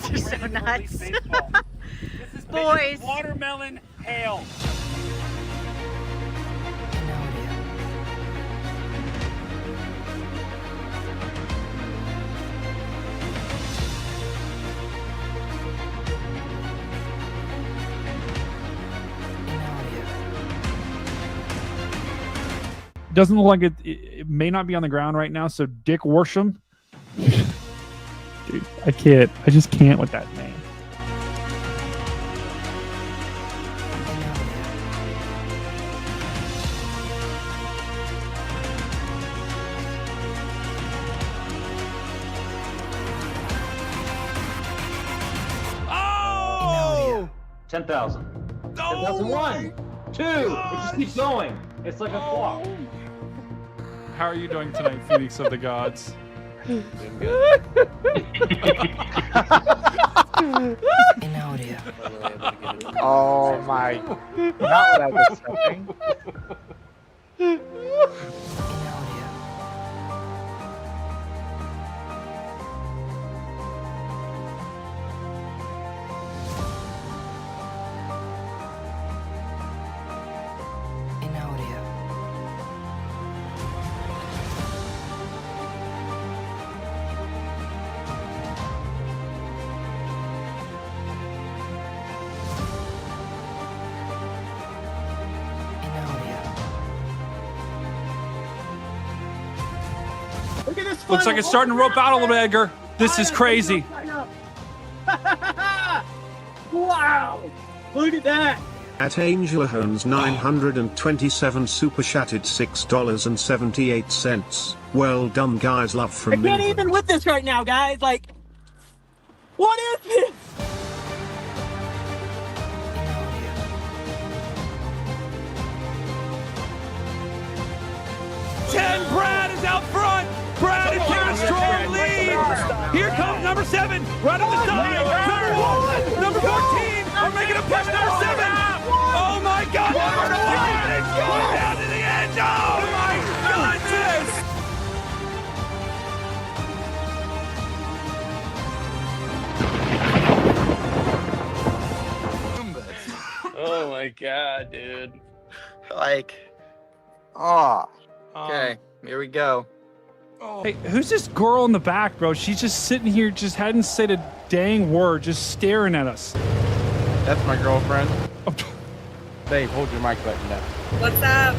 guys are so nuts. This is Boys. watermelon hail. Doesn't look like it may not be on the ground right now, so Dick Worsham. Dude, I can't. I just can't with that name. Oh! 10,000. Oh 10,001. 2. It just keeps going. It's like a clock. How are you doing tonight, Phoenix of the Gods? Oh my. Not what I was expecting. Look at this. Looks like it's starting to rope out a little bit, Edgar. This is crazy. Wow. Look at that. At Angela Holmes 927 super chatted $6.78. Well done, guys. Love from I me. can't even with this right now, guys. Like, what is this? Brad is out front. Brad is taking a strong lead. Here comes number 7, right up the side. Number 14 are making a push. Number 7. Oh my God! Number 5 is going down to the edge. Oh my goodness! Oh my God, dude. Like, oh, okay, here we go. Hey, who's this girl in the back, bro? She's just sitting here, just hadn't said a dang word, just staring at us. That's my girlfriend. Dave, hold your mic button down. What's up?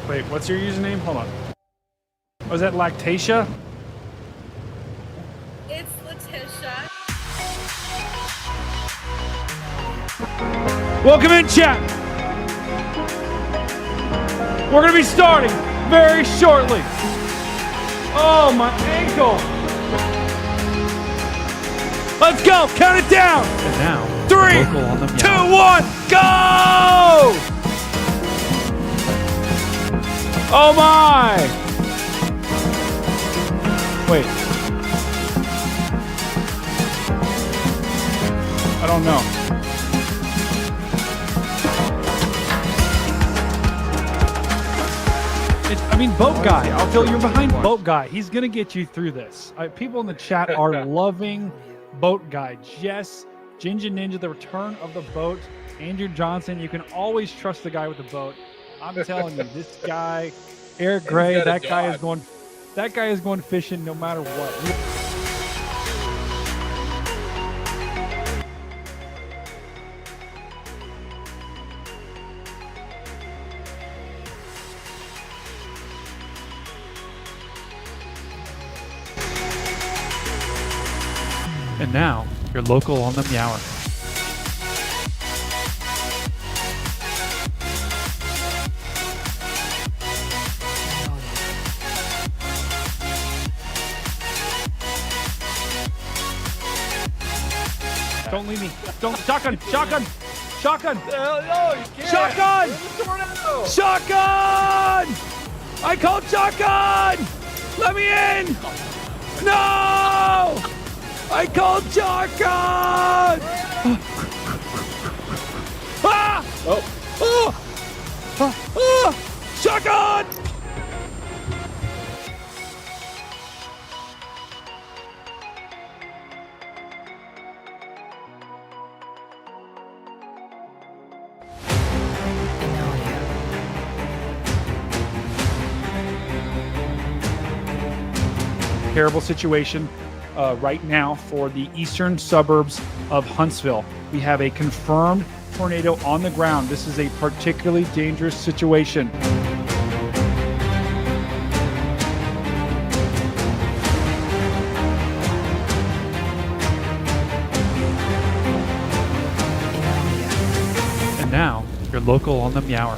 Wait, what's your username? Hold on. Oh, is that Lactatia? It's Letitia. Welcome in, chat. We're going to be starting very shortly. Oh, my ankle. Let's go. Count it down. And now, 3, 2, 1, go! Oh, my. Wait. I don't know. Boat Guy. I'll feel you're behind Boat Guy. He's going to get you through this. People in the chat are loving Boat Guy. Jess, Ginger Ninja, the return of the boat. Andrew Johnson, you can always trust the guy with the boat. I'm telling you, this guy, Eric Gray, that guy is going fishing no matter what. And now, your local on the Meower. Don't leave me. Don't. Shotgun! Shotgun! Shotgun! Shotgun! Shotgun! I called shotgun! Let me in! No! I called shotgun! Ah! Oh! Oh! Ah! Shotgun! terrible situation right now for the eastern suburbs of Huntsville. We have a confirmed tornado on the ground. This is a particularly dangerous situation. And now, your local on the Meower.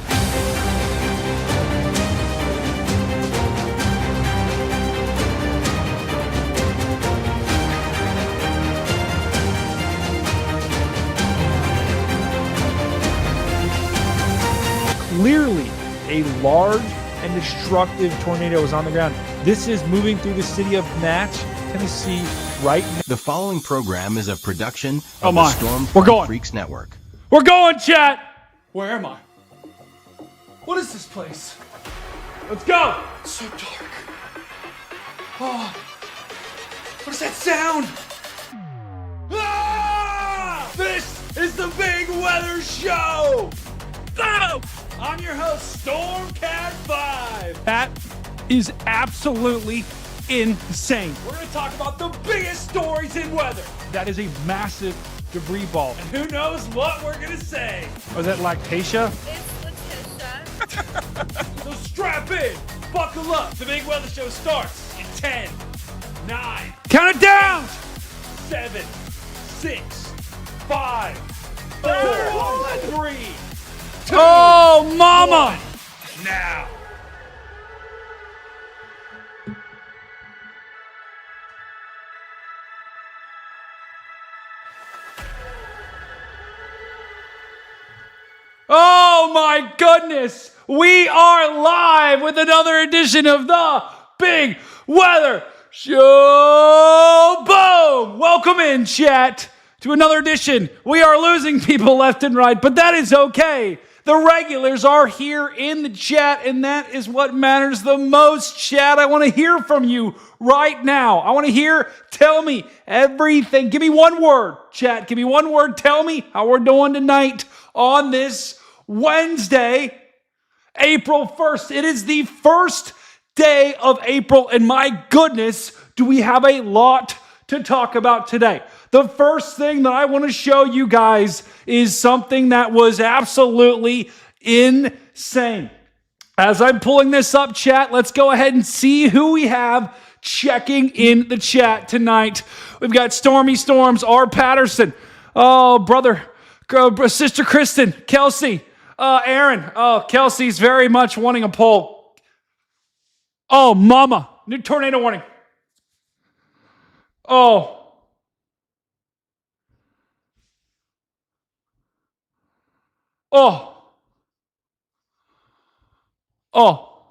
Clearly, a large and destructive tornado is on the ground. This is moving through the city of Natch, Tennessee, right now. The following program is a production of Come the on. Storm We're going. Freaks Network. We're going, chat! Where am I? What is this place? Let's go! It's so dark. Oh, what is that sound? Ah! This is the Big Weather Show! Go! I'm your host, Stormcat 5. That is absolutely insane. We're going to talk about the biggest stories in weather. That is a massive debris ball. And who knows what we're going to say. Was that Lactatia? It's Letitia. So strap in, buckle up. The Big Weather Show starts in 10, 9. Count it down! 7, 6, 5, 4, 3, 2. Oh, mama! 1. Now. Oh my goodness! We are live with another edition of the Big Weather Show! Boom! Welcome in, chat, to another edition. We are losing people left and right, but that is okay. The regulars are here in the chat, and that is what matters the most, chat. I want to hear from you right now. I want to hear, tell me everything. Give me one word, chat. Give me one word. Tell me how we're doing tonight on this Wednesday, April 1st. It is the first day of April, and my goodness, do we have a lot to talk about today. The first thing that I want to show you guys is something that was absolutely insane. As I'm pulling this up, chat, let's go ahead and see who we have checking in the chat tonight. We've got Stormy Storms, R. Patterson, oh, brother, sister Kristen, Kelsey, Aaron. Oh, Kelsey's very much wanting a poll. Oh, mama, new tornado warning. Oh. Oh. Oh.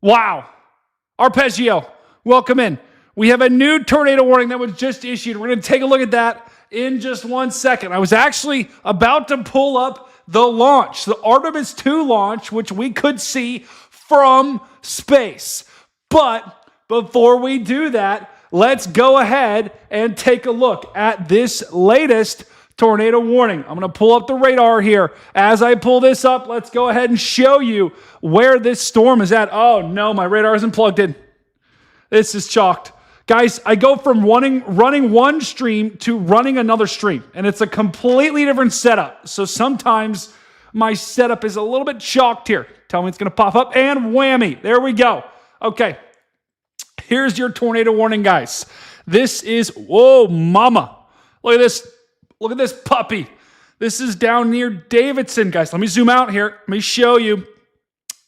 Wow. Arpeggio, welcome in. We have a new tornado warning that was just issued. We're going to take a look at that in just 1 second. I was actually about to pull up the launch, the Artemis 2 launch, which we could see from space. But before we do that, let's go ahead and take a look at this latest tornado warning. I'm going to pull up the radar here. As I pull this up, let's go ahead and show you where this storm is at. Oh no, my radar isn't plugged in. This is chalked. Guys, I go from running one stream to running another stream, and it's a completely different setup. So sometimes my setup is a little bit chalked here. Tell me it's going to pop up, and whammy. There we go. Okay. Here's your tornado warning, guys. This is, whoa, mama. Look at this. Look at this puppy. This is down near Davidson, guys. Let me zoom out here. Let me show you.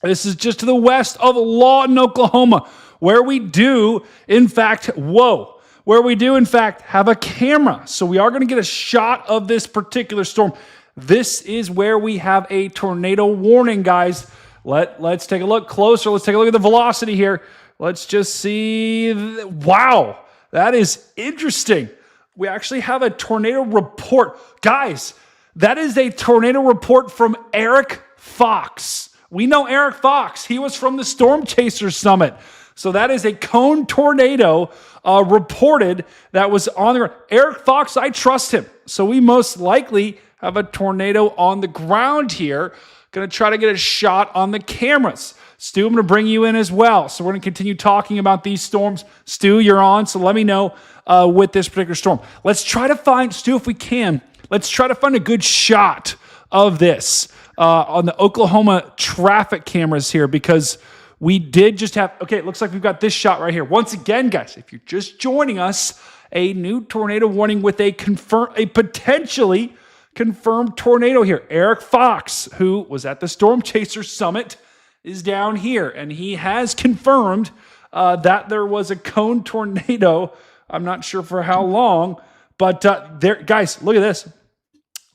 This is just to the west of Lawton, Oklahoma, where we do, in fact, where we do, in fact, have a camera. So we are going to get a shot of this particular storm. This is where we have a tornado warning, guys. Let's take a look closer. Let's take a look at the velocity here. Let's just see. Wow, that is interesting. We actually have a tornado report. Guys, that is a tornado report from Eric Fox. We know Eric Fox. He was from the Storm Chasers Summit. So that is a cone tornado reported that was on the ground. Eric Fox, I trust him. So we most likely have a tornado on the ground here. Going to try to get a shot on the cameras. Stu, I'm going to bring you in as well. So we're going to continue talking about these storms. Stu, you're on. So let me know with this particular storm. Let's try to find, Stu, if we can, let's try to find a good shot of this on the Oklahoma traffic cameras here, because we did just have, okay, it looks like we've got this shot right here. Once again, guys, if you're just joining us, a new tornado warning with a potentially confirmed tornado here. Eric Fox, who was at the Storm Chaser Summit, is down here, and he has confirmed that there was a cone tornado. I'm not sure for how long, but there, guys, look at this.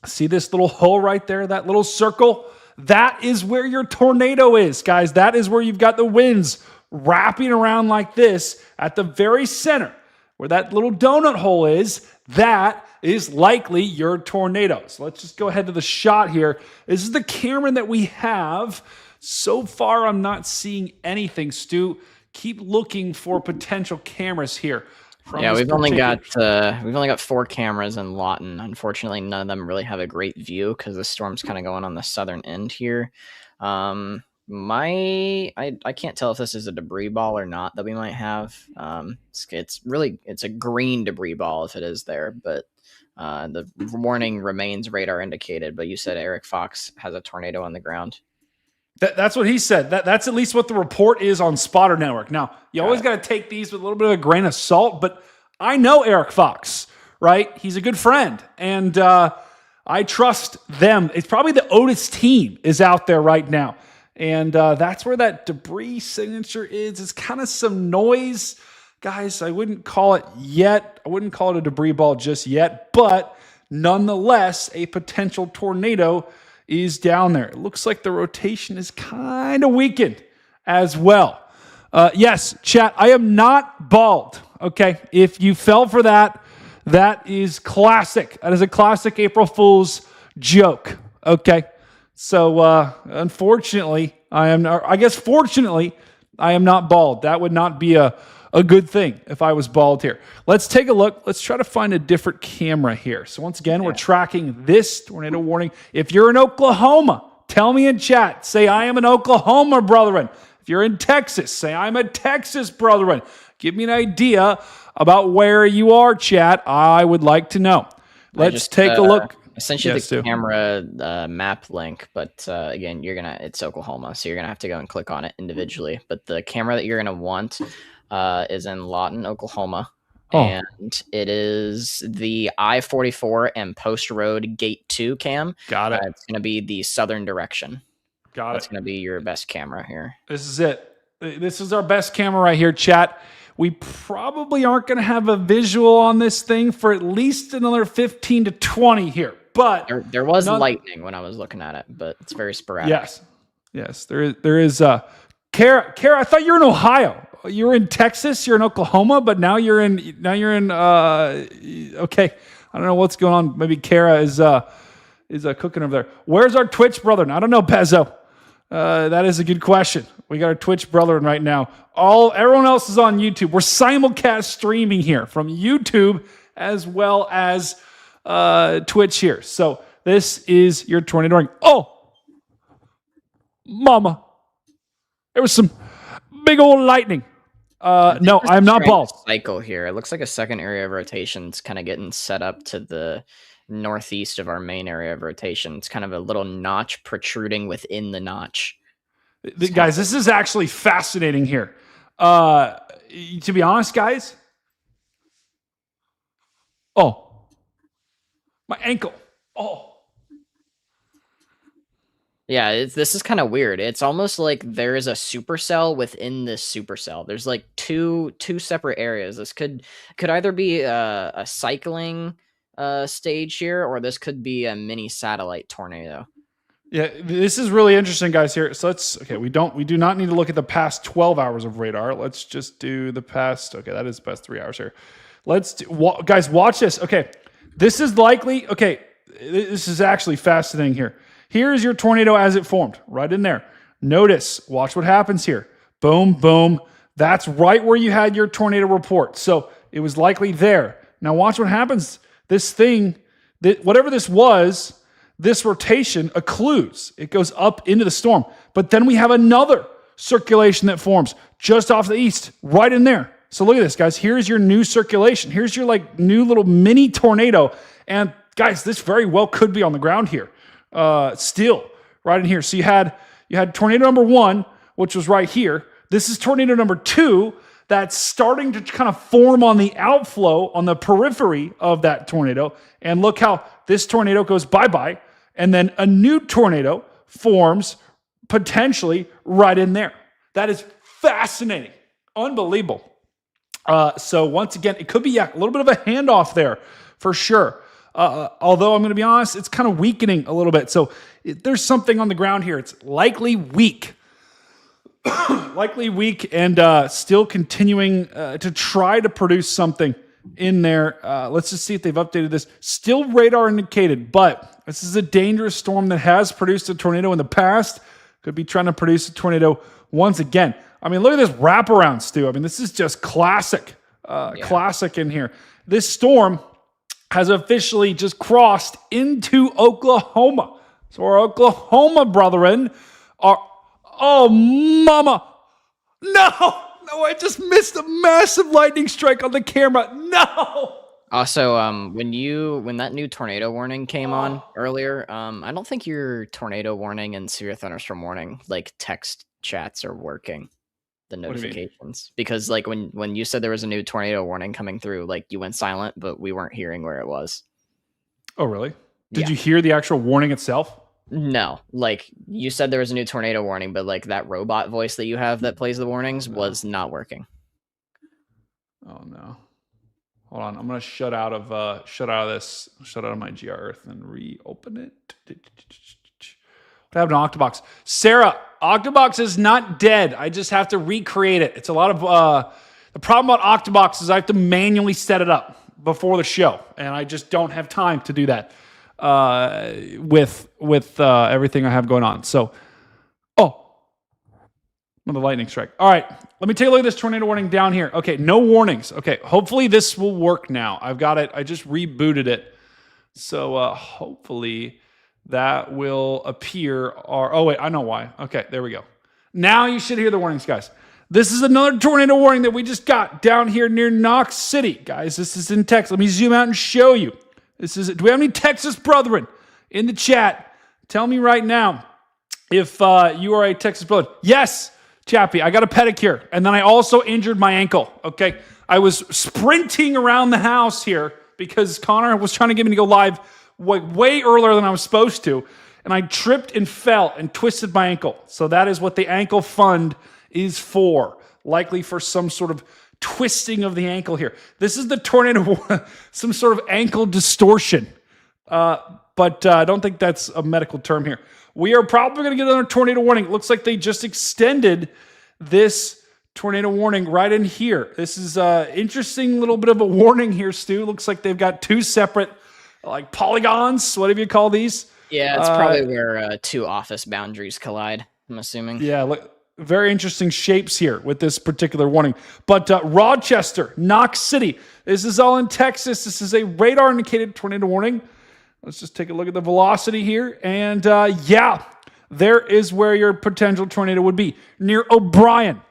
See this little hole right there, that little circle? That is where your tornado is, guys. That is where you've got the winds wrapping around like this at the very center, where that little donut hole is. That is likely your tornado. So let's just go ahead to the shot here. This is the camera that we have. So far, I'm not seeing anything, Stu. Keep looking for potential cameras here. Yeah, we've only got 4 cameras in Lawton. Unfortunately, none of them really have a great view because the storm's kind of going on the southern end here. I can't tell if this is a debris ball or not that we might have. It's a green debris ball if it is there, but the warning remains radar indicated. But you said Eric Fox has a tornado on the ground. That's what he said. That's at least what the report is on Spotter Network. Now, you always got to take these with a little bit of a grain of salt, but I know Eric Fox, right? He's a good friend, and I trust them. It's probably the Otis team is out there right now, and that's where that debris signature is. It's kind of some noise. Guys, I wouldn't call it yet. I wouldn't call it a debris ball just yet, but nonetheless, a potential tornado is down there. It looks like the rotation is kind of weakened as well. Yes, chat, I am not bald, okay? If you fell for that, that is classic. That is a classic April Fool's joke, okay? So, unfortunately, fortunately, I am not bald. That would not be a good thing if I was bald here. Let's take a look. Let's try to find a different camera here. So once again, we're tracking this tornado warning. If you're in Oklahoma, tell me in chat. Say, I am an Oklahoma brethren. If you're in Texas, say, I'm a Texas brethren. Give me an idea about where you are, chat. I would like to know. Let's take a look. I sent you the camera map link, but again, it's Oklahoma, so you're gonna have to go and click on it individually. But the camera that you're gonna want is in Lawton, Oklahoma, and it is the I-44 and Post Road Gate 2 cam. Got it. It's gonna be the southern direction. That's gonna be your best camera here. This is it. This is our best camera right here, chat. We probably aren't going to have a visual on this thing for at least another 15 to 20 here. But there was lightning when I was looking at it, but it's very sporadic. Yes, there is. Kara, I thought you were in Ohio. You were in Texas. You're in Oklahoma, but now you're in. Okay, I don't know what's going on. Maybe Kara is cooking over there. Where's our Twitch brethren? I don't know, Pezzo. That is a good question. We got our Twitch brethren right now. Everyone else is on YouTube. We're simulcast streaming here from YouTube as well as Twitch here. So this is your tornado ring. Oh, mama. There was some big old lightning. No, I'm not bald. Cycle here. It looks like a second area of rotation is kind of getting set up to the northeast of our main area of rotation. It's kind of a little notch protruding within the notch. Guys, this is actually fascinating here. To be honest, guys. Oh, my ankle. Oh. Yeah, this is kind of weird. It's almost like there is a supercell within this supercell. There's like two separate areas. This could either be a cycling stage here, or this could be a mini satellite tornado. Yeah, this is really interesting, guys. Here, so we do not need to look at the past 12 hours of radar. Let's just do the past. Okay, that is the past 3 hours here. Guys, watch this. Okay, this is likely. Okay, this is actually fascinating here. Here's your tornado as it formed, right in there. Notice, watch what happens here. Boom, boom. That's right where you had your tornado report. So it was likely there. Now watch what happens. This thing, whatever this was, this rotation occludes. It goes up into the storm. But then we have another circulation that forms just off the east, right in there. So look at this, guys. Here's your new circulation. Here's your like new little mini tornado. And guys, this very well could be on the ground here. Still right in here. So you had tornado number 1, which was right here. This is tornado number 2 that's starting to kind of form on the outflow on the periphery of that tornado. And look how this tornado goes bye-bye. And then a new tornado forms potentially right in there. That is fascinating. Unbelievable. So once again, it could be a little bit of a handoff there for sure. Although I'm going to be honest, it's kind of weakening a little bit. So there's something on the ground here. It's likely weak. Likely weak and still continuing to try to produce something in there. Let's just see if they've updated this. Still radar indicated, but this is a dangerous storm that has produced a tornado in the past. Could be trying to produce a tornado once again. I mean, look at this wraparound, Stu. I mean, this is just classic. Classic in here. This storm has officially just crossed into Oklahoma. So our Oklahoma brethren are... Oh, mama. No, I just missed a massive lightning strike on the camera. No. Also, when that new tornado warning came on earlier, I don't think your tornado warning and severe thunderstorm warning, like text chats are working, the notifications. Because like when you said there was a new tornado warning coming through, like you went silent, but we weren't hearing where it was. Oh, really? Did you hear the actual warning itself? No, like you said there was a new tornado warning, but like that robot voice that you have that plays the warnings was not working. Oh no. Hold on, I'm gonna shut out of my GR Earth and reopen it. What happened to Octobox? Sarah, Octobox is not dead. I just have to recreate it. It's a lot of the problem about Octobox is I have to manually set it up before the show, and I just don't have time to do that. With everything I have going on. So, another lightning strike. All right, let me take a look at this tornado warning down here. Okay, no warnings. Okay, hopefully this will work now. I've got it. I just rebooted it. So hopefully that will appear. Oh wait, I know why. Okay, there we go. Now you should hear the warnings, guys. This is another tornado warning that we just got down here near Knox City. Guys, this is in Texas. Let me zoom out and show you. Do we have any Texas brethren in the chat? Tell me right now if you are a Texas brother. Yes, Chappie, I got a pedicure, and then I also injured my ankle, okay? I was sprinting around the house here because Connor was trying to get me to go live way earlier than I was supposed to, and I tripped and fell and twisted my ankle. So that is what the ankle fund is for, likely for some sort of twisting of the ankle here. This is the tornado, some sort of ankle distortion. But I don't think that's a medical term here. We are probably going to get another tornado warning. It looks like they just extended this tornado warning right in here. This is an interesting little bit of a warning here, Stu. Looks like they've got 2 separate like polygons, whatever you call these. Yeah, it's probably where 2 office boundaries collide, I'm assuming. Yeah, look. Very interesting shapes here with this particular warning. But Rochester, Knox City, this is all in Texas. This is a radar indicated tornado warning. Let's just take a look at the velocity here. And there is where your potential tornado would be, near O'Brien.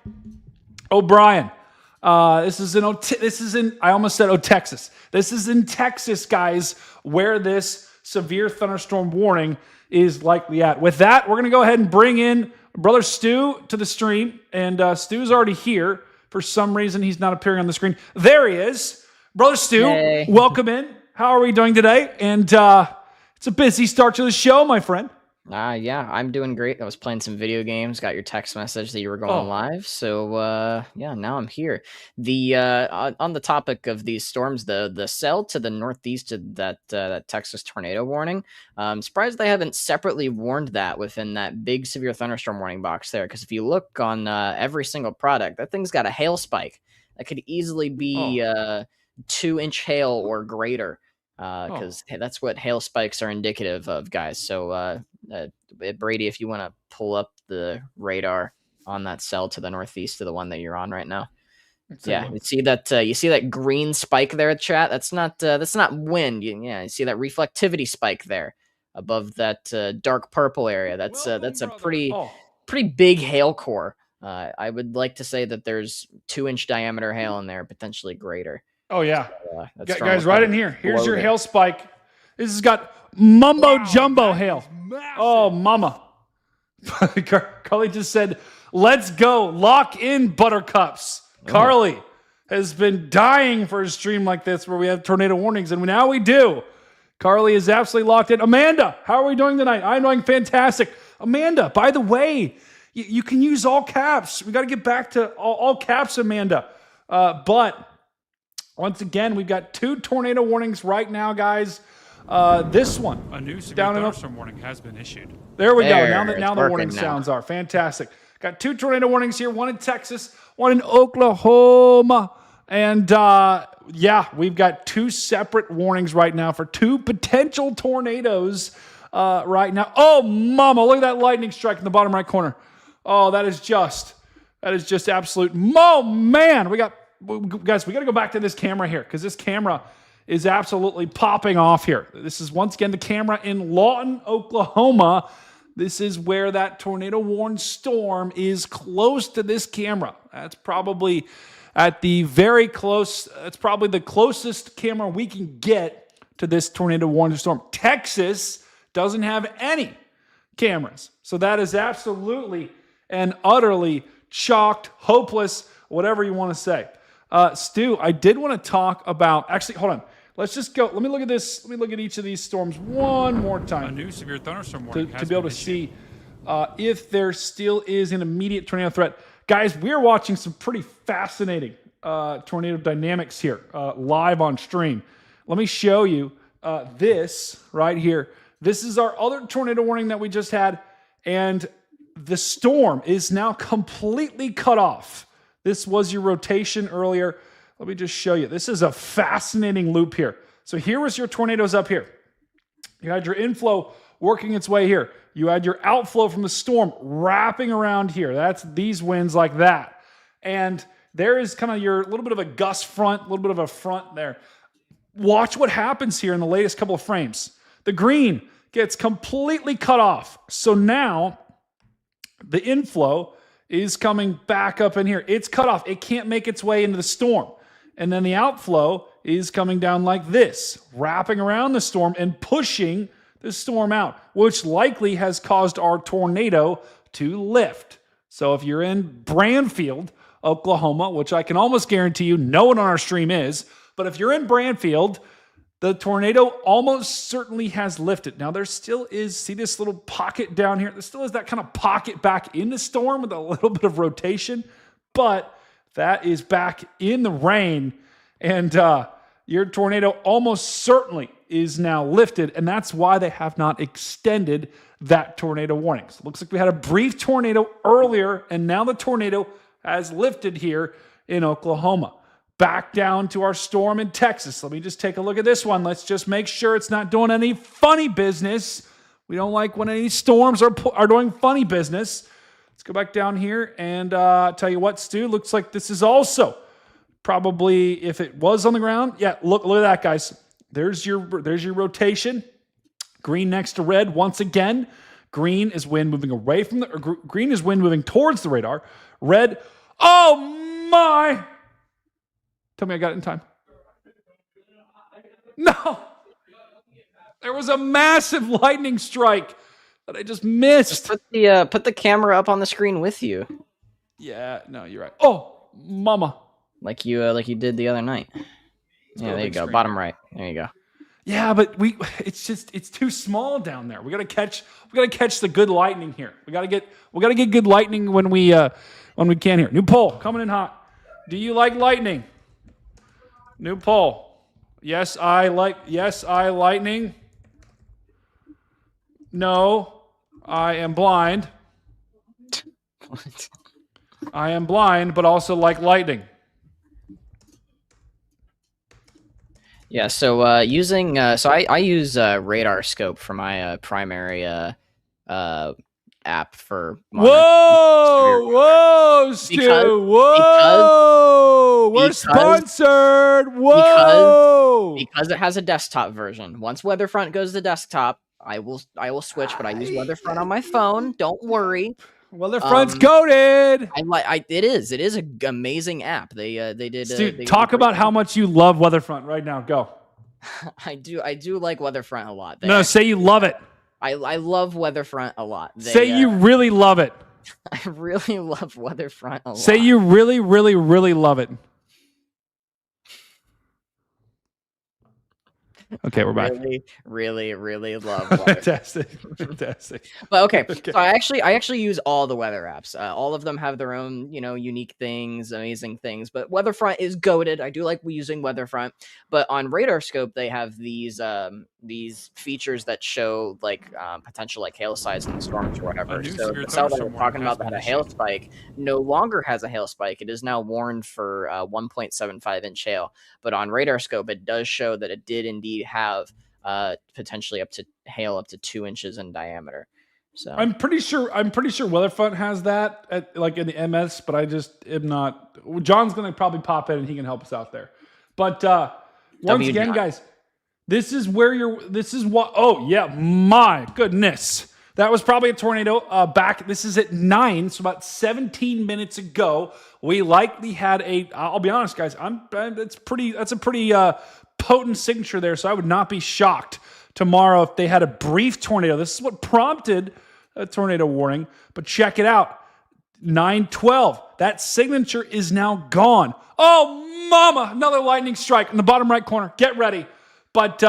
This is in I almost said Texas. This is in Texas, guys, where this severe thunderstorm warning is likely at. With that, we're going to go ahead and bring in Brother Stu to the stream, and Stu's already here. For some reason, he's not appearing on the screen. There he is. Brother Stu, hey. Welcome in. How are we doing today? And it's a busy start to the show, my friend. Yeah, I'm doing great. I was playing some video games, got your text message that you were going live. So, now I'm here. On the topic of these storms, the cell to the northeast of that Texas tornado warning, I'm surprised they haven't separately warned that within that big severe thunderstorm warning box there. Because if you look on every single product, that thing's got a hail spike. That could easily be 2-inch hail or greater. Because that's what hail spikes are indicative of, guys. So, Brady, if you want to pull up the radar on that cell to the northeast of the one that you're on right now, you see that green spike there, chat. That's not wind. You see that reflectivity spike there above that dark purple area. That's a pretty big hail core I would like to say that there's 2-inch diameter hail in there, potentially greater. Oh yeah, That's guys, right in here. Here's your bloated. hail spike. This has got mumbo jumbo hail. Oh, mama. Carly just said, "Let's go, lock in buttercups." Carly has been dying for a stream like this where we have tornado warnings, and now we do. Carly is absolutely locked in. Amanda, how are we doing tonight? I'm doing fantastic. Amanda, by the way, you can use all caps. We got to get back to all caps, Amanda. But once again, we've got 2 tornado warnings right now, guys. This one. A new severe down in thunderstorm warning has been issued. There we go. There, Now the it's warning working now. sounds are fantastic. Got 2 tornado warnings here, one in Texas, one in Oklahoma. And yeah, we've got 2 separate warnings right now for 2 potential tornadoes right now. Oh, mama, look at that lightning strike in the bottom right corner. Oh, that is just absolute. Oh, man. Guys, we got to go back to this camera here because this camera is absolutely popping off here. This is once again the camera in Lawton, Oklahoma. This is where that tornado warned storm is close to this camera. That's probably at the very close. It's probably the closest camera we can get to this tornado warned storm. Texas doesn't have any cameras. So that is absolutely and utterly chalked, hopeless, whatever you want to say. Stu, I did want to talk about, actually, hold on. Let's just go. Let me look at this. Let me look at each of these storms one more time. A new severe thunderstorm warning To be able to see if there still is an immediate tornado threat. Guys, we're watching some pretty fascinating tornado dynamics here live on stream. Let me show you this right here. This is our other tornado warning that we just had, and the storm is now completely cut off. This was your rotation earlier. Let me just show you. This is a fascinating loop here. So here was your tornadoes up here. You had your inflow working its way here. You had your outflow from the storm wrapping around here. That's these winds like that. And there is kind of your little bit of a gust front, a little bit of a front there. Watch what happens here in the latest couple of frames. The green gets completely cut off. So now the inflow is coming back up in here. It's cut off. It can't make its way into the storm. And then the outflow is coming down like this, wrapping around the storm and pushing the storm out, which likely has caused our tornado to lift. So if you're in Brandfield, Oklahoma, which I can almost guarantee you no one on our stream is, but if you're in Brandfield, the tornado almost certainly has lifted. Now there still is, see this little pocket down here? There still is that kind of pocket back in the storm with a little bit of rotation, but that is back in the rain, and your tornado almost certainly is now lifted, and that's why they have not extended that tornado warning. So it looks like we had a brief tornado earlier, and now the tornado has lifted here in Oklahoma. Back down to our storm in Texas. Let me just take a look at this one. Let's just make sure it's not doing any funny business. We don't like when any storms are doing funny business. Let's go back down here and tell you what, Stu, looks like this is also probably, if it was on the ground, yeah, look at that, guys. There's your rotation. Green next to red once again. Green is wind moving away from the, green is wind moving towards the radar. Red, oh my! Tell me I got it in time. No! There was a massive lightning strike that I just missed. Just put the camera up on the screen with you. Yeah, no, you're right. Oh, mama. Like you did the other night. Yeah, there you go. Screen. Bottom right. There you go. Yeah, but it's too small down there. We gotta catch the good lightning here. We gotta get good lightning when we can here. New poll coming in hot. Do you like lightning? New poll. Yes, I lightning. No, I am blind. What? I am blind, but also like lightning. Yeah, so I use Radar Scope for my primary app for Whoa, Stu! Whoa! We're sponsored! Whoa! Because it has a desktop version. Once Weatherfront goes to desktop, I will switch, but I use Weatherfront on my phone. Don't worry. Weatherfront's goated. It is an amazing app. They did. Dude, they talk did about how much you love Weatherfront right now. Go. I do like Weatherfront a lot. Say you love it. I love Weatherfront a lot. Say you really love it. I really love Weatherfront a lot. Say you really, really, really love it. Okay, we're back. Really love Weatherfront. Fantastic. But okay, so I actually use all the weather apps. All of them have their own, unique things, amazing things. But Weatherfront is goated. I do like using Weatherfront. But on RadarScope, they have these features that show potential hail size in the storms or whatever. So the cell that we're talking about that had a hail spike no longer has a hail spike. It is now warned for 1.75-inch hail. But on RadarScope, it does show that it did indeed have potentially hail up to 2 inches in diameter. So I'm pretty sure Weatherfront has that in the MS, but I just am not. John's gonna probably pop in and he can help us out there. But once again, guys, this is what. Oh yeah, my goodness, that was probably a tornado. Back. This is at 9, so about 17 minutes ago. We likely had a. I'll be honest, guys. That's a pretty potent signature there. So I would not be shocked tomorrow if they had a brief tornado. This is what prompted a tornado warning. But check it out. 9:12. That signature is now gone. Oh, mama! Another lightning strike in the bottom right corner. Get ready. But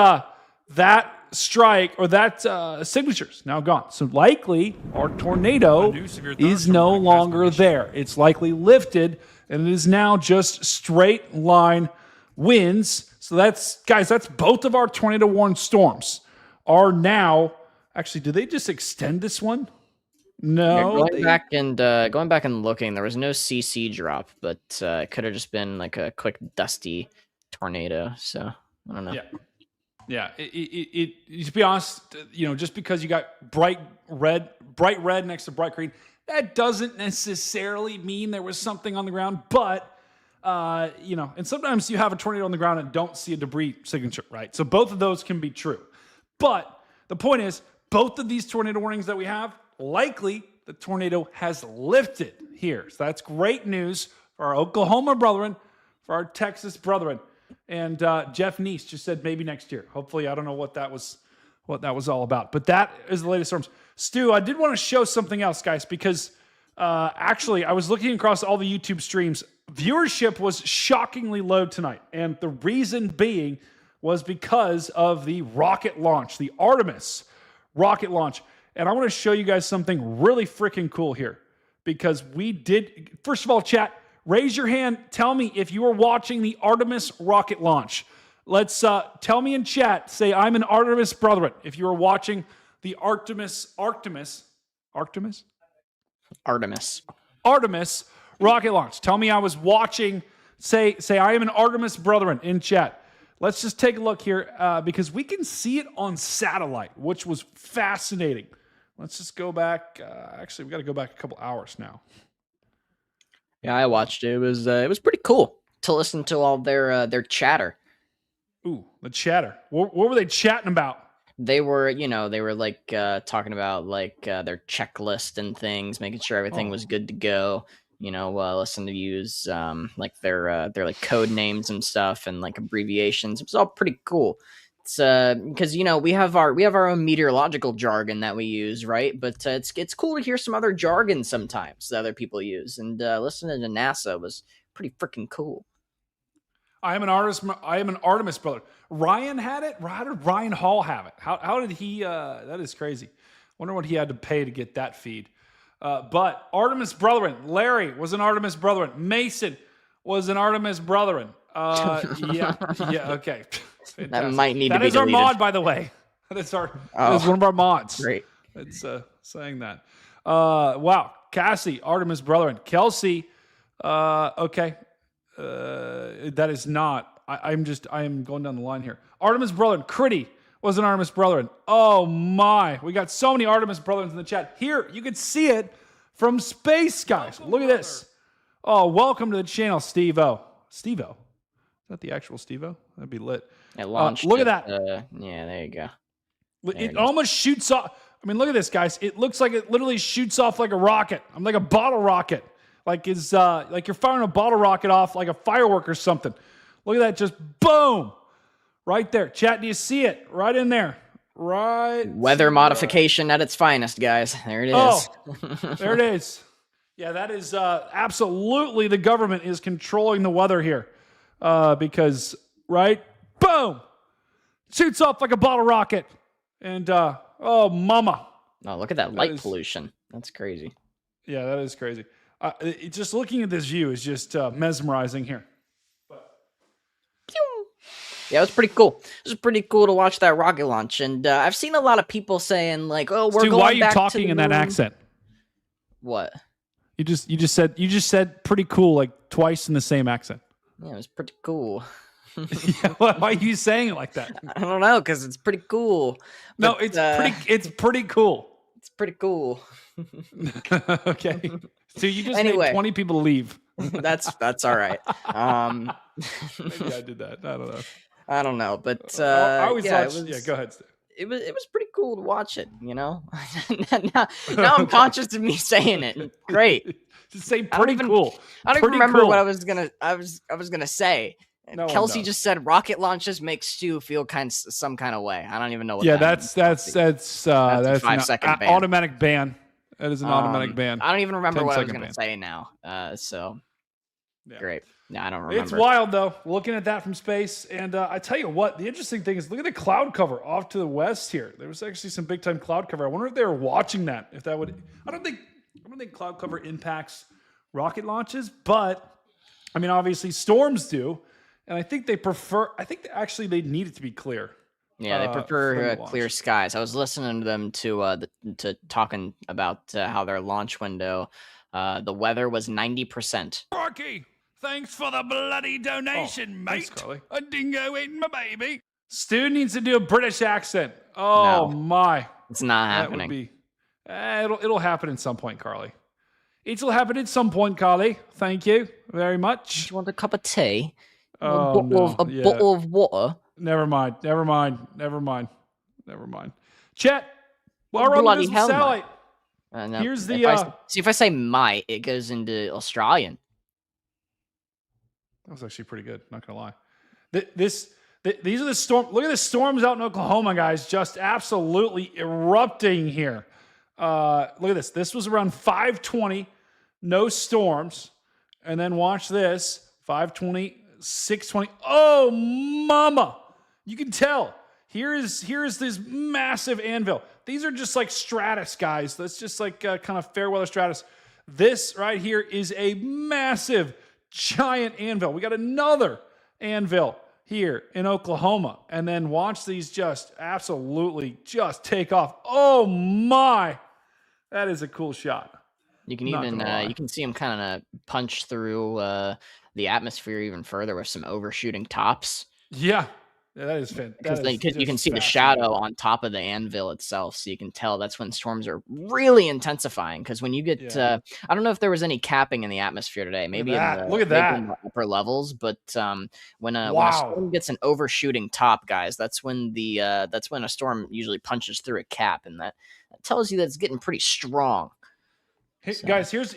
that strike or that signature is now gone. So likely our tornado is no longer there. It's likely lifted, and it is now just straight line winds. So that's both of our tornado warned storms are now. Actually, did they just extend this one? No. Yeah, going back and looking, there was no CC drop, but it could have just been like a quick dusty tornado. So I don't know. Yeah. To be honest, just because you got bright red next to bright green, that doesn't necessarily mean there was something on the ground. But and sometimes you have a tornado on the ground and don't see a debris signature, right? So both of those can be true. But the point is, both of these tornado warnings that we have, likely the tornado has lifted here. So that's great news for our Oklahoma brethren, for our Texas brethren. And Jeff Neese just said maybe next year. Hopefully, I don't know what that was all about. But that is the latest storms. Stu, I did want to show something else, guys, because actually I was looking across all the YouTube streams. Viewership was shockingly low tonight. And the reason being was because of the rocket launch, the Artemis rocket launch. And I want to show you guys something really freaking cool here. Because we did, first of all, chat, raise your hand. Tell me if you were watching the Artemis rocket launch. Let's tell me in chat. Say, I'm an Artemis brethren. If you were watching the Artemis rocket launch. Tell me I was watching. Say I am an Artemis brethren in chat. Let's just take a look here because we can see it on satellite, which was fascinating. Let's just go back. Actually, we got to go back a couple hours now. Yeah, I watched it. It was pretty cool to listen to all their chatter. Ooh, the chatter. What were they chatting about? They were talking about their checklist and things, making sure everything was good to go. Listen to use their code names and stuff and abbreviations. It was all pretty cool. It's because we have our own meteorological jargon that we use, right? But it's cool to hear some other jargon sometimes that other people use, and listening to NASA was pretty freaking cool. I am an Artemis brother. Ryan had it. How did Ryan Hall have it? How did he? That is crazy. Wonder what he had to pay to get that feed. But Artemis brethren. Larry was an Artemis brethren. Mason was an Artemis brethren. Yeah. Okay. That might need to be deleted. That is our mod, by the way. That is one of our mods. Great. It's saying that. Wow. Cassie, Artemis brethren. Kelsey. Okay. That is not. I am going down the line here. Artemis brethren. Critty was an Artemis brethren. Oh my. We got so many Artemis brethren in the chat. Here, you can see it from space, guys. Look at this. Oh, welcome to the channel, Steve-O. Steve-O? Is that the actual Steve-O? That'd be lit. It launched. Look at that. Yeah, there you go. It almost shoots off. I mean, look at this, guys. It looks like it literally shoots off like a rocket. I'm like a bottle rocket. Like like you're firing a bottle rocket off like a firework or something. Look at that, just boom. Right there. Chat, do you see it? Right in there. Right. Weather modification at its finest, guys. There it is. Oh, there it is. Yeah, that is absolutely the government is controlling the weather here. Because, right? Boom. Shoots off like a bottle rocket. And, oh, mama. Oh, look at that light pollution. That's crazy. Yeah, that is crazy. Just looking at this view is just mesmerizing here. Yeah, it was pretty cool. It was pretty cool to watch that rocket launch. And I've seen a lot of people saying, like, oh, we're Dude, going why are you back talking to the in that moon. accent? What? You just said pretty cool like twice in the same accent. Yeah, it was pretty cool. Yeah, why are you saying it like that? I don't know, because it's pretty cool. No, But, it's pretty cool. It's pretty cool. Okay. So you just Anyway. made 20 people leave. That's all right. Maybe I did that. I don't know. I don't know, but I always yeah, thought. Yeah, go ahead. Steve. it was pretty cool to watch it. You know, now I'm conscious of me saying it. Great. Just say I don't pretty even- cool. I don't even Pretty remember cool. what I was gonna say. No one Kelsey knows. just said rocket launches make Stu feel some kind of way. I don't even know what. Yeah, that that's means. a a 5-second ban. automatic ban. That is an automatic ban. I don't even remember what I was 10-second gonna ban. say now. So Yeah. great. No, I don't remember. It's wild though, looking at that from space. And I tell you what, the interesting thing is look at the cloud cover off to the west here. There was actually some big time cloud cover. I wonder if they were watching that. If that would, I don't think cloud cover impacts rocket launches, but I mean obviously storms do, and I think they prefer. I think actually they need it to be clear. Yeah, they for prefer the launch. clear skies. I was listening to them to talking about how their launch window, the weather was 90%. Rocky, thanks for the bloody donation, mate. thanks, Carly. A dingo eating my baby. Stu needs to do a British accent. Oh No. my, It's not that happening. would be. It'll happen at some point, Carly. It'll happen at some point, Carly. Thank you very much. Do you want a cup of tea? Oh, no. Yeah. Bottle of water? Never mind. Chet, while we're on the Bloody business hell, satellite, No, here's if the. if I say might, it goes into Australian. That was actually pretty good. Not gonna lie. These are the storm. Look at the storms out in Oklahoma, guys. Just absolutely erupting here. Look at this. This was around 5:20, no storms, and then watch this. 5:20, 6:20. Oh, mama! You can tell. Here is this massive anvil. These are just like stratus, guys. That's just like kind of fair weather stratus. This right here is a massive, giant anvil. We got another anvil here in Oklahoma. And then watch these just absolutely just take off. Oh my. That is a cool shot. You can Not even gonna lie. you can see them kind of punch through the atmosphere even further with some overshooting tops. Yeah. That is fantastic. Because you can see the shadow on top of the anvil itself, so you can tell that's when storms are really intensifying. Because when you get, Yeah. I don't know if there was any capping in the atmosphere today, maybe Look at maybe that. in the upper levels, but when a Wow. storm gets an overshooting top, guys, that's when a storm usually punches through a cap, and that tells you that it's getting pretty strong. Hey, guys, here's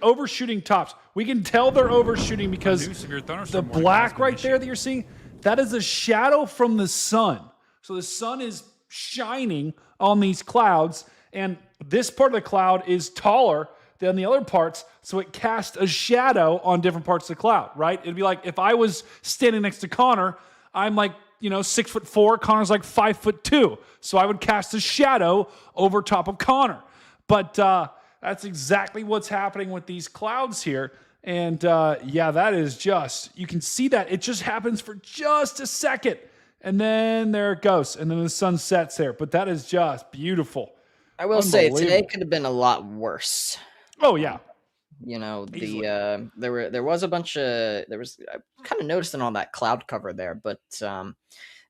overshooting tops. We can tell they're overshooting because the black right there that you're seeing, that is a shadow from the sun. So the sun is shining on these clouds, and this part of the cloud is taller than the other parts, so it casts a shadow on different parts of the cloud, right? It'd be like if I was standing next to Connor, I'm like, 6'4", Connor's like 5'2", so I would cast a shadow over top of Connor. But that's exactly what's happening with these clouds here. And yeah, that is just, you can see that. It just happens for just a second. And then there it goes. And then the sun sets there. But that is just beautiful. I will say today Unbelievable. could have been a lot worse. Oh, yeah. Easily. There was I kind of noticed in all that cloud cover there, but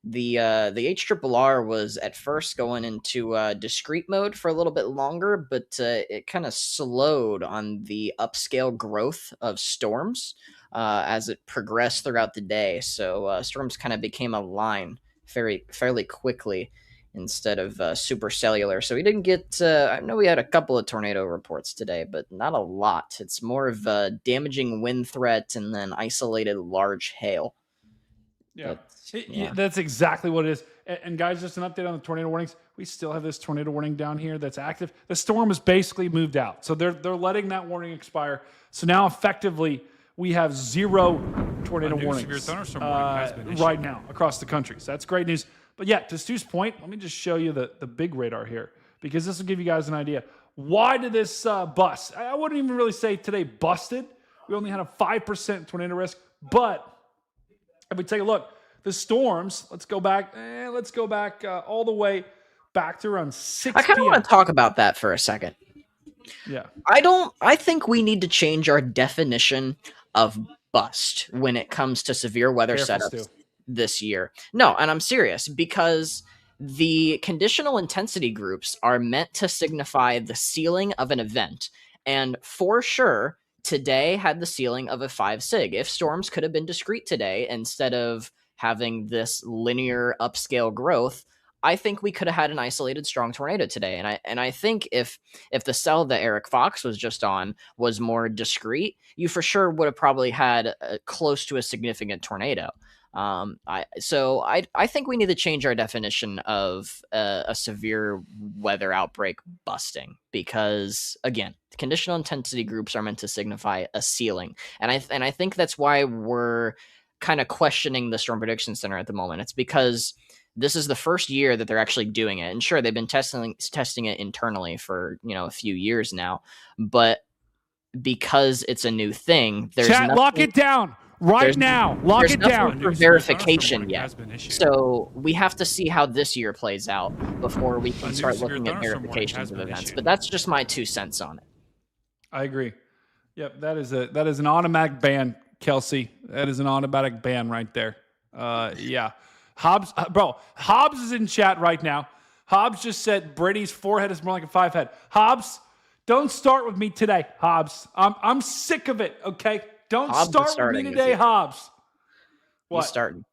the HRRR was at first going into discrete mode for a little bit longer, but it kind of slowed on the upscale growth of storms as it progressed throughout the day. So storms kind of became a line fairly quickly. instead of supercellular. So we didn't get. I know we had a couple of tornado reports today, but not a lot. It's more of a damaging wind threat and then isolated large hail. Yeah. Yeah. That's exactly what it is. And guys, just an update on the tornado warnings. We still have this tornado warning down here that's active. The storm has basically moved out. So they're letting that warning expire. So now effectively we have 0 tornado warnings right now across the country. So that's great news. But yeah, to Stu's point, let me just show you the big radar here, because this will give you guys an idea. Why did this bust? I wouldn't even really say today busted. We only had a 5% tornado risk, but if we take a look, the storms, let's go back all the way back to around 6 I kind of p.m. want to talk about that for a second. Yeah. I think we need to change our definition of bust when it comes to severe weather setups this year. No, and I'm serious, because the conditional intensity groups are meant to signify the ceiling of an event. And for sure, today had the ceiling of a 5 sig. If storms could have been discrete today instead of having this linear upscale growth, I think we could have had an isolated strong tornado today. And I think if the cell that Eric Fox was just on was more discrete, you for sure would have probably had close to a significant tornado. I think we need to change our definition of a severe weather outbreak busting, because again, the conditional intensity groups are meant to signify a ceiling, and I think that's why we're kind of questioning the Storm Prediction Center at the moment. It's because this is the first year that they're actually doing it, and sure, they've been testing it internally for a few years now, but because it's a new thing, there's Chat, lock it down. Right now, lock it down. For verification yet. So we have to see how this year plays out before we can start looking at verifications of events. But that's just my 2 cents on it. I agree. Yep, that is an automatic ban, Kelsey. That is an automatic ban right there. Yeah. Hobbs, Hobbs is in chat right now. Hobbs just said Brady's forehead is more like a 5 head. Hobbs, don't start with me today, Hobbs. I'm sick of it, okay? Don't Hobbs start with me today, Hobbs. What? He's starting.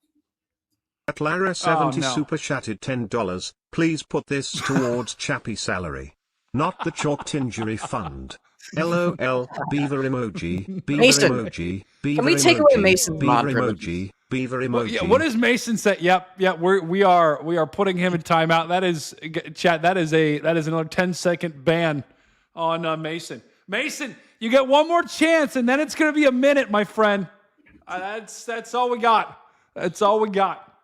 Atlara70 super chatted $10. Please put this towards Chappie salary, not the chalked injury fund. LOL. Beaver emoji. Beaver Mason. emoji. Beaver Can we take emoji, away Mason's Beaver mantra? emoji. Beaver emoji. Well, yeah, what does Mason say? Yep. We are putting him in timeout. That is chat. That is another 10-second ban on Mason. Mason, you get one more chance, and then it's going to be a minute, my friend. That's all we got. That's all we got.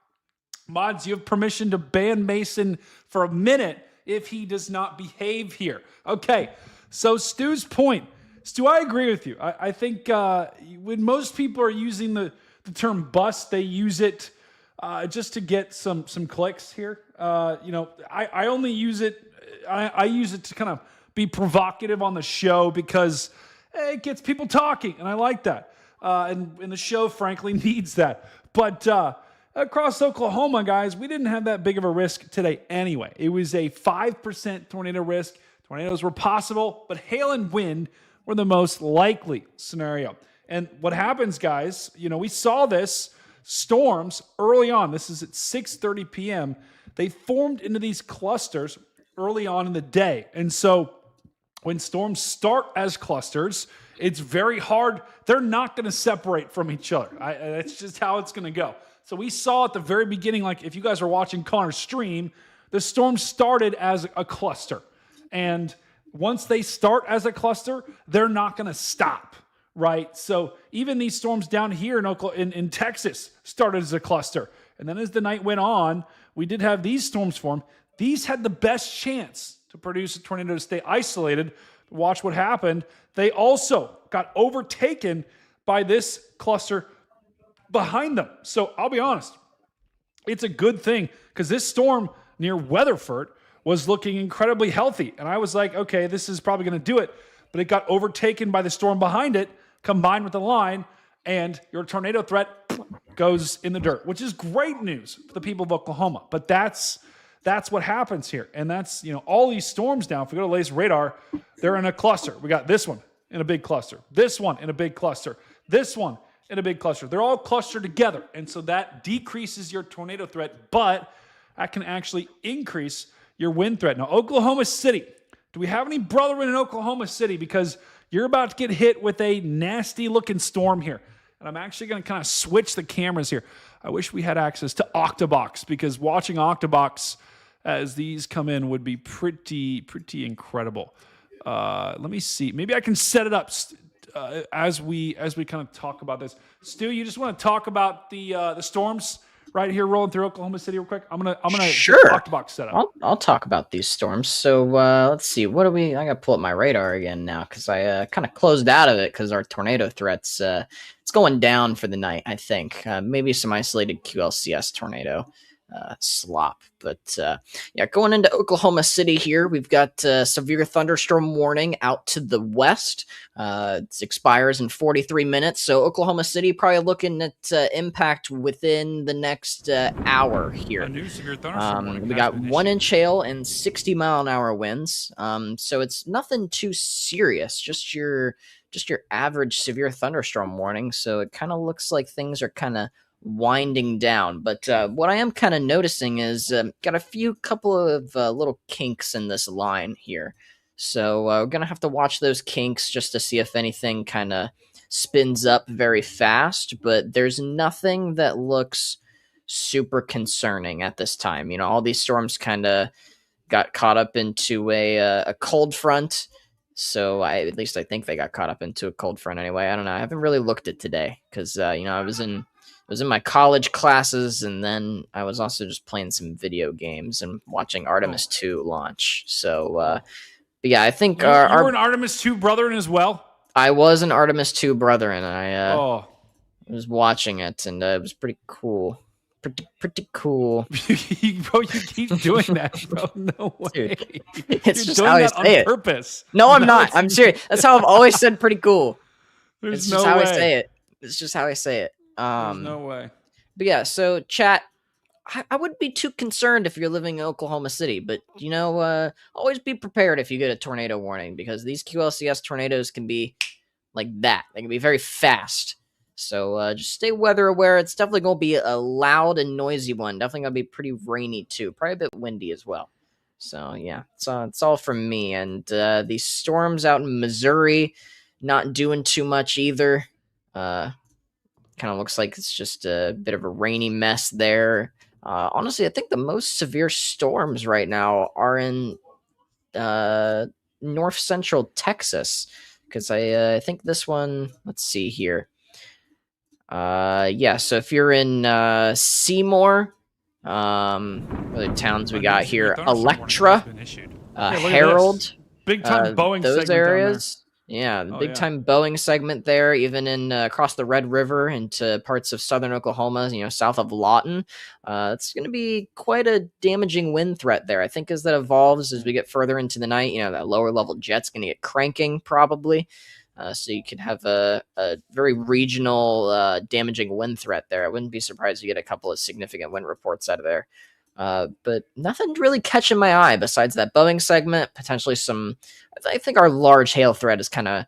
Mods, you have permission to ban Mason for a minute if he does not behave here. Okay, so Stu's point. Stu, I agree with you. I think when most people are using the term bust, they use it just to get some clicks here. I only use it. I use it to kind of be provocative on the show because it gets people talking, and I like that. And the show, frankly, needs that. But across Oklahoma, guys, we didn't have that big of a risk today anyway. It was a 5% tornado risk. Tornadoes were possible, but hail and wind were the most likely scenario. And what happens, guys, we saw this storms early on. This is at 6:30 p.m. They formed into these clusters early on in the day. And so when storms start as clusters, it's very hard. They're not going to separate from each other. That's just how it's going to go. So we saw at the very beginning, like if you guys are watching Connor's stream, the storm started as a cluster. And once they start as a cluster, they're not going to stop, right? So even these storms down here in Texas started as a cluster. And then as the night went on, we did have these storms form. These had the best chance to produce a tornado to stay isolated. Watch what happened. They also got overtaken by this cluster behind them. So I'll be honest, it's a good thing because this storm near Weatherford was looking incredibly healthy. And I was like, okay, this is probably going to do it. But it got overtaken by the storm behind it, combined with the line, and your tornado threat goes in the dirt, which is great news for the people of Oklahoma. But that's what happens here. And that's, all these storms now, if we go to latest radar, they're in a cluster. We got this one in a big cluster, this one in a big cluster, this one in a big cluster. They're all clustered together. And so that decreases your tornado threat. But that can actually increase your wind threat. Now, Oklahoma City. Do we have any brethren in Oklahoma City? Because you're about to get hit with a nasty-looking storm here. And I'm actually going to kind of switch the cameras here. I wish we had access to Octobox, because watching Octobox as these come in would be pretty incredible. Let me see. Maybe I can set it up as we kind of talk about this. Stu, you just want to talk about the storms right here rolling through Oklahoma City real quick? I'm gonna sure. get Octobox set up. I'll talk about these storms. So let's see. What do we? I gotta pull up my radar again now, because I kind of closed out of it because our tornado threats. It's going down for the night, I think. Maybe some isolated QLCS tornado slop. But yeah, going into Oklahoma City here, we've got severe thunderstorm warning out to the west. It expires in 43 minutes. So Oklahoma City probably looking at impact within the next hour here. A new severe thunderstorm warning. We got 1 inch hail and 60-mile-an-hour winds. So it's nothing too serious. Just your average severe thunderstorm warning. So it kind of looks like things are kind of winding down. But what I am kind of noticing is got a couple of little kinks in this line here. So we're going to have to watch those kinks just to see if anything kind of spins up very fast. But there's nothing that looks super concerning at this time. You know, all these storms kind of got caught up into a cold front. So at least I think they got caught up into a cold front anyway. I don't know. I haven't really looked at today because, you know, I was in my college classes, and then I was also just playing some video games and watching Artemis 2 launch. So, but yeah, I think you were an Artemis 2 brethren as well? I was an Artemis 2 brethren, and I was watching it, and it was pretty cool. Pretty cool. Bro, you keep doing that, bro. No way. Dude, it's just how I say it. Purpose. No, I'm not. I'm serious. That's how I've always said pretty cool. There's it's just no how way. I say it. It's just how I say it. There's no way. But yeah, so chat, I wouldn't be too concerned if you're living in Oklahoma City, but you know, always be prepared if you get a tornado warning, because these QLCS tornadoes can be like that. They can be very fast. So just stay weather aware. It's definitely going to be a loud and noisy one. Definitely going to be pretty rainy too. Probably a bit windy as well. So yeah, it's all from me. And these storms out in Missouri, not doing too much either. Kind of looks like it's just a bit of a rainy mess there. Honestly, I think the most severe storms right now are in north central Texas, because I think this one, let's see here. Yeah, so if you're in Seymour, what other towns we got here? Electra, Harold, big time Boeing those areas. Yeah, the big time Boeing segment there, even in across the Red River into parts of southern Oklahoma, you know, south of Lawton. It's going to be quite a damaging wind threat there. I think as that evolves, as we get further into the night, you know, that lower level jet's going to get cranking probably. So you could have a very regional damaging wind threat there. I wouldn't be surprised to get a couple of significant wind reports out of there. But nothing really catching my eye besides that Boeing segment. Potentially some, I think our large hail threat has kind of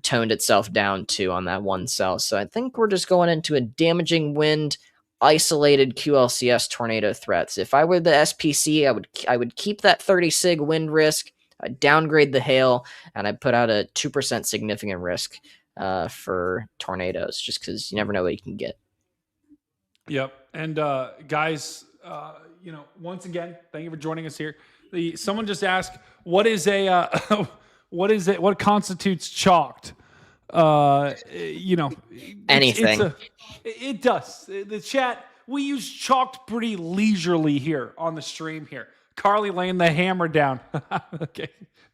toned itself down too on that one cell. So I think we're just going into a damaging wind, isolated QLCS tornado threats. If I were the SPC, I would keep that 30 sig wind risk. I'd downgrade the hail, and I'd put out a 2% significant risk for tornadoes, just because you never know what you can get. Yep. And guys, you know, once again, thank you for joining us here. Someone just asked, what is a what constitutes chalked? You know, anything. It does. The chat, we use chalked pretty leisurely here on the stream here. Carly laying the hammer down. Okay,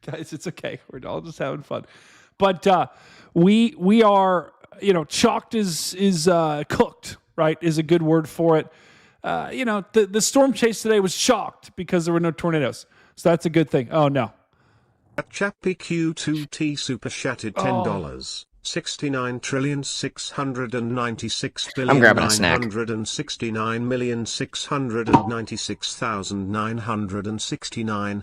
guys, it's okay. We're all just having fun. But we are, you know, chalked is cooked, right? Is a good word for it. You know, the storm chase today was chalked because there were no tornadoes. So that's a good thing. Oh, no. Chappy Q2T super chatted $10. 69,696,969,696,996,996,996 I'm grabbing a snack. 969,696,996,969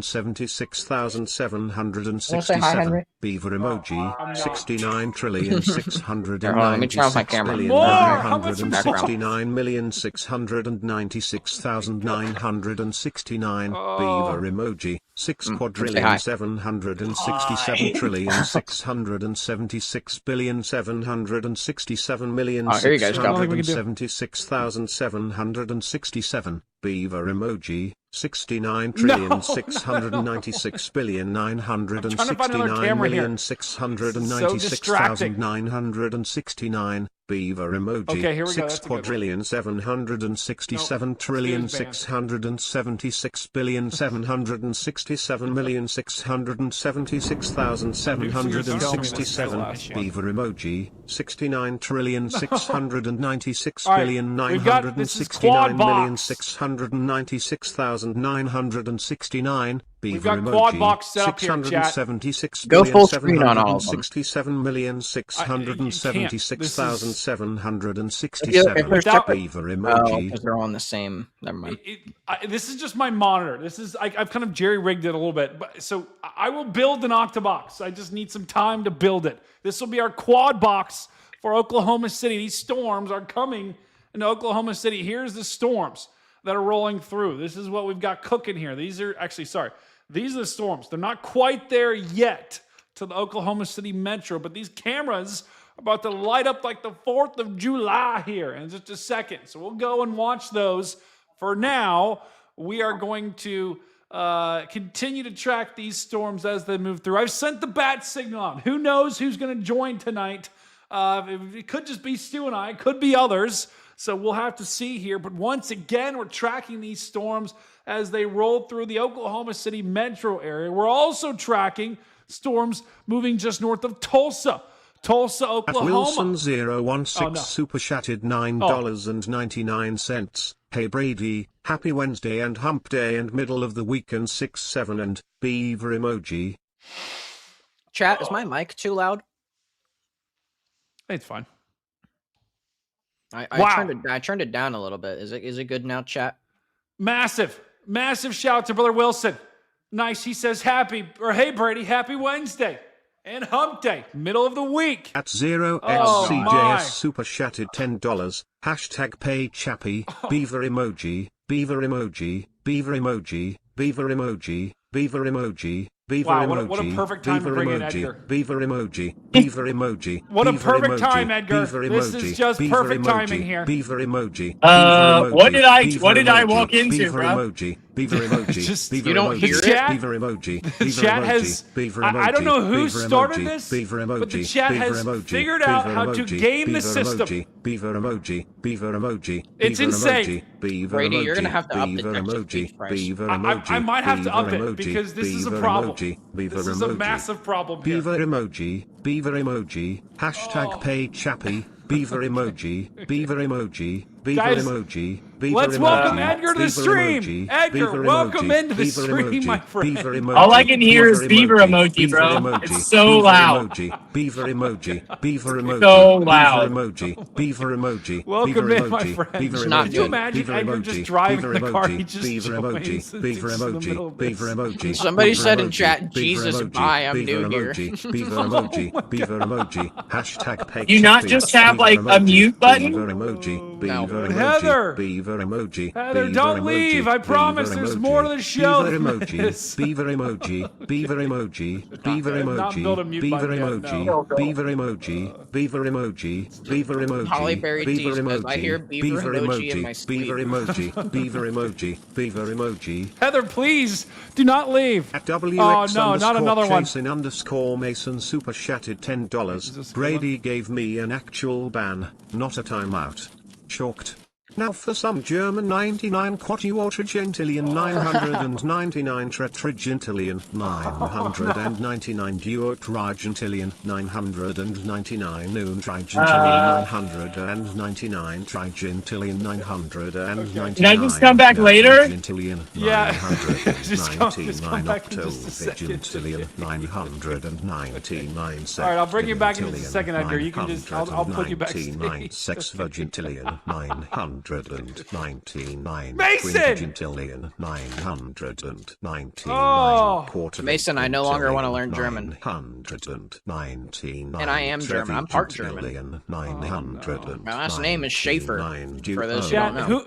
676,767. Beaver emoji. 69 trillion 696 Here, hold on, let me turn off my camera. billion More! How about some 969,696,969. Beaver emoji. 6 quadrillion hi. 767 trillion 676 billion 767 million Oh, here you guys go. 676,767. Beaver emoji. 69 trillion 696 billion 969 million 696,969. Beaver emoji. Okay, here we go. 6 That's a good one. quadrillion 767 trillion excuse me. 676 billion 767 million 676,767. Beaver emoji. 69 trillion 696 All right, billion we've got- this is quad 969 million box. 696,969. We've Beaver got quad emoji. box set up here, chat. 676 Go billion full screen on all of them. 767 million You 676,767. If there's separate- Beaver Oh, emoji. because they're all on the same. Never mind. This is just my monitor. This is I've kind of jerry rigged it a little bit, but so I will build an Octobox. I just need some time to build it. This will be our quad box for Oklahoma City. These storms are coming into Oklahoma City. Here's the storms that are rolling through. This is what we've got cooking here. These are actually these are the storms. They're not quite there yet to the Oklahoma City metro, but these cameras are about to light up like the 4th of July here in just a second. So we'll go and watch those. For now, we are going to continue to track these storms as they move through. I've sent the bat signal out. Who knows who's going to join tonight? It could just be Stu and I. It could be others. So we'll have to see here. But once again, we're tracking these storms as they roll through the Oklahoma City metro area. We're also tracking storms moving just north of Tulsa, Oklahoma. Wilson 016 super chatted $9.99. Hey Brady, happy Wednesday and hump day and middle of the weekend 6-7 and beaver emoji. Chat, is my mic too loud? It's fine. I Wow. turned it down a little bit. Is it good now, chat? Massive shout to Brother Wilson. Nice. He says hey Brady, happy Wednesday and hump day, middle of the week. At 0xcjs my. super chatted $10. Hashtag pay chappy. Beaver emoji. Beaver emoji. Beaver emoji. Beaver emoji. Beaver emoji. Beaver Wow, emoji. what a perfect time to beaver bring in emoji, Edgar. Beaver emoji. Beaver emoji. What a beaver perfect emoji, time, Edgar. Beaver This emoji, is just beaver perfect emoji, timing here. Beaver emoji. What did I emoji, walk into, beaver bro? Emoji, beaver emoji. Just- Beaver you don't emoji, hear it? Chat- Beaver emoji. The Beaver chat emoji, has- beaver I don't know emoji, who beaver started emoji, this, beaver emoji, but the chat beaver has emoji, figured out beaver how to emoji, game the beaver system. emoji, Beaver emoji. Beaver emoji. It's beaver insane. Emoji, beaver Brady, emoji, you're gonna have to up the beaver text-to-speech emoji. price. Beaver I emoji. might have to beaver up it emoji, because this is a beaver problem. emoji, beaver This is emoji. a massive problem here. Beaver emoji, beaver emoji, hashtag pay chappy, beaver emoji, beaver emoji, beaver Guys, emoji, beaver let's emoji, welcome Edgar to the beaver stream. emoji, Edgar, beaver welcome emoji, into the beaver stream, emoji, my friend. beaver emoji, All I can hear is beaver emoji, beaver bro. emoji, It's so beaver loud. emoji, beaver emoji, beaver emoji, So loud. beaver emoji, beaver emoji, Welcome beaver in, my emoji, friend. beaver It's not Could you good. imagine beaver Edgar emoji, just driving beaver the car? emoji, He just beaver joins emoji, and beaver sits in the middle emoji, of this. beaver emoji. Somebody beaver said in emoji, chat, beaver Jesus, emoji, bye, I'm beaver new here. emoji, beaver emoji, beaver emoji, hashtag pay You not chappy, just have, beaver like, a emoji, mute button? beaver emoji, beaver emoji, Heather! beaver emoji, Heather, beaver don't emoji, leave. I promise beaver there's emoji, more to the show Beaver than emoji, this. beaver emoji, beaver emoji, beaver Not build a emoji, mute beaver button yet, emoji, no. beaver emoji, beaver emoji, beaver emoji, Hollyberry beaver D says, I hear emoji, beaver beaver emoji in my emoji, sleep. beaver emoji, beaver emoji, beaver emoji. Heather, please do not leave. At WX Oh, no, not another one. Chasin underscore Mason super chatted $10. Brady gave me an actual ban, not a timeout. Chalked. Now for some German 99 quatuortrigentillion 999 tetragentillion 999 duotrigentillion 999 untrigentillion 999 trigentillion 999 Can I just come back later? Yeah. 999 just come back in just a second. octogentillion 999 All right, I'll bring you back in just a second, Edgar. You can just, I'll put you back. 999 sexvirgintillion 999 Mason! quintillion 999 quarter Mason, I no longer want to learn German. 999 And I am German. I'm part German. 900 My last name is Schaefer, for those who Chad, don't know.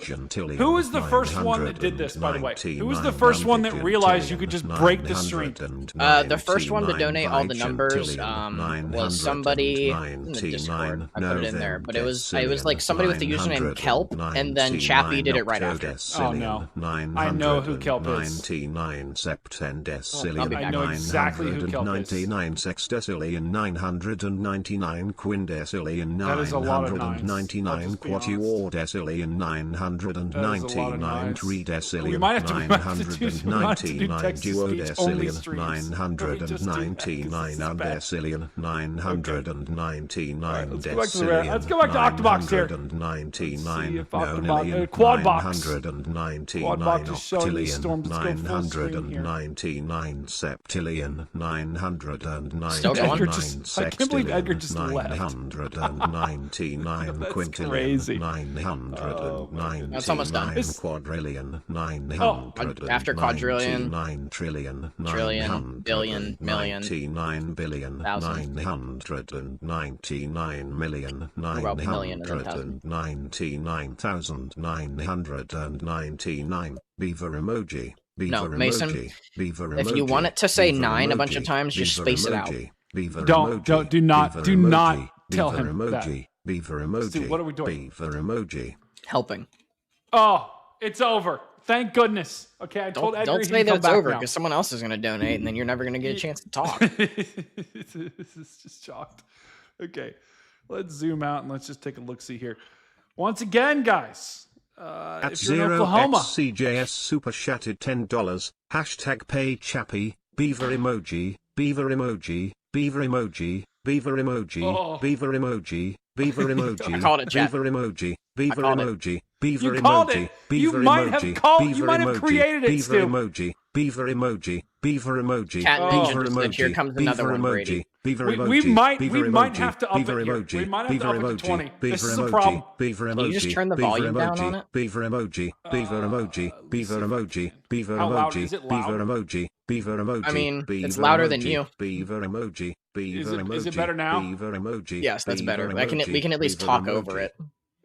who was the first one that did this, by the way? Who was the first one that realized you could just break the streak? The first one to donate all the numbers was somebody in the Discord. I put it in there, but it was like somebody with the username Kelp, and then Chappie did it right after. Oh no, I know who Kelp is. 99 septendecillion I know exactly who Kelp is. 999 sextecillion 999 quindecillion That is a lot of nines. 999 quatuordecillion 999 tridecillion We might have to do 999 text-to-speech-only duodecillion streams. 999 undecillion 999 decillion Let's go back to Octobox here. 999 Quad box. 999 Quad box is showing these storms. Let's go full screen here. 999 septillion 999 Still going. I can't believe Edgar just left. 999 That's quintillion crazy. 999 That's almost done. quadrillion 900 after quadrillion, 9 trillion trillion, billion, million, 99 billion thousand. 999 million about million and then thousand. 999,999 beaver emoji. No, Mason, beaver if emoji, you want it to say beaver 9 a bunch emoji, of times, just beaver space it out. emoji, beaver Don't, emoji, do not beaver tell emoji, him beaver that. emoji, beaver emoji, Stu, what are we doing? beaver emoji. Helping. Oh, it's over. Thank goodness. Okay, I told Edgar Don't he say can that come it's back over, now. because someone else is going to donate, and then you're never going to get a chance to talk. This is just shocked. Okay, let's zoom out and let's just take a look-see here. Once again, guys, At if you're in Oklahoma, CJS super chatted $10. Hashtag pay Chappie. Beaver emoji. Beaver emoji. Beaver emoji. Beaver emoji. Oh. Beaver emoji. Beaver emoji. I called it, chat. Beaver emoji. Beaver called it. emoji. Beaver You called emoji. it. You Beaver might have emoji. called- you Beaver might have emoji. created it, Beaver Stu. emoji. Beaver emoji. Beaver emoji. Cat Ninja Beaver just said, "Here emoji. comes another Beaver one, Brady." emoji. Beaver We emoji. might Beaver have to up Beaver it here. emoji. We might have to Beaver up it to emoji. 20. This Beaver is the emoji. problem. Beaver Can you just emoji. turn the Beaver volume down emoji. on it? Beaver emoji. Beaver emoji. Beaver emoji. Beaver How loud emoji. is it? Loud? Beaver emoji. Beaver emoji. I mean, Beaver it's louder than emoji, you. Beaver emoji. Beaver emoji. Is it better now? Beaver emoji. Yes, that's better. Beaver We can at least emoji, talk beaver over emoji. it.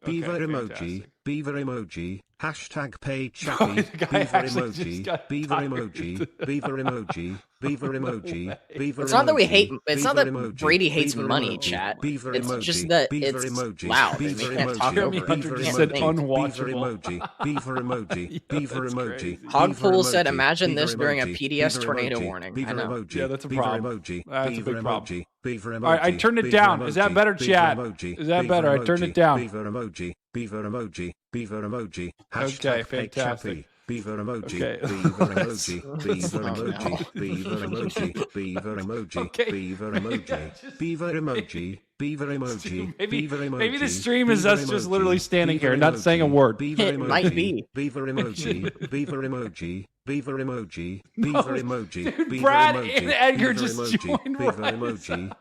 Beaver Okay, emoji. fantastic. Beaver emoji. Hashtag pay Chappie. The guy Beaver actually just emoji. got Beaver tired. emoji. Beaver emoji. Beaver emoji. Beaver It's not that we emoji, hate. It's not that beaver emoji, Brady hates beaver money, emoji, chat. beaver It's emoji, just that beaver it's emoji, loud and we beaver can't talk emoji, over it. Hunter We just can't said think. Beaver unwatchable. emoji. Beaver emoji. Beaver That's emoji. crazy. Hogpool said, Beaver "Imagine emoji, this during a beaver PDS emoji, tornado beaver warning." Beaver I know. emoji. Yeah, that's a beaver problem. Emoji, That's a beaver big problem. emoji, beaver emoji. All right, I turned it beaver down. Is that emoji, better, beaver chat? emoji, Is that beaver better? I turned emoji, it down. Beaver emoji. Beaver emoji. Beaver emoji. Okay, Hashtag pay fantastic. Chappie. Beaver emoji. Okay. Beaver emoji. Beaver Oh, no. emoji. Beaver emoji. Beaver emoji. Okay. Beaver emoji. Beaver emoji. Beaver emoji. Maybe- Beaver emoji. maybe the stream is Beaver us just emoji, literally standing beaver here, not saying a emoji, word. Beaver It might emoji, be. Beaver emoji. Beaver emoji. Beaver emoji. No, Beaver emoji. dude, Beaver Brad emoji. and Edgar Beaver just emoji, joined Beaver right emoji.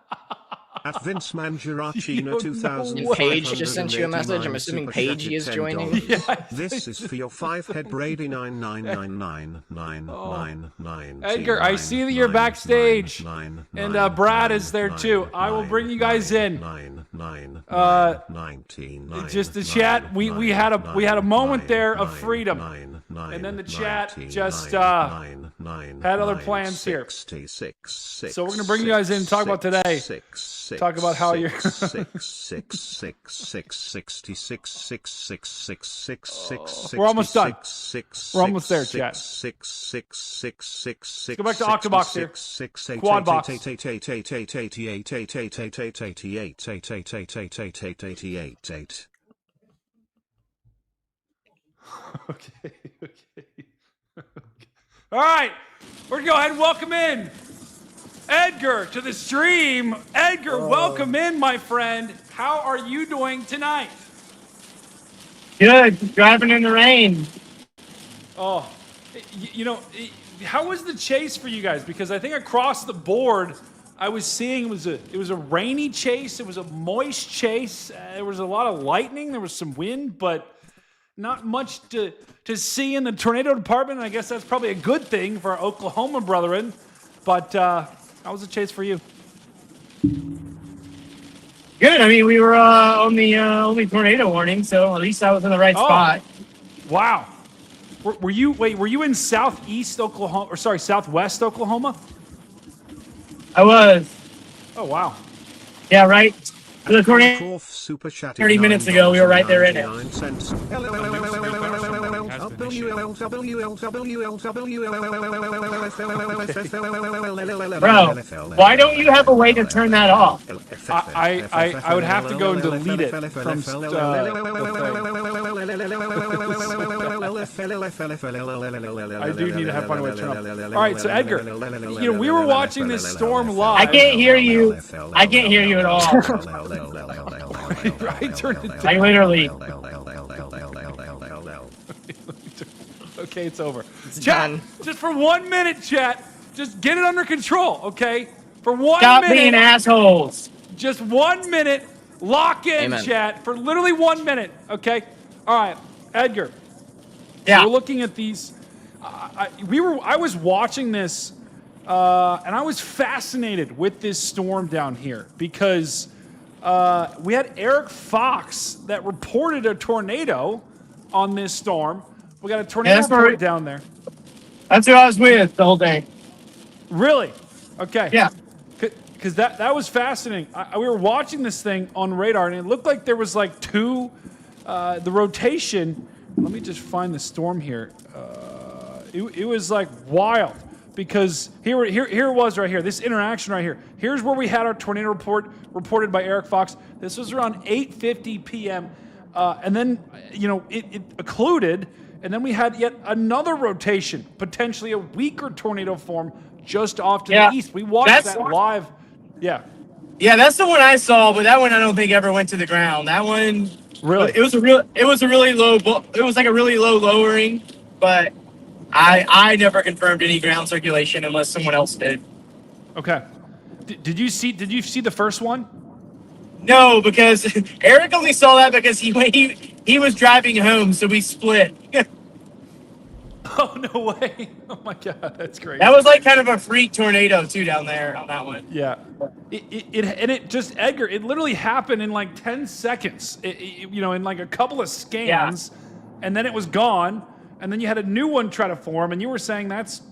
At Vince You Mangiaracina don't 2000. know what- Paige just sent you a message. I'm assuming Paige is joining. Yeah, This is for your 5-head Brady 9999999. Edgar, I see that you're backstage, and Brad is there too. I will bring you guys in. Just the chat. We had a moment there of freedom, and then the chat just had other plans here. So we're gonna bring you guys in and talk about today. Talk about how you're. We're almost done. We're almost there, chat. Let's go back to Octobox here. Quad box. Okay. All right. We're going to go ahead and welcome in Edgar to the stream. Edgar, welcome in, my friend. How are you doing tonight? Good. Driving in the rain. Oh, you know, how was the chase for you guys? Because I think across the board, I was seeing it was a rainy chase. It was a moist chase. There was a lot of lightning. There was some wind, but not much to see in the tornado department. I guess that's probably a good thing for our Oklahoma brethren. But how was the chase for you? Good. I mean, we were on the only tornado warning, so at least I was in the right spot. Wow. Were you in southeast Oklahoma, or sorry, southwest Oklahoma? I was. Oh, wow. Yeah, right. The tornado 30 minutes ago, we were right there in it. Bro, why don't you have a way to turn that off? I would have to go and delete it from I do need to have fun with it. All right, so Edgar, you know, we were watching this storm live. I can't hear you. I can't hear you at all. I turned it down. I literally. Okay, it's over. Chat, just for 1 minute, chat. Just get it under control, okay? For 1 minute. Stop being assholes. Just 1 minute. Lock in, Amen. chat, for literally 1 minute, okay? All right, Edgar. Yeah. So we're looking at these. I was watching this, and I was fascinated with this storm down here because we had Eric Fox that reported a tornado on this storm. We got a tornado report down there. That's who I was with the whole day. Really? Okay. Yeah. Because that was fascinating. We were watching this thing on radar, and it looked like there was like the rotation. Let me just find the storm here. It was like wild because here it was right here. This interaction right here. Here's where we had our tornado report reported by Eric Fox. This was around 8:50 p.m. And then it occluded, and then we had yet another rotation, potentially a weaker tornado form just off to the east. We watched that live. Yeah. Yeah, that's the one I saw, but that one I don't think ever went to the ground. That one, really, it was a really low. It was like a really low lowering, but I never confirmed any ground circulation unless someone else did. Okay. Did you see the first one? No, because Eric only saw that because he was driving home, so we split. Oh, no way. Oh, my God. That's great. That was like kind of a freak tornado, too, down there on that one. Yeah. It just, Edgar, it literally happened in like 10 seconds, in like a couple of scans, and then it was gone, and then you had a new one try to form, and you were saying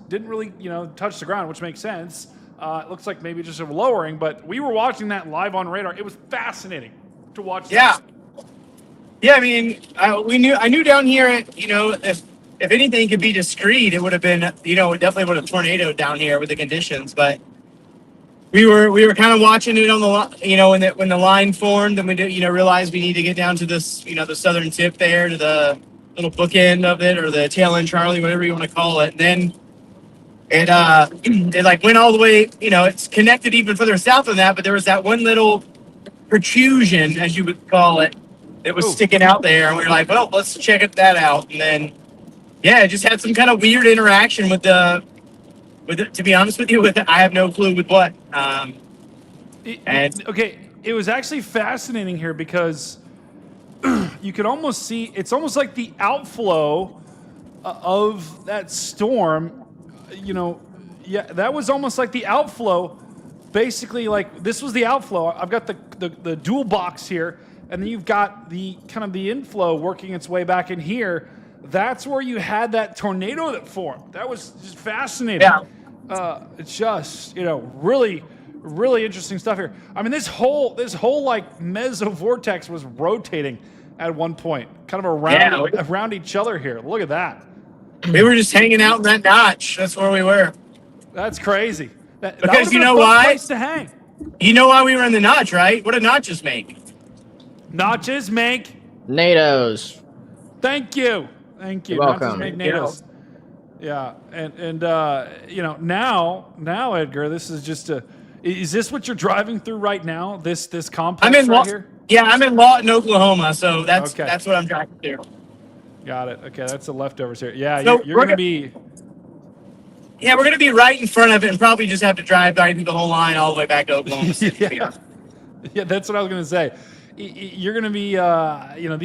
didn't really, touch the ground, which makes sense. It looks like maybe just a lowering, but we were watching that live on radar. It was fascinating to watch. Yeah. Yeah, I mean, I knew down here, if anything could be discreet, it would have been, it definitely would have tornadoed down here with the conditions. But we were kind of watching it on the, when the line formed, and we did, realized we need to get down to this, the southern tip there to the little bookend of it, or the tail end Charlie, whatever you want to call it. And then it like went all the way, it's connected even further south than that, but there was that one little protrusion, as you would call it, that was sticking out there, and we were like, well, let's check that out. And then it just had some kind of weird interaction with the, to be honest with you, I have no clue with what. It was actually fascinating here because you could almost see, it's almost like the outflow of that storm, that was almost like the outflow, basically like this was the outflow. I've got the dual box here, and then you've got the kind of the inflow working its way back in here. That's where you had that tornado that formed. That was just fascinating. Yeah. It's just, really, really interesting stuff here. I mean, this whole like mesovortex was rotating at one point, kind of around each other here. Look at that. We were just hanging out in that notch. That's where we were. That's crazy. Because you know why? Place to hang. You know why we were in the notch, right? What do notches make? Notches make NATOs. Thank you. You're welcome. Notches make NATOs. Yeah, and now Edgar, this is just is this what you're driving through right now? This complex right here? Yeah, I'm in Lawton, Oklahoma, so that's what I'm driving through. Got it. Okay, that's the leftovers here. Yeah, So you're gonna be. Yeah, we're gonna be right in front of it, and probably just have to drive down through the whole line all the way back to Oklahoma City. Yeah, that's what I was gonna say. You're gonna be,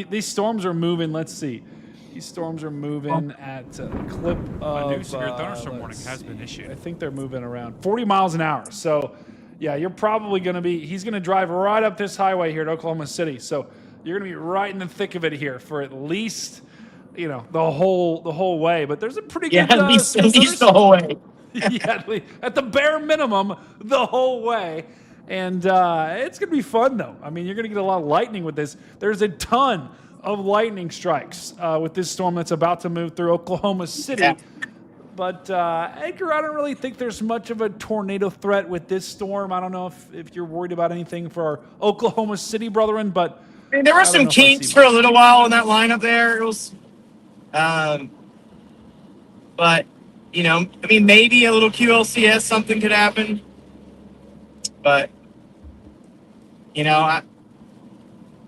these storms are moving. Let's see. These storms are moving at a clip of... A new severe thunderstorm warning has been issued. I think they're moving around 40 miles an hour. So, yeah, you're probably going to be... He's going to drive right up this highway here at Oklahoma City. So you're going to be right in the thick of it here for at least, the whole way. But there's a pretty good... At least the whole way. Yeah, at the bare minimum, the whole way. And it's going to be fun, though. I mean, you're going to get a lot of lightning with this. There's a ton of lightning strikes with this storm that's about to move through Oklahoma City. Yeah. But Edgar, I don't really think there's much of a tornado threat with this storm. I don't know if you're worried about anything for our Oklahoma City brethren, but I mean, there were some kinks for a little while in that lineup there. It was, but maybe a little QLCS something could happen. But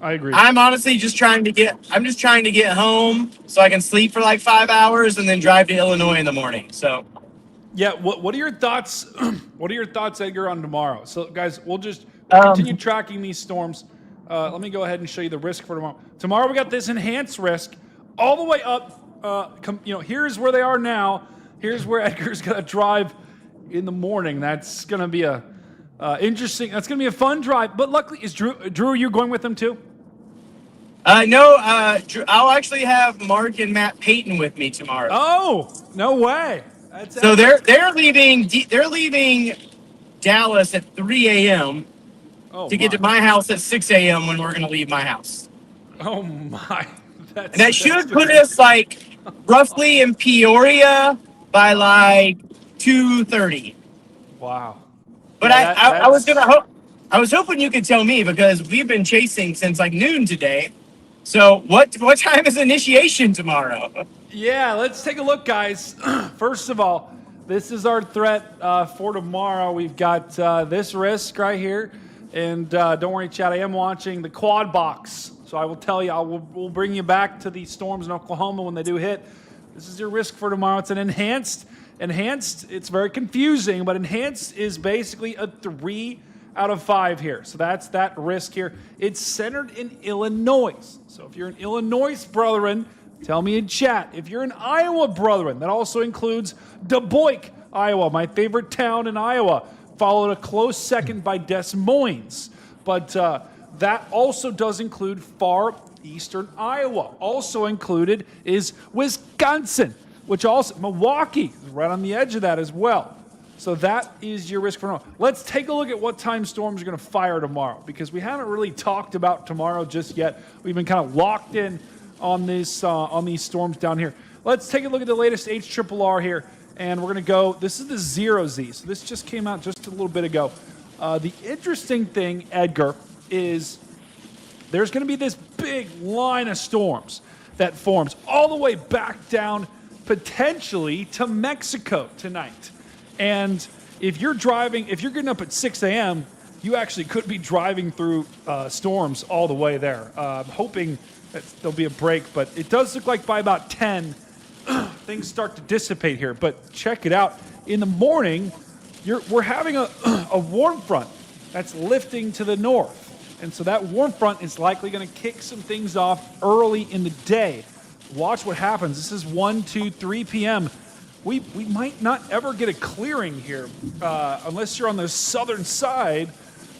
I agree. I'm honestly just trying to get home so I can sleep for like 5 hours and then drive to Illinois in the morning. So, yeah. What are your thoughts? What are your thoughts, Edgar, on tomorrow? So, guys, we'll continue tracking these storms. Let me go ahead and show you the risk for tomorrow. Tomorrow we got this enhanced risk all the way up. Here's where they are now. Here's where Edgar's gonna drive in the morning. That's gonna be interesting. That's gonna be a fun drive. But luckily, is Drew? Are you going with them too? No, Drew, I'll actually have Mark and Matt Payton with me tomorrow. Oh, no way! So they're leaving Dallas at 3 a.m. to get to my house at 6 a.m. when we're going to leave my house. Oh my! That should put us like roughly in Peoria by like 2:30. Wow! But yeah, I was hoping you could tell me because we've been chasing since like noon today. So what time is initiation tomorrow? Yeah, let's take a look, guys. First of all, this is our threat for tomorrow. We've got this risk right here. And don't worry, Chad, I am watching the quad box. So I will tell you, we'll bring you back to these storms in Oklahoma when they do hit. This is your risk for tomorrow. It's an enhanced. Enhanced, it's very confusing, but enhanced is basically a 3 out of 5 here. So that's that risk here. It's centered in Illinois. So if you're an Illinois brethren, tell me in chat. If you're an Iowa brethren, that also includes Du Bois, Iowa, my favorite town in Iowa, followed a close second by Des Moines. But that also does include far eastern Iowa. Also included is Wisconsin, which also, Milwaukee is right on the edge of that as well. So that is your risk for tomorrow. Let's take a look at what time storms are going to fire tomorrow, because we haven't really talked about tomorrow just yet. We've been kind of locked in on these storms down here. Let's take a look at the latest HRRR here, and we're going to go. This is the 0Z, so this just came out just a little bit ago. The interesting thing, Edgar, is there's going to be this big line of storms that forms all the way back down potentially to Mexico tonight. And if you're getting up at 6 a.m., you actually could be driving through storms all the way there. I'm hoping that there'll be a break, but it does look like by about 10, things start to dissipate here. But check it out. In the morning, we're having a warm front that's lifting to the north. And so that warm front is likely going to kick some things off early in the day. Watch what happens. This is 1, 2, 3 p.m. we might not ever get a clearing here unless you're on the southern side.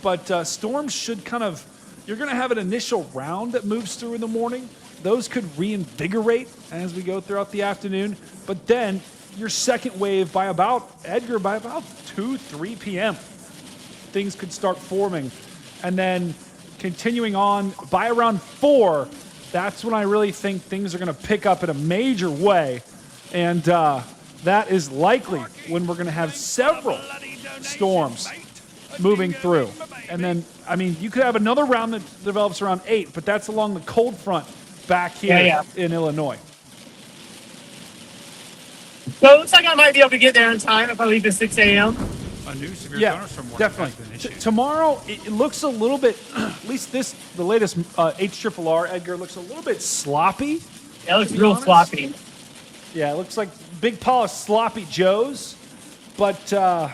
But storms should kind of, you're going to have an initial round that moves through in the morning. Those could reinvigorate as we go throughout the afternoon. But then your second wave by about 2, 3 p.m., things could start forming. And then continuing on by around 4, that's when I really think things are going to pick up in a major way. And that is likely when we're going to have several storms moving through. And then, I mean, you could have another round that develops around 8, but that's along the cold front back here in Illinois. So it looks like I might be able to get there in time if I leave at 6 a.m. A new severe thunderstorm warning definitely. has been issued. Tomorrow, it looks a little bit, at least the latest HRRR, Edgar, looks a little bit sloppy. Yeah, it looks real sloppy. Yeah, it looks like big pile of sloppy joes. But the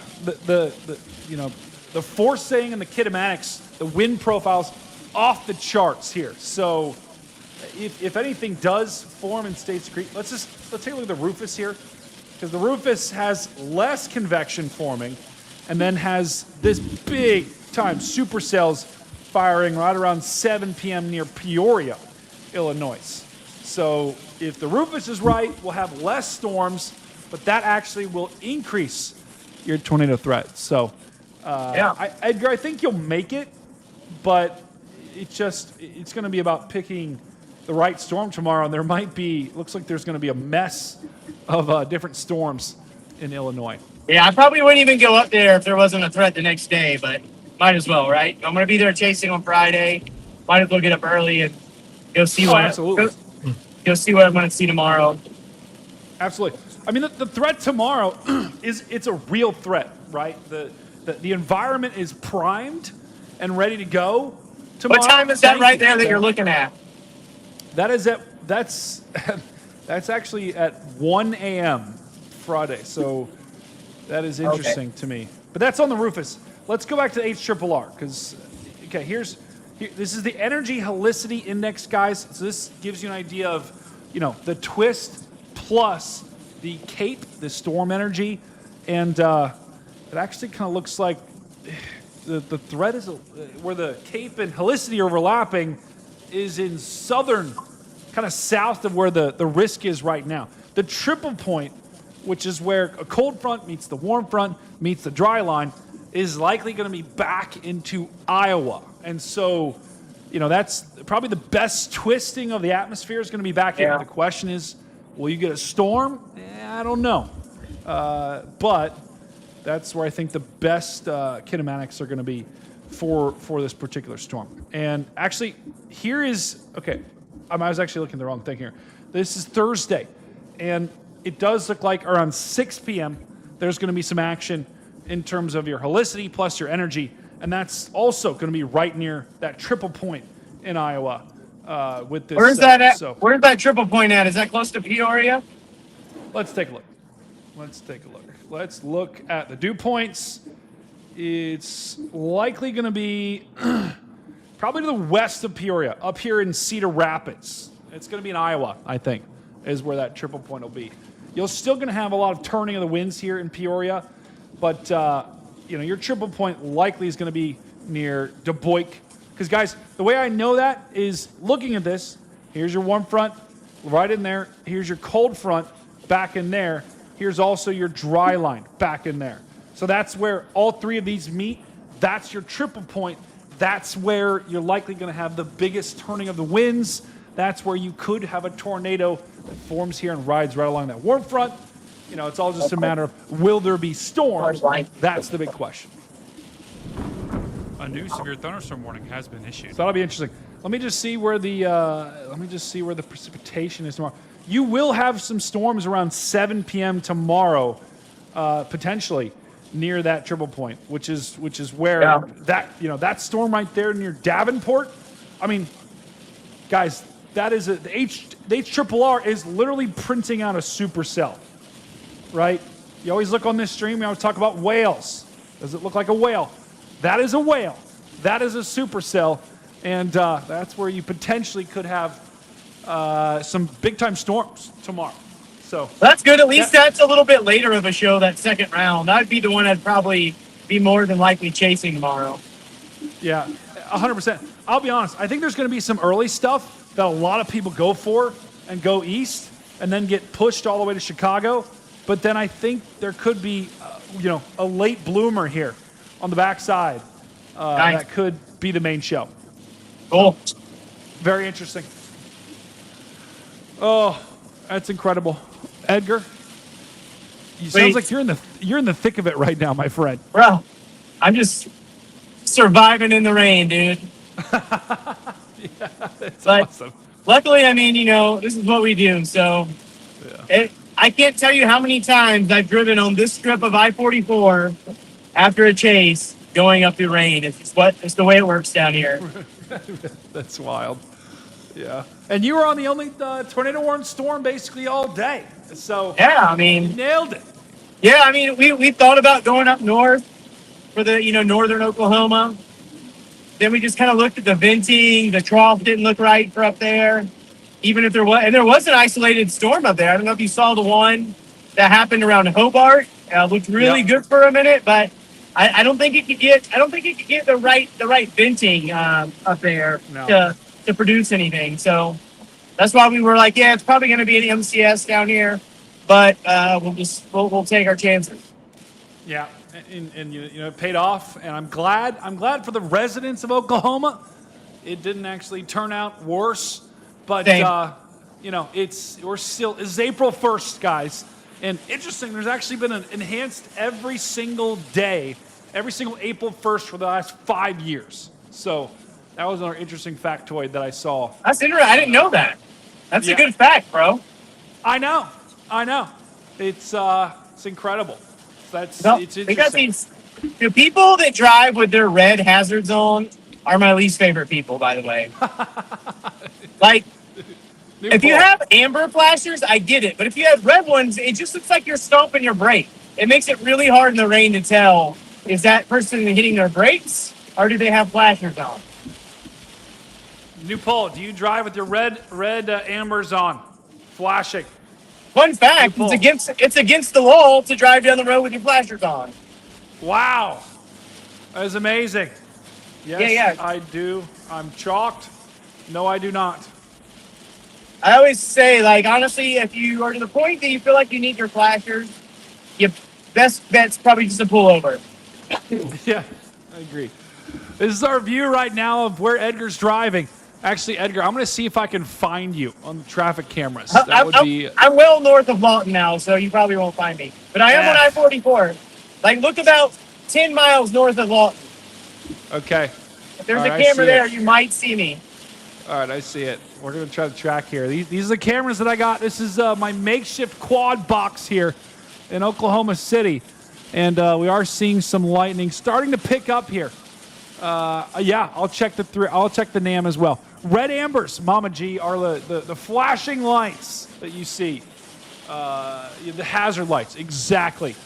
forcing and the kinematics, the wind profiles off the charts here. So if anything does form in States Creek, let's take a look at the Rufus here, because the Rufus has less convection forming, and then has this big time supercells firing right around 7 p.m. near Peoria, Illinois. So if the Rufus is right, we'll have less storms, but that actually will increase your tornado threat. So Edgar, I think you'll make it, but it's going to be about picking the right storm tomorrow, and there might be, looks like there's going to be a mess of different storms in Illinois. Yeah, I probably wouldn't even go up there if there wasn't a threat the next day, but might as well, right? I'm going to be there chasing on Friday. Might as well get up early and go see go see what I'm going to see tomorrow. Absolutely. I mean, the threat tomorrow it's a real threat, right? The environment is primed and ready to go tomorrow. What time is that right there that you're looking at? That's actually at 1 a.m. Friday. So that is interesting to me. But that's on the Rufus. Let's go back to HRRR because this is the Energy Helicity Index, guys. So this gives you an idea of, the twist plus the CAPE, the storm energy, and it actually kind of looks like the threat is where the CAPE and Helicity are overlapping is in southern, kind of south of where the risk is right now. The triple point, which is where a cold front meets the warm front meets the dry line, is likely going to be back into Iowa. And so, that's probably the best twisting of the atmosphere is going to be back here. The question is, will you get a storm? I don't know. But that's where I think the best kinematics are going to be for this particular storm. And actually, here is, I was actually looking at the wrong thing here. This is Thursday, and it does look like around 6 p.m. there's going to be some action in terms of your helicity plus your energy, and that's also going to be right near that triple point in Iowa with this. Where's that at? Where's that triple point at? Is that close to Peoria? Let's take a look. Let's look at the dew points. It's likely going to be probably to the west of Peoria, up here in Cedar Rapids. It's going to be in Iowa, I think, is where that triple point will be. You're still going to have a lot of turning of the winds here in Peoria, but your triple point likely is going to be near Du Bois. Because, guys, the way I know that is looking at this. Here's your warm front right in there. Here's your cold front back in there. Here's also your dry line back in there. So that's where all three of these meet. That's your triple point. That's where you're likely going to have the biggest turning of the winds. That's where you could have a tornado that forms here and rides right along that warm front. It's all just a matter of, will there be storms? That's the big question. A new severe thunderstorm warning has been issued. So that'll be interesting. Let me just see where the precipitation is tomorrow. You will have some storms around 7 p.m. tomorrow, potentially near that triple point, which is where that storm right there near Davenport. I mean, guys, that is the HRRR is literally printing out a supercell, right? You always look on this stream. We always talk about whales. Does it look like a whale? That is a whale. That is a supercell, and that's where you potentially could have some big time storms tomorrow. So That's good. At least that's a little bit later of a show, that second round. That would be the one I'd probably be more than likely chasing tomorrow. yeah, 100%. I'll be honest. I think there's going to be some early stuff that a lot of people go for and go east and then get pushed all the way to Chicago. But then I think there could be, a late bloomer here on the backside that could be the main show. Cool. Very interesting. Oh, that's incredible, Edgar. Sounds like you're in the thick of it right now, my friend. Bro, I'm just surviving in the rain, dude. That's But awesome. luckily, I mean, this is what we do. So I can't tell you how many times I've driven on this strip of I-44 after a chase going up the rain. It's the way it works down here. That's wild. Yeah. And you were on the only tornado warned storm basically all day. So Yeah, I mean, you nailed it. Yeah, I mean, we thought about going up north for the, northern Oklahoma. Then we just kind of looked at the venting. The trough didn't look right for up there. Even if there was an isolated storm up there. I don't know if you saw the one that happened around Hobart. Looked really good for a minute, but I don't think it could get the right venting up there to produce anything. So that's why we were like, yeah, it's probably going to be an MCS down here, but we'll take our chances. Yeah, and it paid off, and I'm glad for the residents of Oklahoma. It didn't actually turn out worse, but it's April 1st, guys, and interesting. There's actually been an enhanced every single day, every single April 1st for the last 5 years. So that was another interesting factoid that I saw. That's interesting. I didn't know that. That's a good fact, bro. I know. It's incredible. It's interesting. Because the people that drive with their red hazards on are my least favorite people, by the way. Like, if you have amber flashers, I get it. But if you have red ones, it just looks like you're stomping your brake. It makes it really hard in the rain to tell, is that person hitting their brakes or do they have flashers on? New poll, do you drive with your red ambers on, flashing? Fun fact, it's against the law to drive down the road with your flashers on. Wow. That is amazing. Yes, Yeah. I do. I'm chalked. No, I do not. I always say, like, honestly, if you are to the point that you feel like you need your flashers, your best bet's probably just a pullover. Yeah, I agree. This is our view right now of where Edgar's driving. Actually, Edgar, I'm going to see if I can find you on the traffic cameras. I'm well north of Lawton now, so you probably won't find me. But I am on I-44. Like, look about 10 miles north of Lawton. Okay. If there's a camera there, you might see me. All right, I see it. We're going to try to track here. These are the cameras that I got. This is my makeshift quad box here in Oklahoma City. And we are seeing some lightning starting to pick up here. I'll check the NAM as well. Red ambers, Mama G, are the flashing lights that you see. The hazard lights, exactly.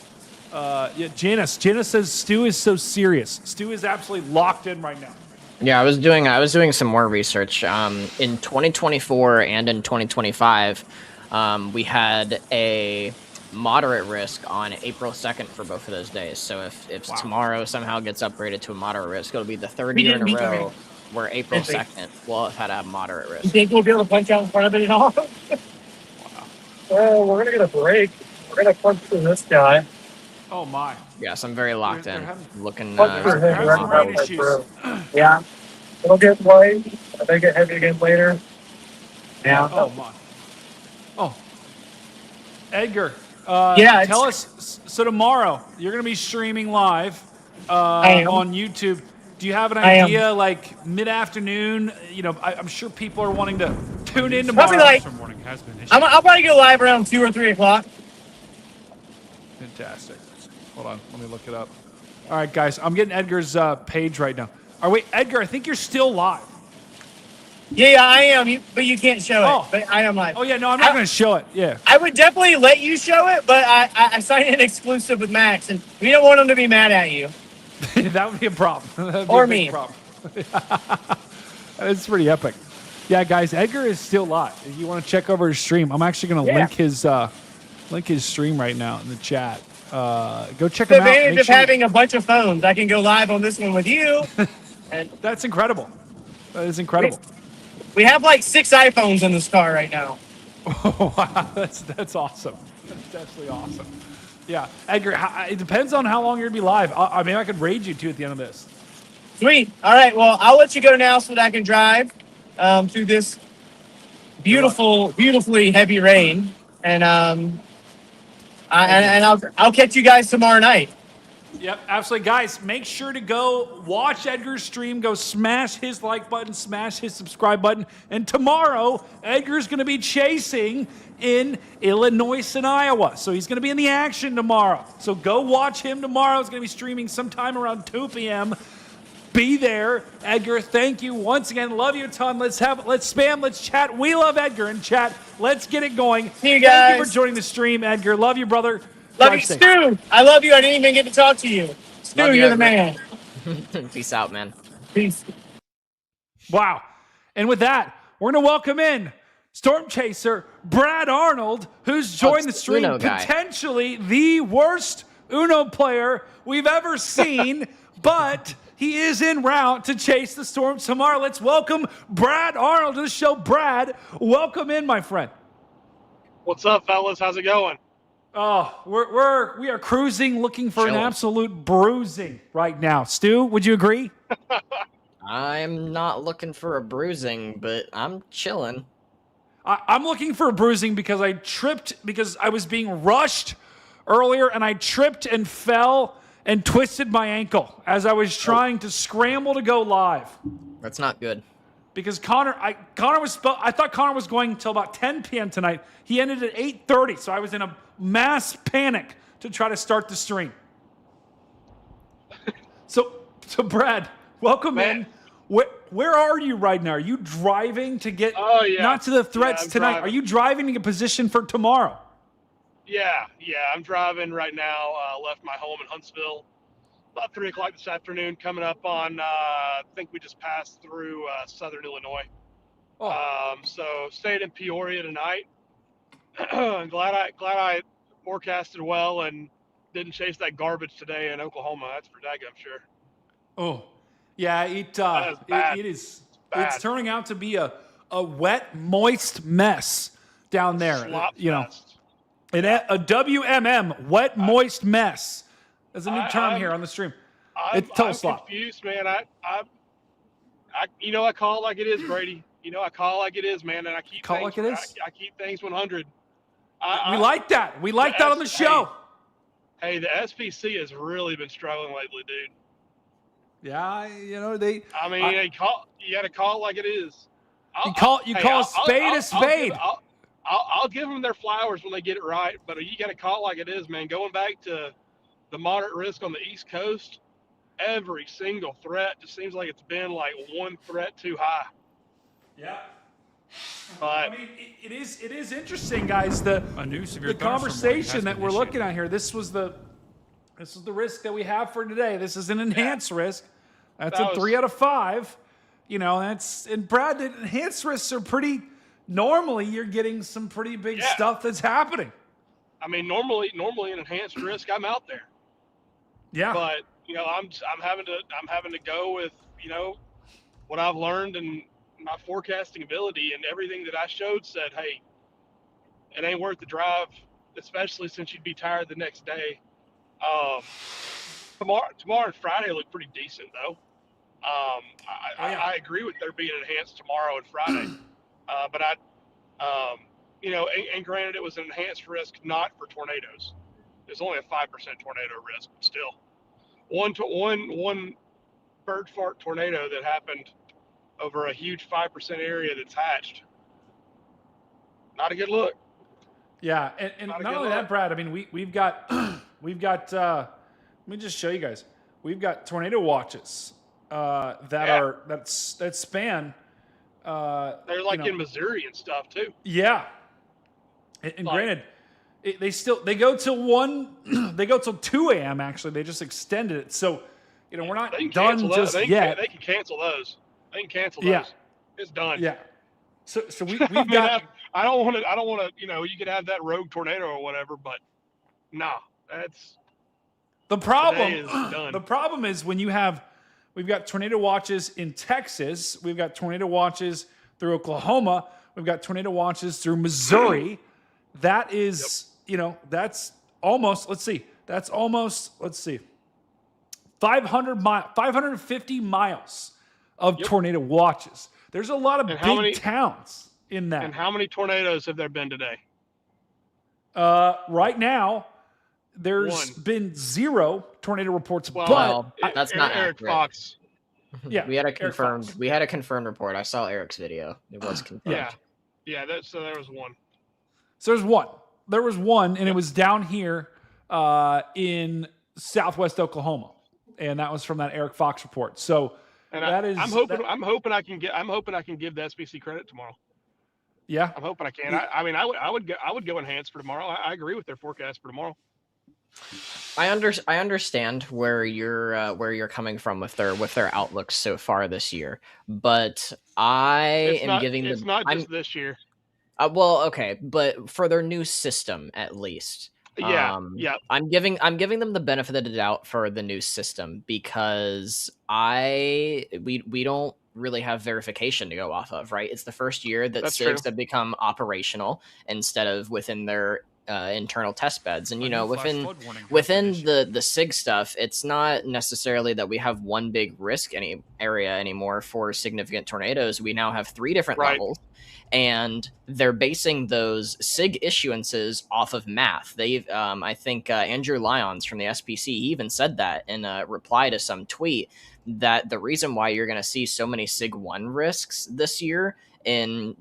Janice says Stu is so serious. Stu is absolutely locked in right now. Yeah, I was doing some more research. In 2024 and in 2025, we had a moderate risk on April 2nd for both of those days. So if tomorrow somehow gets upgraded to a moderate risk, it'll be the third year in a row where April 2nd will have had a moderate risk. You think we'll be able to punch out in front of it at all? Wow. Well, we're going to get a break. We're going to punch through this guy. Oh, my. Yes, I'm very locked in. Looking. Yeah. It'll get light. I think it heavy again later. Yeah. Oh, my. Oh. Edgar. Tell us. So tomorrow, you're going to be streaming live on YouTube. Do you have an idea, like mid-afternoon? I'm sure people are wanting to tune in tomorrow. Probably morning has been I'll probably go live around 2 or 3 o'clock. Fantastic. Hold on, let me look it up. All right, guys, I'm getting Edgar's page right now. Wait, Edgar, I think you're still live. Yeah, I am, but you can't show it. But I am live. Oh, yeah, no, I'm not going to show it. Yeah. I would definitely let you show it, but I signed an exclusive with Max, and we don't want him to be mad at you. That would be a problem. Or me. It's pretty epic. Yeah, guys, Edgar is still live. If you want to check over his stream, I'm actually going to link his link his stream right now in the chat. Go check The him out. advantage Make of sure having a bunch of phones, I can go live on this one with you. And that's incredible. That is incredible. we have like 6 iPhones in this car right now. Oh, wow, that's awesome. That's absolutely awesome. Yeah, Edgar. It depends on how long you're gonna be live. I mean, I could raid you too at the end of this. Sweet. All right. Well, I'll let you go now so that I can drive through this beautifully heavy rain, and I'll catch you guys tomorrow night. Yep, absolutely. Guys, make sure to go watch Edgar's stream. Go smash his like button, smash his subscribe button. And tomorrow, Edgar's going to be chasing in Illinois and Iowa. So he's going to be in the action tomorrow. So go watch him tomorrow. He's going to be streaming sometime around 2 p.m. Be there. Edgar, thank you once again. Love you a ton. Let's spam, let's chat. We love Edgar in chat. Let's get it going. See you guys. Thank you for joining the stream, Edgar. Love you, brother. Love Drive you, safe. Stu. I love you. I didn't even get to talk to you. Stu, Love you, you're the Edgar. man. Peace out, man. Peace. Wow. And with that, we're going to welcome in Storm Chaser Brad Arnold, who's joined the stream, Uno guy. potentially the worst Uno player we've ever seen, but he is en route to chase the storm tomorrow. Let's welcome Brad Arnold to the show. Brad, welcome in, my friend. What's up, fellas? How's it going? Oh, we are cruising, looking for an Chilling. absolute bruising right now. Stu, would you agree? I'm not looking for a bruising, but I'm chilling. I'm looking for a bruising because I tripped because I was being rushed earlier, and I tripped and fell and twisted my ankle as I was trying to scramble to go live. That's not good. Because I thought Connor was going until about 10 p.m. tonight. He ended at 8:30, so I was in a mass panic to try to start the stream. So Brad, welcome in. Where are you right now? Are you driving to get not to the threats I'm tonight? driving. Are you driving to get positioned for tomorrow? Yeah, I'm driving right now. Left my home in Huntsville about 3 o'clock this afternoon. Coming up on, I think we just passed through southern Illinois. So stayed in Peoria tonight. glad I forecasted well and didn't chase that garbage today in Oklahoma. That's for daggum sure. Oh, yeah. It is. It's turning out to be a wet, moist mess down there. Slop fest. A WMM, wet, moist mess. There's a new term here on the stream. I'm confused, man. I call it like it is, Brady. I call it like it is, man, and I keep Call things, like it is? I keep things 100. We like that. We like that on the show. Hey, the SPC has really been struggling lately, dude. Yeah, you got to call it like it is. You call a spade a spade. I'll give them their flowers when they get it right, but you got to call it like it is, man. Going back to the moderate risk on the East Coast, every single threat just seems like it's been like one threat too high. Yeah. But I mean, it is interesting, guys. The conversation that we're looking at here. This is the risk that we have for today. This is an enhanced risk. That's a 3 out of 5. And Brad, the enhanced risks are pretty. Normally, you're getting some pretty big stuff that's happening. I mean, normally an enhanced risk, I'm out there. Yeah. But I'm having to go with what I've learned and my forecasting ability, and everything that I showed said, hey, it ain't worth the drive, especially since you'd be tired the next day. Tomorrow and Friday look pretty decent though. I agree with there being enhanced tomorrow and Friday, but and granted it was an enhanced risk not for tornadoes. There's only a 5% tornado risk, but still, one bird fart tornado that happened over a huge 5% area that's hatched. Not a good look. Yeah, and not only that, Brad. I mean, we've got let me just show you guys. We've got tornado watches that span. They're like in Missouri and stuff too. Yeah, and granted, they go till 2 a.m. Actually, they just extended it. So we're not done just yet. They can cancel those. They can cancel those. Yeah. It's done. Yeah. So we've got. I don't want to. You could have that rogue tornado or whatever, but nah, that's the problem. Today is done. The problem is we've got tornado watches in Texas. We've got tornado watches through Oklahoma. We've got tornado watches through Missouri. That is, that's almost. Let's see. That's almost. Let's see. 550 miles of tornado watches. There's a lot of big towns in that. And how many tornadoes have there been today? Right now, there's been 0 tornado reports. Well, that's not Eric accurate. Fox. Yeah, we had a confirmed report. I saw Eric's video. It was confirmed. Yeah. So there was one. So there was one, and it was down here in Southwest Oklahoma, and that was from that Eric Fox report. So and I'm hoping I can give the SBC credit tomorrow. Yeah, I'm hoping I can. I would go enhanced for tomorrow. I agree with their forecast for tomorrow. I understand where you're coming from with their outlooks so far this year, but It's not just this year. Well, okay, but for their new system at least. Yeah. I'm giving them the benefit of the doubt for the new system because we don't really have verification to go off of, right? It's the first year that SIGs have become operational instead of within their internal test beds. And within the SIG stuff, it's not necessarily that we have one big risk area anymore for significant tornadoes. We now have 3 different levels, and they're basing those SIG issuances off of math. They've I think Andrew Lyons from the SPC even said that in a reply to some tweet, that the reason why you're going to see so many SIG 1 risks this year in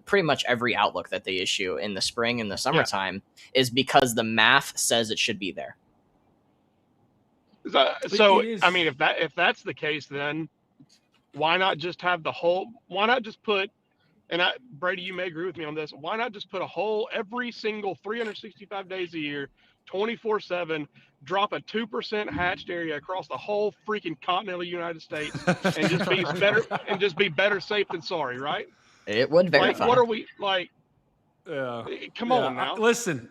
pretty much every outlook that they issue in the spring and the summertime is because the math says it should be there. So if that's the case, then why not just have why not just put, and Brady, you may agree with me on this, why not just put every single 365 days a year, 24/7, drop a 2% hatched area across the whole freaking continental United States and just be better safe than sorry, right? It would verify. Like, what are we like? Come on now. Listen,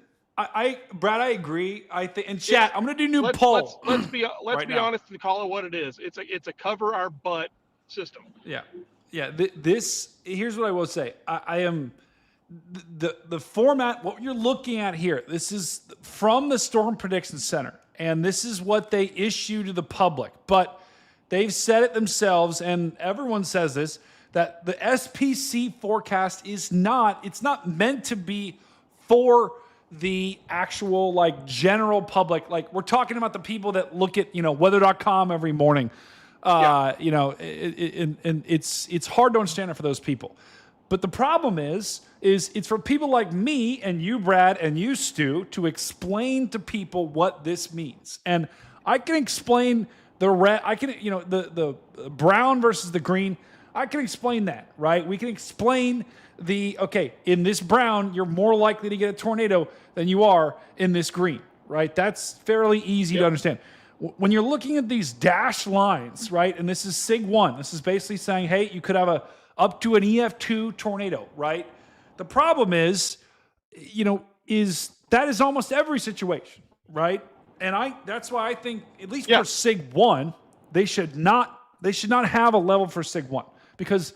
Brad, I agree. I think, and chat, I'm going to do new poll. Let's be honest and call it what it is. It's a cover our butt system. Yeah. Here's what I will say. I am the format. What you're looking at here. This is from the Storm Prediction Center, and this is what they issue to the public. But they've said it themselves, and everyone says this, that the SPC forecast it's not meant to be for the actual general public. Like, we're talking about the people that look at weather.com every morning. And it's hard to understand it for those people. But the problem is it's for people like me and you, Brad, and you, Stu, to explain to people what this means. And I can explain the red. I can, the brown versus the green. I can explain that, right? We can explain in this brown, you're more likely to get a tornado than you are in this green, right? That's fairly easy to understand. When you're looking at these dashed lines, right, and this is SIG 1, this is basically saying, hey, you could have up to an EF2 tornado, right? The problem is that is almost every situation, right? And that's why I think, at least for SIG 1, they should not have a level for SIG 1. Because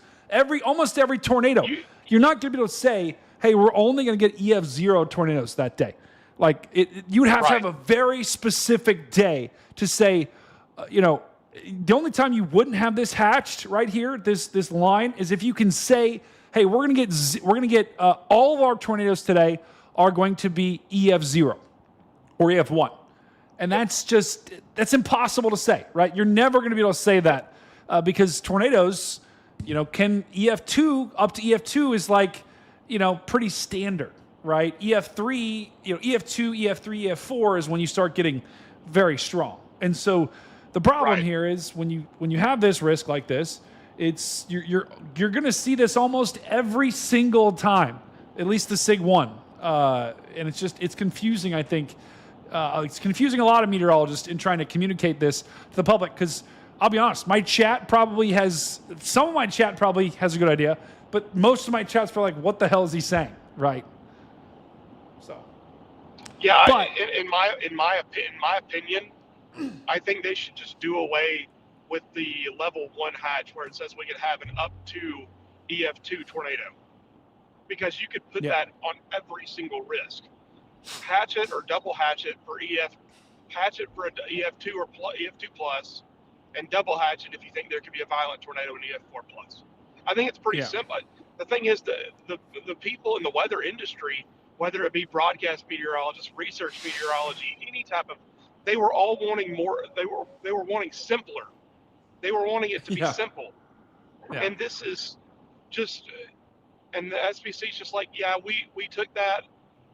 almost every tornado, you're not going to be able to say, hey, we're only going to get EF0 tornadoes that day. You would have to have a very specific day to say, the only time you wouldn't have this hatched right here, this line, is if you can say, hey, we're going to get all of our tornadoes today are going to be EF0 or EF1. And that's impossible to say, right? You're never going to be able to say that because tornadoes, can EF2 up to EF2 is pretty standard, right? EF3, EF2, EF3, EF4 is when you start getting very strong. And so the problem here is when you have this risk like this, you're going to see this almost every single time, at least the SIG 1. And it's confusing, I think. It's confusing a lot of meteorologists in trying to communicate this to the public because I'll be honest, some of my chat probably has a good idea, but most of my chat's probably like, what the hell is he saying, Right. So. Yeah, But- in my opinion, I think they should just do away with the level 1 hatch where it says we can have an up to EF2 tornado, because you could put that on every single risk. Hatch it or double hatch it for hatch it for an EF2 or EF2 plus, and double hatch it if you think there could be a violent tornado in EF4 plus. I think it's pretty simple. The thing is, the people in the weather industry, whether it be broadcast meteorologists, research meteorology, any type of, they were all wanting more. They were wanting simpler. They were wanting it to be simple. Yeah. And this is just, and the SPC's just like, yeah, we took that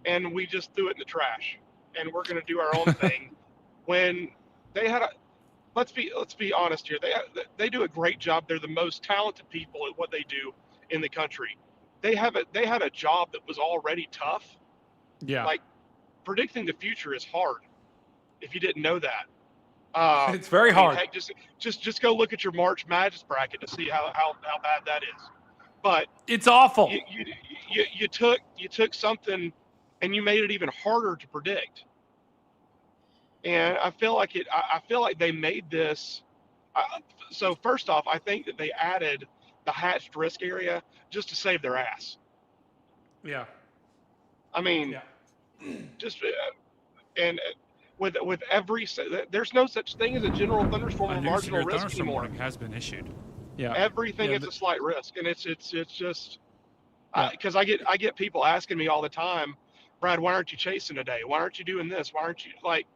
and we just threw it in the trash, and we're going to do our own thing. When they had let's be honest here. They do a great job. They're the most talented people at what they do in the country. They had a job that was already tough. Yeah. Like, predicting the future is hard. If you didn't know that, it's very hard. Heck, just go look at your March Madness bracket to see how bad that is. But it's awful. You took something and you made it even harder to predict. And I feel like they made this. So first off, I think that they added the hatched risk area just to save their ass. Yeah. I mean, just and with every, there's no such thing as a general thunderstorm or marginal risk anymore. Warning has been issued. Yeah. Everything is a slight risk, and it's just because I get people asking me all the time, Brad, why aren't you chasing today? Why aren't you doing this? Why aren't you like?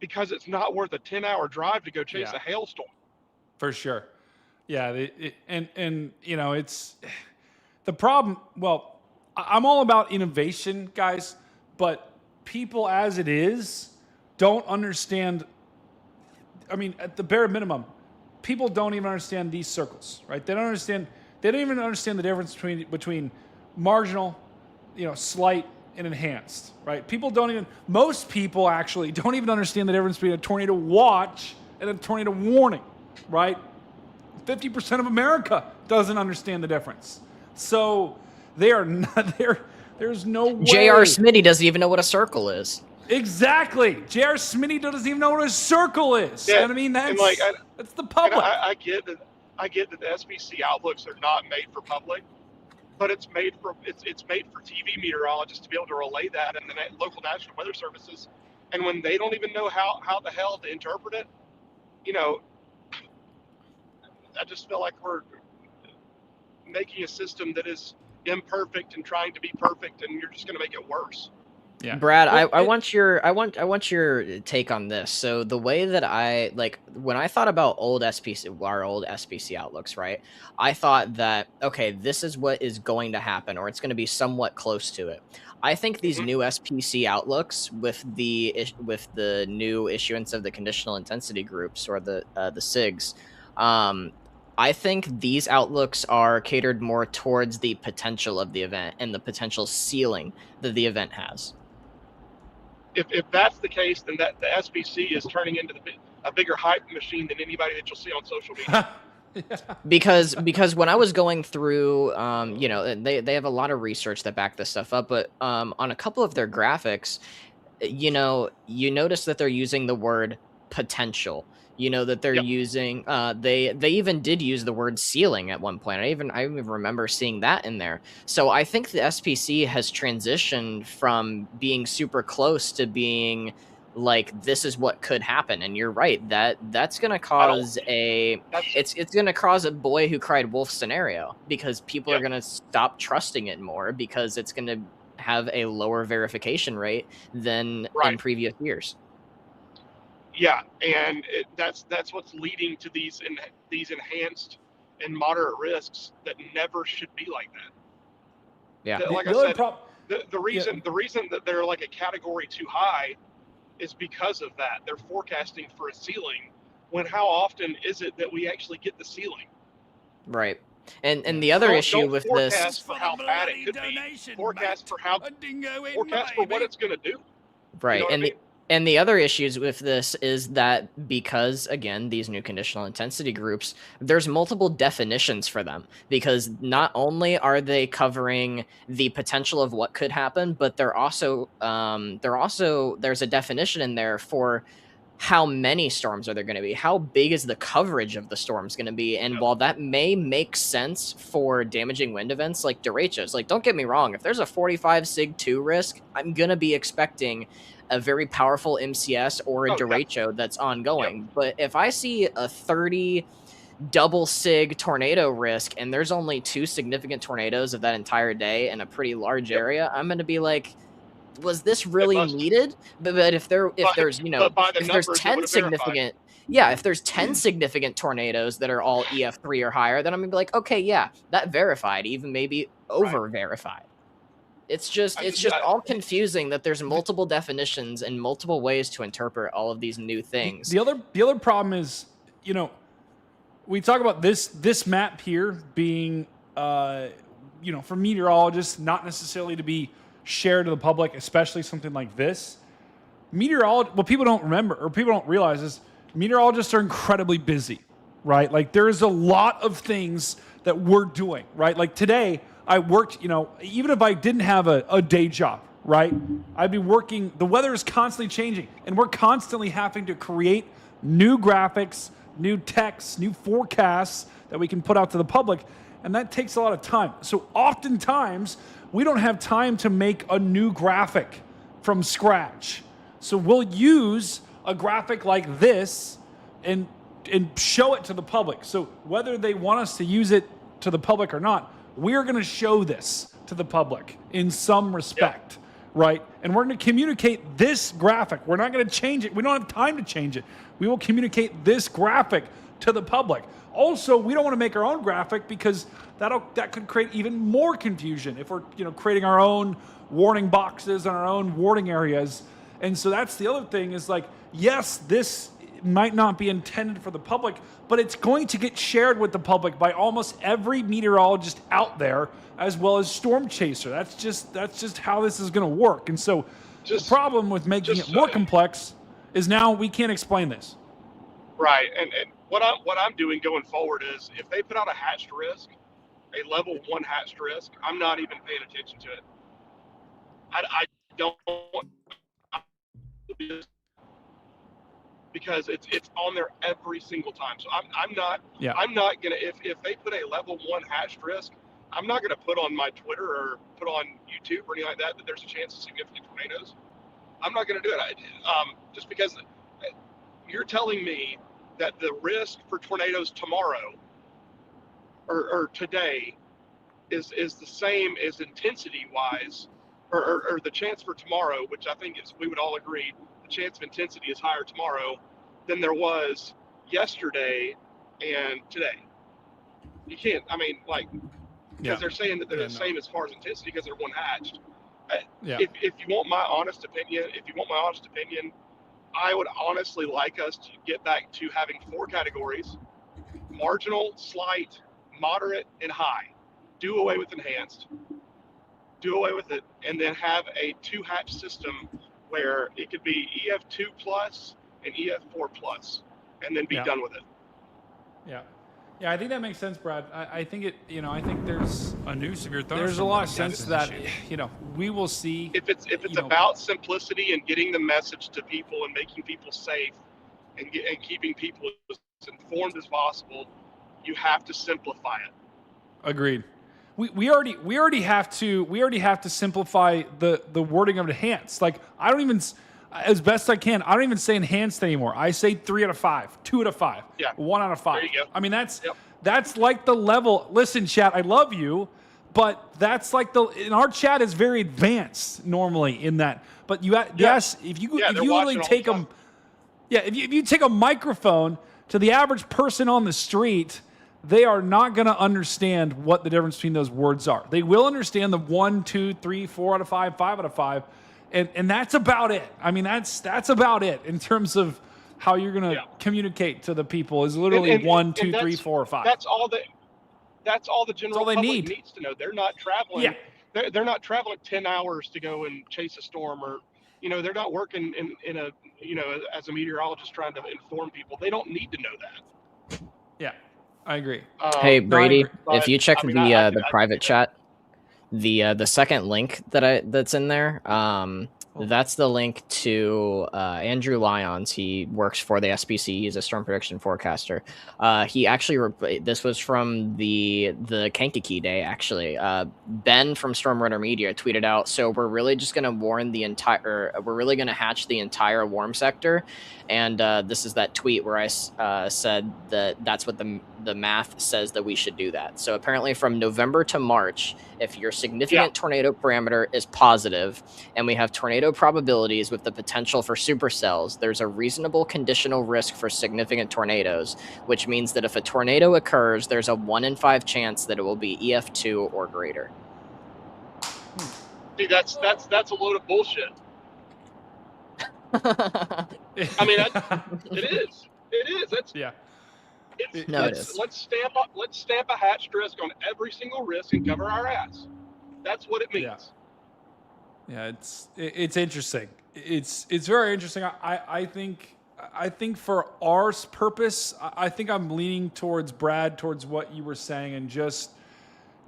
Because it's not worth a 10-hour drive to go chase a hailstorm. For sure. Yeah. And you know, it's the problem. Well, I'm all about innovation, guys, but people as it is don't understand. I mean, at the bare minimum, people don't even understand these circles, right? They don't even understand the difference between marginal, slight, and enhanced, right? Most people actually don't even understand the difference between a tornado watch and a tornado warning, right? 50% of America doesn't understand the difference. So they are not there. There's no way. J.R. Smitty doesn't even know what a circle is. Exactly. J.R. Smitty doesn't even know what a circle is. Yeah, and I mean, that's the public. I get that the SBC outlooks are not made for public, but it's made for TV meteorologists to be able to relay that in the local National Weather Services. And when they don't even know how the hell to interpret it, I just feel like we're making a system that is imperfect and trying to be perfect, and you're just going to make it worse. Yeah. Brad, I want your take on this. So the way that when I thought about our old SPC outlooks, right? I thought that, okay, this is what is going to happen, or it's going to be somewhat close to it. I think these new SPC outlooks with the new issuance of the conditional intensity groups, or the SIGs, I think these outlooks are catered more towards the potential of the event and the potential ceiling that the event has. If that's the case, then the SBC is turning into a bigger hype machine than anybody that you'll see on social media. Because when I was going through, they have a lot of research that back this stuff up, but on a couple of their graphics, you notice that they're using the word potential. That they're using, they even did use the word ceiling at one point. I even remember seeing that in there. So I think the SPC has transitioned from being super close to being like, this is what could happen. And you're right, that's going to cause it's going to cause a boy who cried wolf scenario, because people are going to stop trusting it more, because it's going to have a lower verification rate than in previous years. Yeah, and that's what's leading to these enhanced and moderate risks that never should be like that. Yeah, like I said, the reason that they're like a category too high is because of that. They're forecasting for a ceiling, when how often is it that we actually get the ceiling? Right. And the other issue with this, forecast for how bad it could be. Forecast for what it's going to do. Right. You know And the other issues with this is that because, again, these new conditional intensity groups, there's multiple definitions for them, because not only are they covering the potential of what could happen, but there's a definition in there for how many storms are there going to be, how big is the coverage of the storms going to be. And while that may make sense for damaging wind events like derechos, like, don't get me wrong, if there's a 45 sig 2 risk, I'm going to be expecting a very powerful MCS or a derecho that's ongoing. But if I see a 30 double sig tornado risk and there's only 2 significant tornadoes of that entire day in a pretty large area, I'm going to be like, was this really needed? But if there's 10 significant, if there's 10 significant tornadoes that are all EF3 or higher, then I'm gonna be like, okay, yeah, that verified, even maybe over verified. It's just all confusing that there's multiple definitions and multiple ways to interpret all of these new things. The other problem is, we talk about this map here being, for meteorologists, not necessarily to be shared to the public, especially something like this. What people don't remember or people don't realize is meteorologists are incredibly busy, right? Like, there's a lot of things that we're doing, right? Like today, I worked, even if I didn't have a day job, right? I'd be working, the weather is constantly changing, and we're constantly having to create new graphics, new texts, new forecasts that we can put out to the public, and that takes a lot of time. So oftentimes, we don't have time to make a new graphic from scratch. So we'll use a graphic like this and show it to the public. So whether they want us to use it to the public or not, we're going to show this to the public in some respect, right? And we're going to communicate this graphic. We're not going to change it. We don't have time to change it. We will communicate this graphic to the public. Also, we don't want to make our own graphic because that could create even more confusion if we're creating our own warning boxes and our own warning areas. And so that's the other thing is, like, yes, this might not be intended for the public, but it's going to get shared with the public by almost every meteorologist out there, as well as Storm Chaser. That's just how this is going to work. And so the problem with making it more complex is now we can't explain this. Right, and what I'm doing going forward is, if they put out a hatched risk, a level 1 hatched risk, I'm not even paying attention to it. I don't, because it's on there every single time. So I'm not gonna, if they put a level 1 hatched risk, I'm not gonna put on my Twitter or put on YouTube or anything like that there's a chance of significant tornadoes. I'm not gonna do it. Just because you're telling me that the risk for tornadoes tomorrow or today is the same as intensity wise, or the chance for tomorrow, which I think we would all agree, the chance of intensity is higher tomorrow than there was yesterday and today. You can't, because they're saying that they're the same as far as intensity because they're 1 hatched. If you want my honest opinion, I would honestly like us to get back to having 4 categories: marginal, slight, moderate, and high. Do away with enhanced. Do away with it, and then have a 2 hatch system where it could be EF2 plus and EF4 plus, and then be done with it. Yeah, I think that makes sense, Brad. I think it. I think there's a new severe thunderstorm. There's a lot of sense that we will see. If it's about simplicity and getting the message to people and making people safe and keeping people as informed as possible, you have to simplify it. Agreed. We already have to simplify the wording of enhanced. Like, I don't even, as best I can, I don't even say enhanced anymore. I say 3 out of 5, 2 out of 5, 1 out of 5. There you go. I mean, that's like the level. Listen, chat, I love you, but that's like in our chat is very advanced normally in that. But if you literally take them, if you take a microphone to the average person on the street, they are not going to understand what the difference between those words are. They will understand the 1, 2, 3, 4 out of 5, 5 out of 5, and that's about it. I mean, that's about it in terms of how you're going to communicate to the people. Is literally 1, 2, 3, 4, or 5. That's all the general public needs to know. They're not traveling. They're not traveling 10 hours to go and chase a storm, or You know, they're not working in a, you know, as a meteorologist trying to inform people. They don't need to know that. Yeah, I agree. Hey No, I Brady, agree. if you check I mean, the I private could see that. chat, the second link that's in there, that's the link to Andrew Lyons. He works for the SPC. He's a storm prediction forecaster. He actually this was from the Kankakee Day. Actually, Ben from Storm Runner Media tweeted out. So we're really just going to warn the entire. We're really going to hatch the entire warm sector, and this is that tweet where I said that's what the math says that we should do that. So apparently, from November to March, if your significant tornado parameter is positive and we have tornado probabilities with the potential for supercells, there's a reasonable conditional risk for significant tornadoes, which means that if a tornado occurs, there's a 1 in 5 chance that it will be EF2 or greater. See, that's a load of bullshit. I mean, it is. It is. That's yeah. Let's stamp a hatched risk on every single risk and cover our ass. That's what it means. Yeah, it's interesting. It's very interesting. I think for our purpose, I think I'm leaning towards Brad, towards what you were saying, and just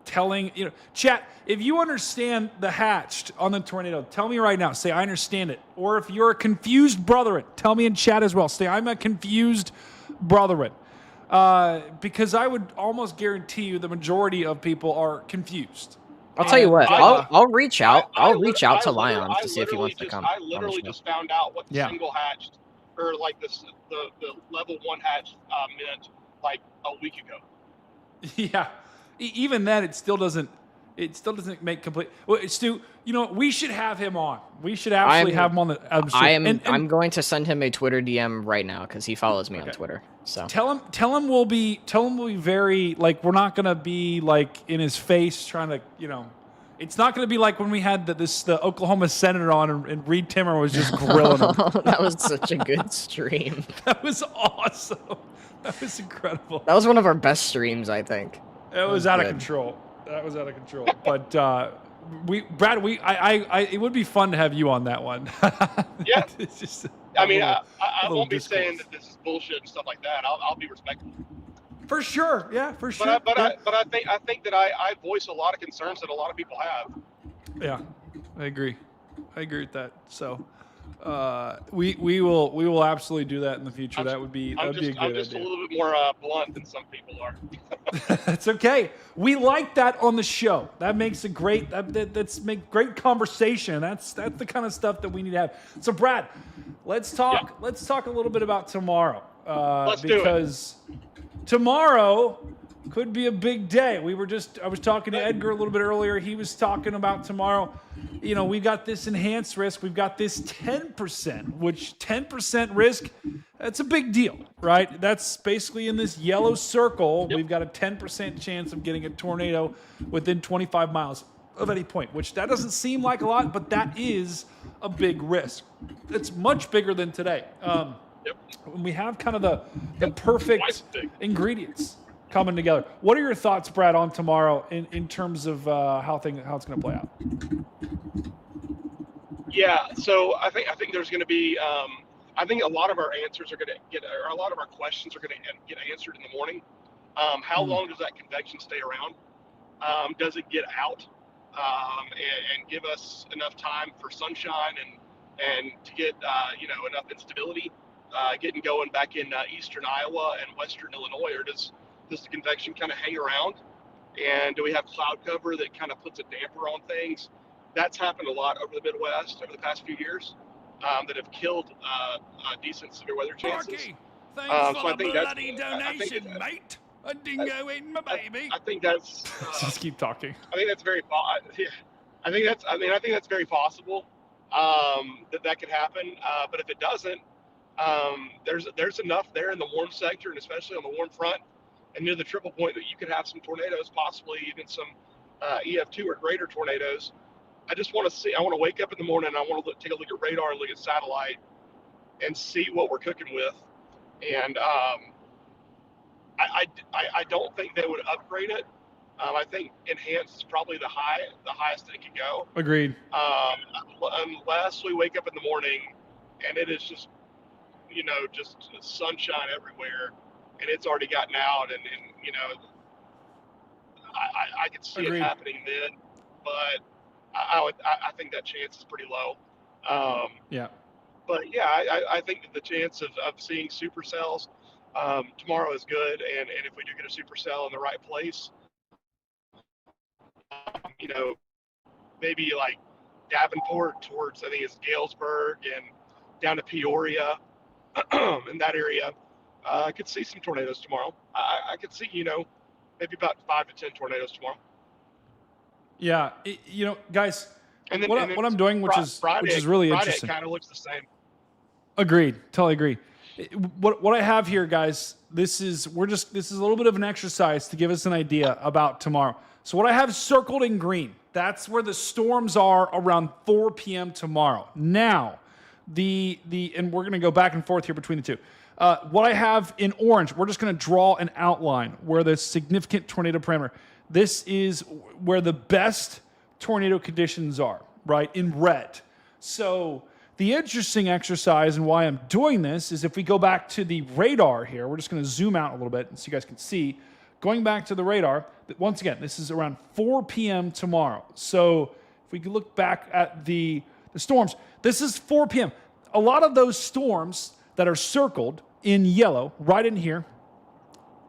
telling, you know, chat, if you understand the hatched on the tornado, tell me right now. Say, I understand it. Or if you're a confused brethren, tell me in chat as well. Say, I'm a confused brethren. Because I would almost guarantee you the majority of people are confused. I'll tell you what. I'll reach out. I'll reach out to Lyons to see if he wants to come. I literally just found out what the single hatched, or like the level 1 hatched meant like a week ago. Yeah, even then, it still doesn't make complete. Well, Stu, you know, we should have him on. We should absolutely have him on the. I'm going to send him a Twitter DM right now because he follows me on Twitter. So tell him we'll be very, like, we're not gonna be like in his face trying to, you know, it's not gonna be like when we had the Oklahoma senator on and Reed Timmer was just grilling him. That was such a good stream. That was awesome. That was incredible. That was one of our best streams, I think. It was out of control. That was out of control. But Brad, it would be fun to have you on that one. Yeah. It's just. I mean, I won't be saying that this is bullshit and stuff like that. I'll be respectful. For sure, yeah, for sure. But I think that I voice a lot of concerns that a lot of people have. Yeah, I agree with that. So, we will absolutely do that in the future. That would be a good idea. I'm just a little bit more blunt than some people are. That's okay. We like that on the show. That makes a great that's make great conversation. That's the kind of stuff that we need to have. So Brad, let's talk a little bit about tomorrow. Let's because do it. Tomorrow could be a big day. I was talking to Edgar a little bit earlier. He was talking about tomorrow. You know, we got this enhanced risk. We've got this 10%, which 10% risk, that's a big deal, right? That's basically in this yellow circle. We've got a 10% chance of getting a tornado within 25 miles of any point, which that doesn't seem like a lot, but that is a big risk. It's much bigger than today. We have kind of the perfect ingredients coming together. What are your thoughts, Brad, on tomorrow in terms of how it's going to play out? Yeah, so I think there's going to be. I think a lot of our answers are going to get, or a lot of our questions are going to get answered in the morning. How long does that convection stay around? Does it get out and give us enough time for sunshine and to get enough instability getting going back in eastern Iowa and western Illinois, or does the convection kind of hang around? And do we have cloud cover that kind of puts a damper on things? That's happened a lot over the Midwest over the past few years that have killed decent severe weather chances. Thanks so for the bloody donation, mate. A dingo in my baby. I think that's. Just keep talking. I think that's very. I think that's very possible that could happen. But if it doesn't, there's enough there in the warm sector, and especially on the warm front and near the triple point, that you could have some tornadoes, possibly even some EF2 or greater tornadoes. I just want to see. I want to wake up in the morning and I want to take a look at radar and look at satellite and see what we're cooking with. And I don't think they would upgrade it I think enhanced is probably the highest that it could go. Agreed. Unless we wake up in the morning and it is just, just sunshine everywhere, and it's already gotten out, and I could see Agreed. it happening then, but I think that chance is pretty low. Yeah. But yeah, I think that the chance of seeing supercells tomorrow is good, and if we do get a supercell in the right place, maybe like Davenport towards, I think it's Galesburg, and down to Peoria, in that area, I could see some tornadoes tomorrow. I could see, maybe about 5 to 10 tornadoes tomorrow. Yeah, guys, And then, what I'm doing, which is really interesting. It kind of looks the same. Agreed. Totally agree. What I have here, guys, this is a little bit of an exercise to give us an idea about tomorrow. So what I have circled in green, that's where the storms are around 4 p.m. tomorrow. Now, and we're going to go back and forth here between the two. What I have in orange, we're just going to draw an outline where the significant tornado parameter. This is where the best tornado conditions are, right, in red. So the interesting exercise and why I'm doing this is if we go back to the radar here, we're just going to zoom out a little bit so you guys can see. Going back to the radar, once again, this is around 4 p.m. tomorrow. So if we could look back at the storms, this is 4 p.m. A lot of those storms that are circled in yellow, right in here,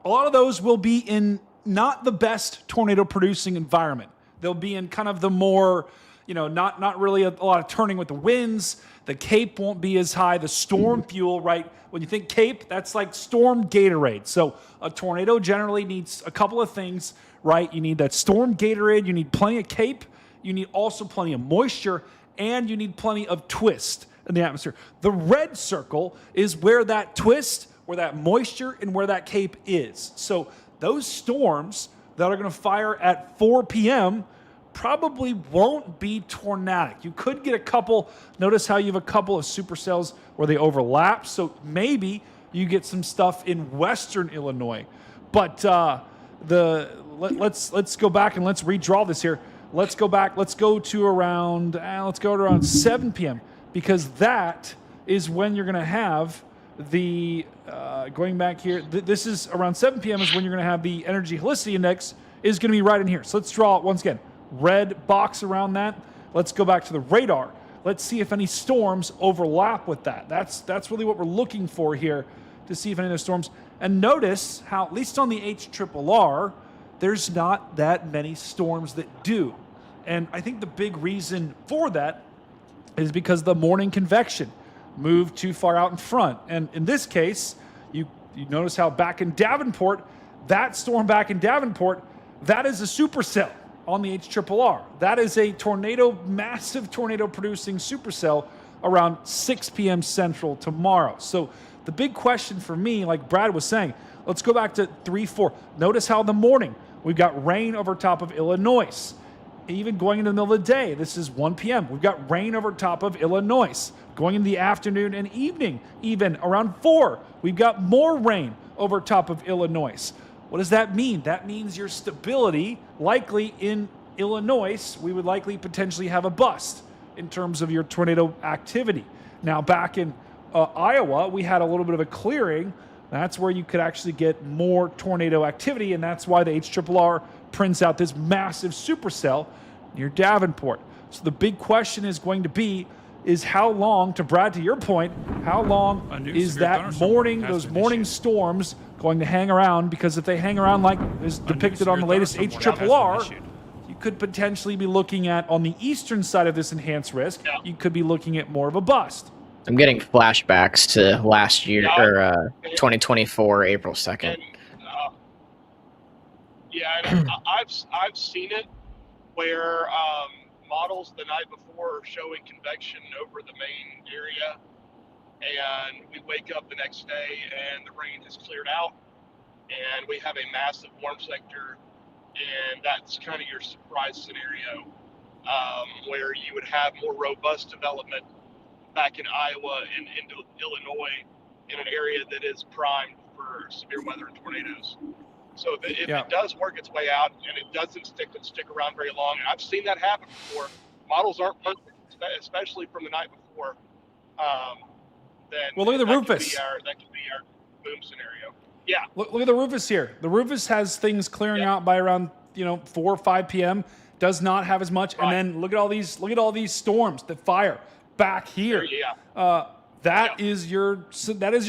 a lot of those will be in not the best tornado-producing environment. They'll be in kind of the more, not really a lot of turning with the winds. The Cape won't be as high. The storm fuel, right? When you think Cape, that's like storm Gatorade. So a tornado generally needs a couple of things, right? You need that storm Gatorade. You need plenty of Cape. You need also plenty of moisture. And you need plenty of twist in the atmosphere. The red circle is where that twist, where that moisture, and where that Cape is. So those storms that are going to fire at 4 p.m. probably won't be tornadic. You could get a couple. Notice how you have a couple of supercells where they overlap. So maybe you get some stuff in western Illinois. But let's go back and let's redraw this here. Let's go back. Let's go to around 7 p.m. because that is when you're going to have the going back here. This is around 7 p.m. is when you're going to have the energy helicity index is going to be right in here. So let's draw it once again. Red box around that. Let's go back to the radar. Let's see if any storms overlap with that. That's really what we're looking for here to see if any of those storms. And notice how, at least on the HRRR, there's not that many storms that do. And I think the big reason for that is because the morning convection moved too far out in front. And in this case, you notice how back in Davenport, that storm back in Davenport, that is a supercell on the HRRR. That is a massive tornado producing supercell around 6 p.m. Central tomorrow. So the big question for me, like Brad was saying, let's go back to 3-4. Notice how in the morning we've got rain over top of Illinois. Even going into the middle of the day, this is 1 p.m. We've got rain over top of Illinois. Going into the afternoon and evening, even around 4, we've got more rain over top of Illinois. What does that mean? That means your stability, likely in Illinois, we would likely potentially have a bust in terms of your tornado activity. Now, back in Iowa, we had a little bit of a clearing. That's where you could actually get more tornado activity, and that's why the HRRR prints out this massive supercell near Davenport. So the big question is going to be, is how long, to your point, how long is that those morning storms going to hang around? Because if they hang around like is depicted on the latest HRRR, you could potentially be looking at, on the eastern side of this enhanced risk, you could be looking at more of a bust. I'm getting flashbacks to last year, or 2024, April 2nd. And I've seen it where models the night before are showing convection over the main area, and we wake up the next day and the rain has cleared out, and we have a massive warm sector, and that's kind of your surprise scenario, where you would have more robust development back in Iowa and into Illinois in an area that is primed for severe weather and tornadoes. So if it does work its way out and it doesn't stick around very long, and I've seen that happen before. Models aren't perfect, especially from the night before. Then well, look at the that Rufus. That could be our boom scenario. Yeah. Look at the Rufus here. The Rufus has things clearing out by around 4 or 5 p.m. Does not have as much. Right. And then look at all these storms that fire back here. That is your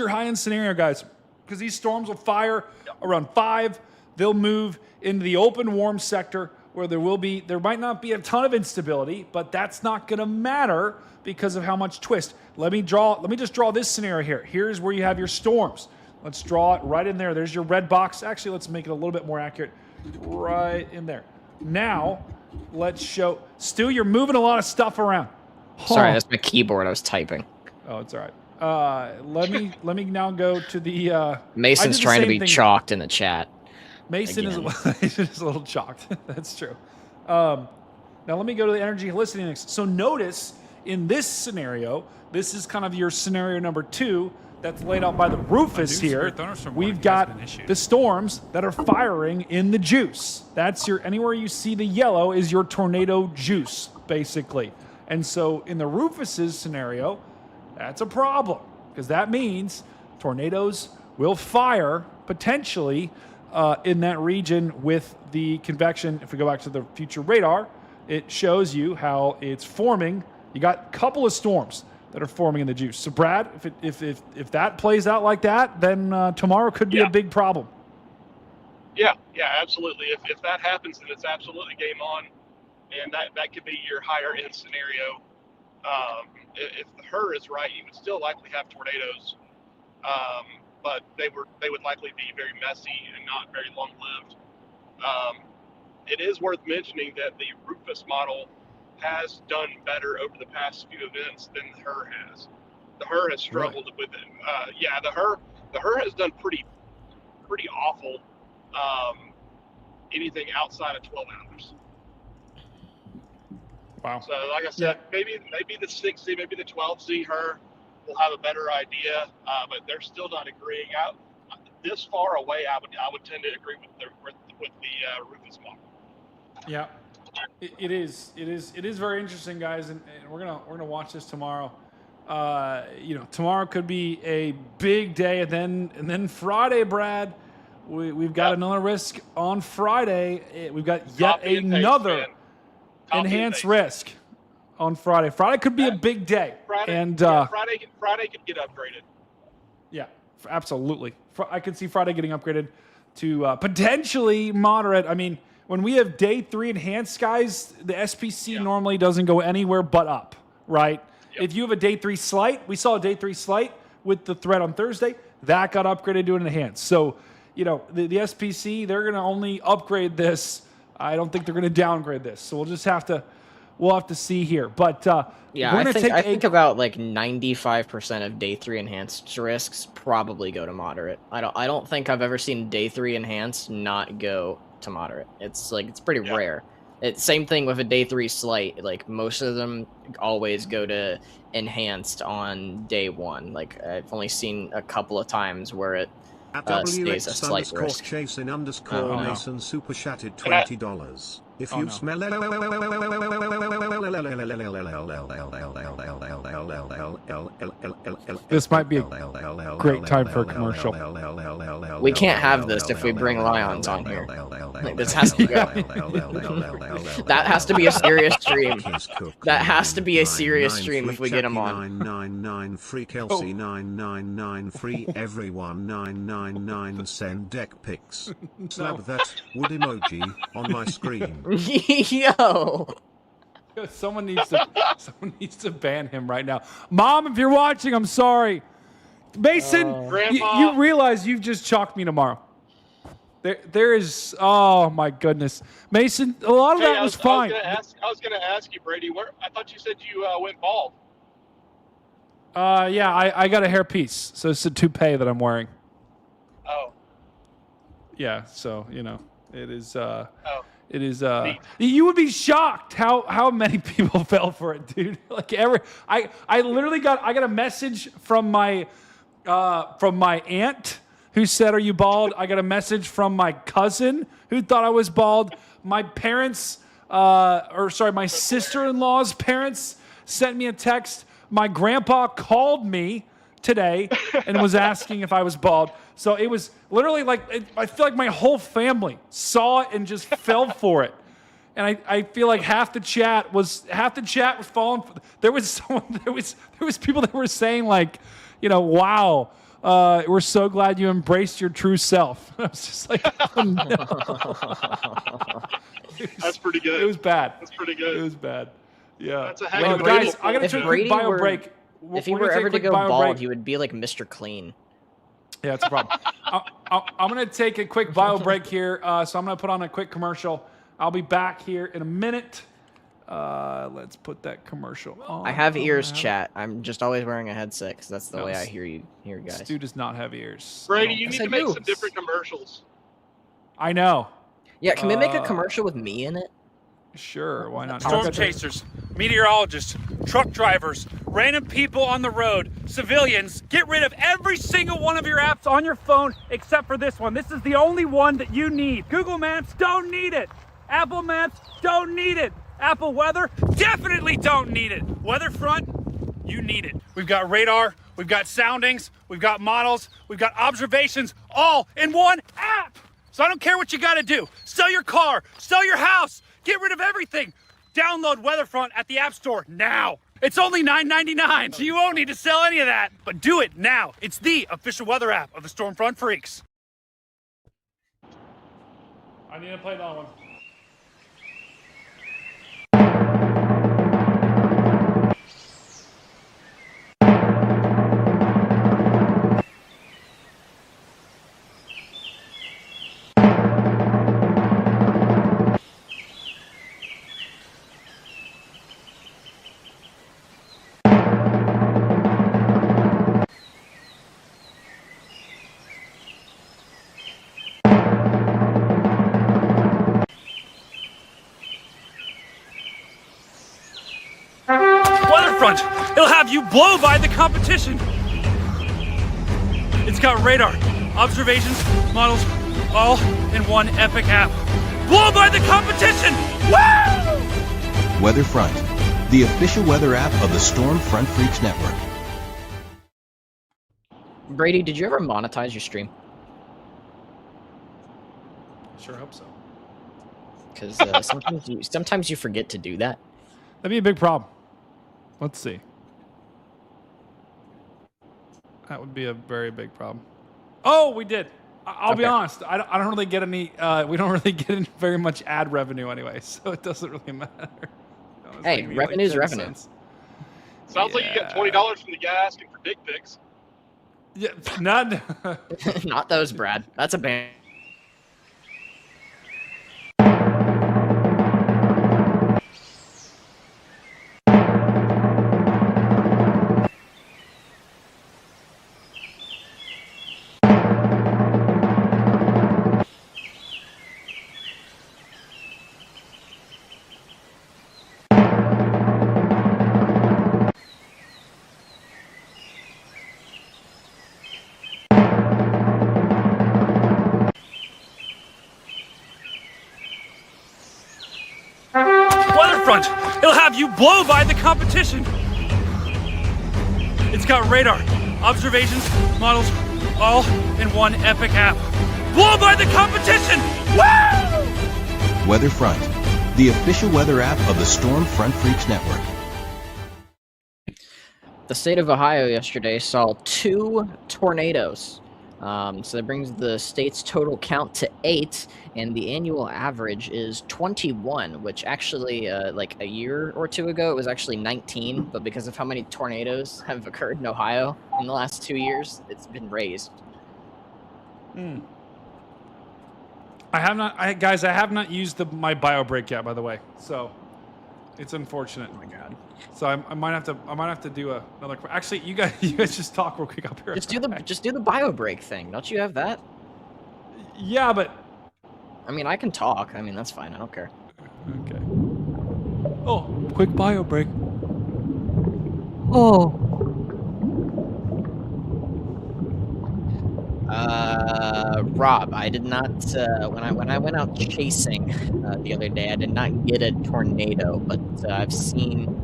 high end scenario, guys. Because these storms will fire around 5. They'll move into the open warm sector where there might not be a ton of instability, but that's not going to matter because of how much twist. Let me just draw this scenario here. Here's where you have your storms. Let's draw it right in there. There's your red box. Actually, let's make it a little bit more accurate. Right in there. Now, let's show. Stu, you're moving a lot of stuff around. Sorry, that's my keyboard. I was typing. Oh, it's all right. Let me now go to the. Mason's trying to be chalked in the chat. Mason is a little chalked. That's true. Now let me go to the energy helicity index. So notice in this scenario, this is kind of your scenario number 2 that's laid out by the Rufus here. We've got the storms that are firing in the juice. That's anywhere you see the yellow is your tornado juice, basically. And so in the Rufus's scenario, that's a problem because that means tornadoes will fire potentially in that region with the convection. If we go back to the future radar, it shows you how it's forming. You got a couple of storms that are forming in the juice. So Brad, if that plays out like that, then tomorrow could be a big problem. Yeah, absolutely. If that happens, then it's absolutely game on, and that could be your higher end scenario. If the HER is right, you would still likely have tornadoes, but they would likely be very messy and not very long lived. It is worth mentioning that the Rufus model has done better over the past few events than the HER has. The HER has struggled with it. The HER has done pretty awful. Anything outside of 12 hours. Wow. So, like I said, maybe the 6Z, maybe the 12Z HER will have a better idea, but they're still not agreeing. This far away, I would tend to agree with the Rufus model. Yeah, it is very interesting, guys, and we're gonna watch this tomorrow. Tomorrow could be a big day, and then Friday, Brad, we've got another risk on Friday. We've got yet another enhanced risk on Friday. Friday could be a big day, Friday could get upgraded. Yeah, absolutely. I could see Friday getting upgraded to potentially moderate. I mean, when we have day 3 enhanced, guys, the SPC normally doesn't go anywhere but up, right? Yep. If you have a day 3 slight, we saw a day 3 slight with the threat on Thursday, that got upgraded to an enhanced. So, the SPC, they're going to only upgrade this. I don't think they're going to downgrade this. So we'll have to see here. But I think about like 95% of day 3 enhanced risks probably go to moderate. I don't think I've ever seen day 3 enhanced not go to moderate. It's pretty rare. Same thing with a day 3 slight. Like most of them always go to enhanced on day 1. Like I've only seen a couple of times where it stays a slight risk. Chasing _ Mason super chatted $20. If you smell this might be a great time for a commercial. We can't have this if we bring lions on here. Like, this has to go. That has to be a serious stream. That has to be a serious stream if we get them on. 999 free Kelsey 999 free everyone 999 send deck pics. Slap that wood emoji on my screen. Yo. Someone needs to ban him right now. Mom, if you're watching, I'm sorry. Mason, you realize you've just chalked me tomorrow. There is, oh my goodness, Mason. A lot of that was fine. I was going to ask you, Brady. I thought you said you went bald. Yeah, I got a hairpiece, so it's a toupee that I'm wearing. Oh. Yeah, so it is. It is. You would be shocked how many people fell for it, dude. Like I literally got a message from my aunt who said, "Are you bald?" I got a message from my cousin who thought I was bald. My parents, my sister-in-law's parents sent me a text. My grandpa called me today and was asking if I was bald. So it was literally I feel like my whole family saw it and just fell for it. And I feel like half the chat was falling. There was people that were saying like, wow, we're so glad you embraced your true self. I was just like, oh, no. That's pretty good. It was bad. That's pretty good. It was bad. Yeah. That's a heck of a guys, I gotta if take a Brady quick bio were, break. If he We're were gonna take ever a to quick go bio bald, break. he would be like Mr. Clean. Yeah, that's a problem. I'm going to take a quick bio break here, so I'm going to put on a quick commercial. I'll be back here in a minute. Let's put that commercial on. I have ears, chat. I'm just always wearing a headset because that's the way I hear you guys. This dude does not have ears. Brady, you need to make some different commercials. I know. Yeah, can we make a commercial with me in it? Sure, why not? Storm chasers, meteorologists, truck drivers, random people on the road, civilians, get rid of every single one of your apps on your phone except for this one. This is the only one that you need. Google Maps, don't need it. Apple Maps, don't need it. Apple Weather, definitely don't need it. Weatherfront, you need it. We've got radar, we've got soundings, we've got models, we've got observations, all in one app. So I don't care what you gotta do. Sell your car, sell your house, get rid of everything. Download Weatherfront at the App Store now. It's only $9.99, so you won't need to sell any of that. But do it now. It's the official weather app of the Stormfront Freaks. I need to play that one. Weatherfront, it'll have you blow by the competition. It's got radar, observations, models, all in one epic app. Blow by the competition! Woo! Weatherfront, the official weather app of the Stormfront Freaks Network. Brady, did you ever monetize your stream? Sure hope so. Because sometimes you forget to do that. That'd be a big problem. Let's see. That would be a very big problem. Oh, we did. I'll be honest. I don't really get any. We don't really get any very much ad revenue anyway, so it doesn't really matter. Hey, revenue's like revenue. Sounds like you get $20 from the guy asking for dick pics. Yeah, none. Not those, Brad. That's a ban. Weatherfront, it'll have you blow by the competition. It's got radar, observations, models, all in one epic app. Blow by the competition! Woo! Weatherfront, the official weather app of the Stormfront Freaks Network. The state of Ohio yesterday saw 2 tornadoes. So that brings the state's total count to 8, and the annual average is 21, which actually, like a year or 2 ago, it was actually 19, but because of how many tornadoes have occurred in Ohio in the last 2 years, it's been raised. I have not, guys. I have not used my bio break yet, by the way. So it's unfortunate. Oh my god. So I might have to do another. Actually, you guys just talk real quick up here. Just do the bio break thing. Don't you have that? Yeah, but I mean, I can talk. I mean, that's fine. I don't care. Okay. Oh, quick bio break. Oh. Rob, I did not when I went out chasing the other day, I did not get a tornado, but I've seen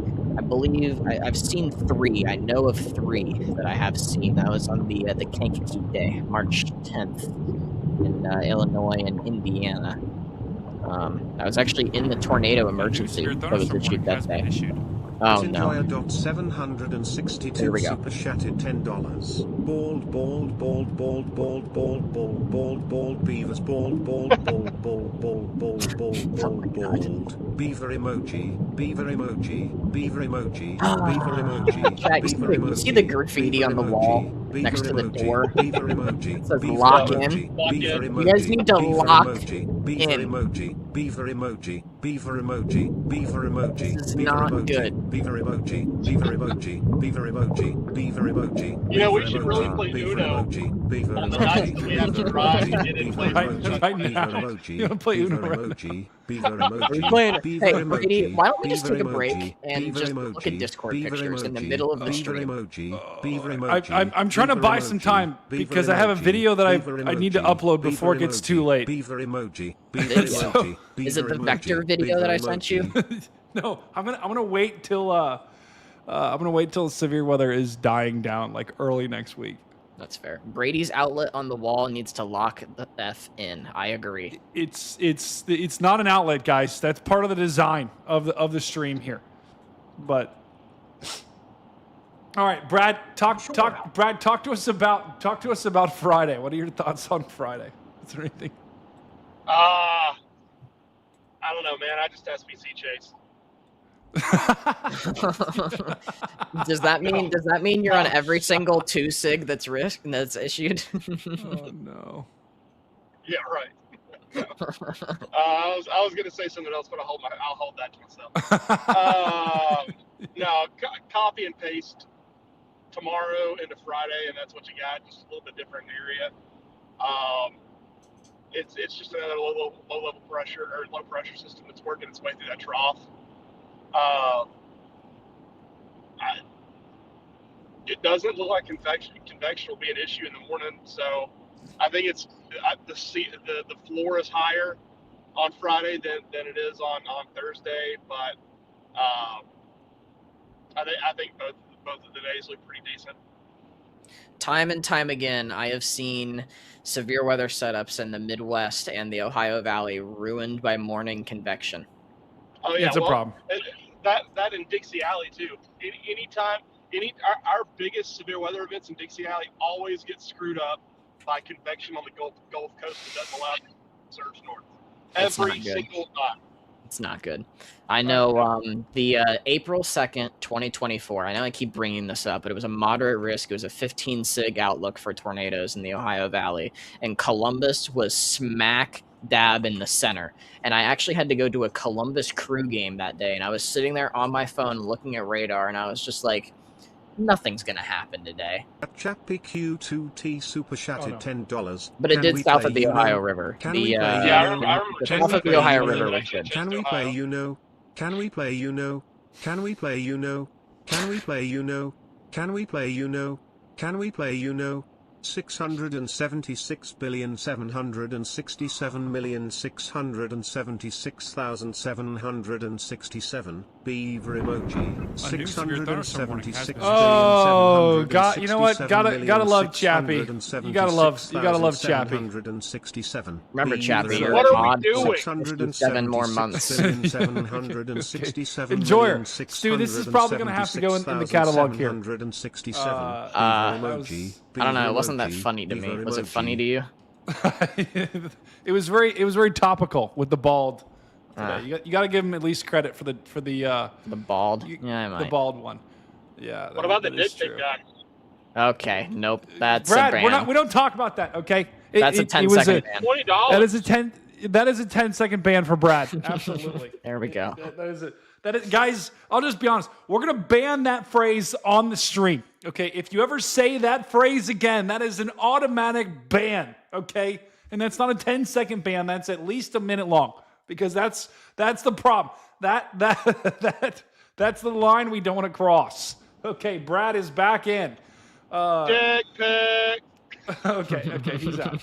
I've seen 3. I know of 3 that I have seen. That was on the Kankakee Day, March 10th in Illinois and Indiana. I was actually in the tornado emergency that was issued that day. Oh no. Tinjoya.762 Here we go. super chatted $10. Bald, bald, bald, bald, bald, bald, bald, bald, bald, beavers, bald, bald, bald, bald, bald, bald, bald, bald, bald, beaver emoji, beaver emoji, beaver emoji, beaver emoji, Chat, you see the graffiti on the wall next to the door? beaver emoji, It says beaver lock emoji, in. beaver emoji, You guys need to beaver lock emoji, beaver in. emoji, beaver emoji, beaver emoji, beaver emoji, This is beaver not emoji, good. beaver emoji, beaver emoji, beaver emoji, beaver emoji, You know, we beaver should really emoji, play beaver Uno emoji, beaver on the emoji, nights that we have to beaver drive emoji, and get in beaver play Right, Uno. emoji, right beaver now. emoji, You wanna play beaver Uno right now? emoji, beaver Are we emoji, playing? beaver Hey, Brady, emoji, why don't we just beaver take a break emoji, and beaver just look at emoji, Discord beaver pictures in the emoji, middle of the beaver stream? emoji, beaver I'm emoji, trying to beaver buy some emoji, time beaver because I have a emoji, video that beaver I need to emoji, upload before it beaver gets too emoji, late. beaver emoji, beaver Video? emoji, Is it beaver the vector emoji, video that beaver I sent you? emoji. No, I'm gonna wait till severe weather is dying down, like early next week. That's fair. Brady's outlet on the wall needs to lock the F in. I agree. It's not an outlet, guys. That's part of the design of the stream here. But all right, Brad, talk to us about Friday. What are your thoughts on Friday? Is there anything? I don't know, man. I just SBC chase. Does that mean you're on every single 2 sig that's issued? Oh no. Yeah, right. I was gonna say something else, but I'll hold that to myself. No, copy and paste tomorrow into Friday, and that's what you got. Just a little bit different area. It's just another low level pressure or low pressure system that's working its way through that trough. It doesn't look like convection will be an issue in the morning, so I think it's the floor is higher on Friday than it is on Thursday, but I think both of the days look pretty decent. Time and time again, I have seen severe weather setups in the Midwest and the Ohio Valley ruined by morning convection. Oh yeah, it's a problem. That in Dixie Alley too. Our biggest severe weather events in Dixie Alley always get screwed up by convection on the Gulf Coast that doesn't allow it to surge north. Every single time. It's not good. I know the April 2nd, 2024, I know I keep bringing this up, but it was a moderate risk. It was a 15 sig outlook for tornadoes in the Ohio Valley, and Columbus was smack dab in the center. And I actually had to go to a Columbus Crew game that day, and I was sitting there on my phone looking at radar, and I was just like, nothing's going to happen today. Chappy Q2T super chatted $10. But it did south of the Ohio River. Can we play I remember. South of the Ohio River was good. Can we play Uno? Can we play Uno? Can we play Uno? Can we play Uno? Can we play Uno? Can we play Uno? 676,767,676,767 beaver emoji. 676. Oh God! You know what? Gotta love Chappy. You gotta love Chappy. Remember Chappy? You're What are we odd doing? 7 more months. Enjoy her, Stu. This is probably gonna have to go in the catalog here. I don't know. It wasn't that funny to me. Was it funny to you? It was very topical with the bald. Today. You got to give him at least credit for the bald. Yeah, I might. The bald one. Yeah. What about the nitpick guy? Okay, nope. That's Brad. a ban. We don't talk about that. Okay. That's a 10-second ban. $20. That is a 10-second ban for Brad. Absolutely. There we go. That is it. Guys, I'll just be honest. We're going to ban that phrase on the stream. Okay. If you ever say that phrase again, that is an automatic ban. Okay. And that's not a 10-second ban. That's at least a minute long because that's the problem. That's the line we don't want to cross. Okay. Brad is back in. Dick pic. Okay, he's out.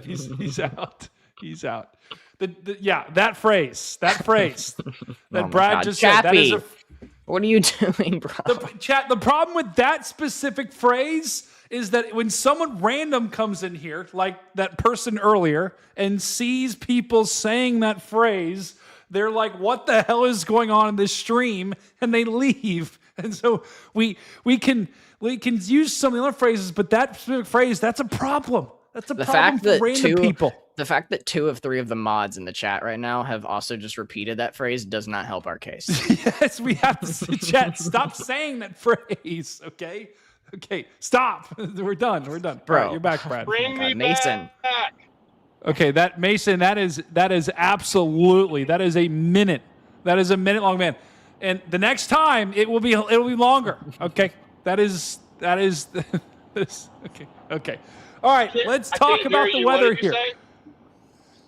he's out. He's out. That phrase that Oh my Brad God. just said. That is Chappie, what are you doing, bro? The problem with that specific phrase is that when someone random comes in here, like that person earlier, and sees people saying that phrase, they're like, what the hell is going on in this stream? And they leave. And so we can use some of the other phrases, but that specific phrase, that's a problem. That's a problem for random people. The fact that 2 of 3 of the mods in the chat right now have also just repeated that phrase does not help our case. Yes, we have to say, chat, stop saying that phrase, okay? Okay, stop. We're done. Bro. All right, you're back, Brad. Bring me Mason. back. Okay, Mason, that is absolutely, that is a minute. That is a minute long, man. And the next time it'll be longer. Okay. That is this. Okay. All right, let's talk about the weather here.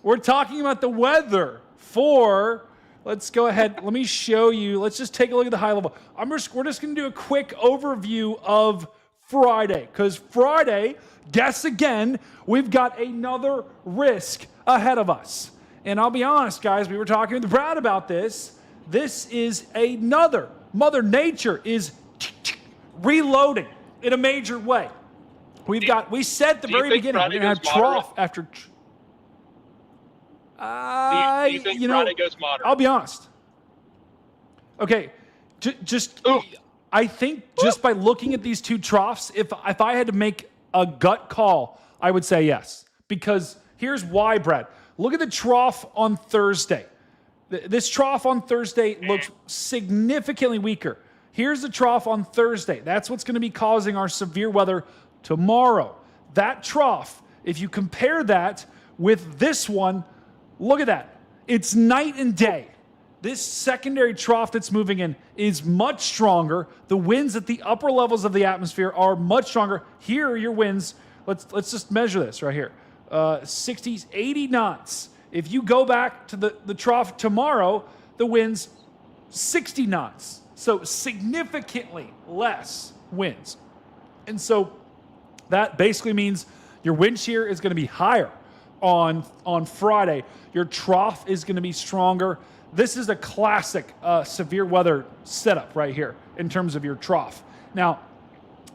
We're talking about the weather for, let's go ahead. Let me show you. Let's just take a look at the high level. We're just going to do a quick overview of Friday, because Friday, guess again, we've got another risk ahead of us. And I'll be honest, guys, we were talking with Brad about this. This is another. Mother Nature is reloading in a major way. We said at the very beginning, we're going to have trough after. Do you think Friday goes moderate? I'll be honest. Okay, I think just by looking at these two troughs, if I had to make a gut call, I would say yes. Because here's why, Brad. Look at the trough on Thursday. This trough on Thursday looks significantly weaker. Here's the trough on Thursday. That's what's going to be causing our severe weather tomorrow. That trough, if you compare that with this one, look at that. It's night and day. This secondary trough that's moving in is much stronger. The winds at the upper levels of the atmosphere are much stronger. Here are your winds. Let's just measure this right here. 60s, 80 knots. If you go back to the trough tomorrow, the winds 60 knots. So significantly less winds. And so that basically means your wind shear is going to be higher on Friday. Your trough is going to be stronger. This is a classic severe weather setup right here in terms of your trough. Now,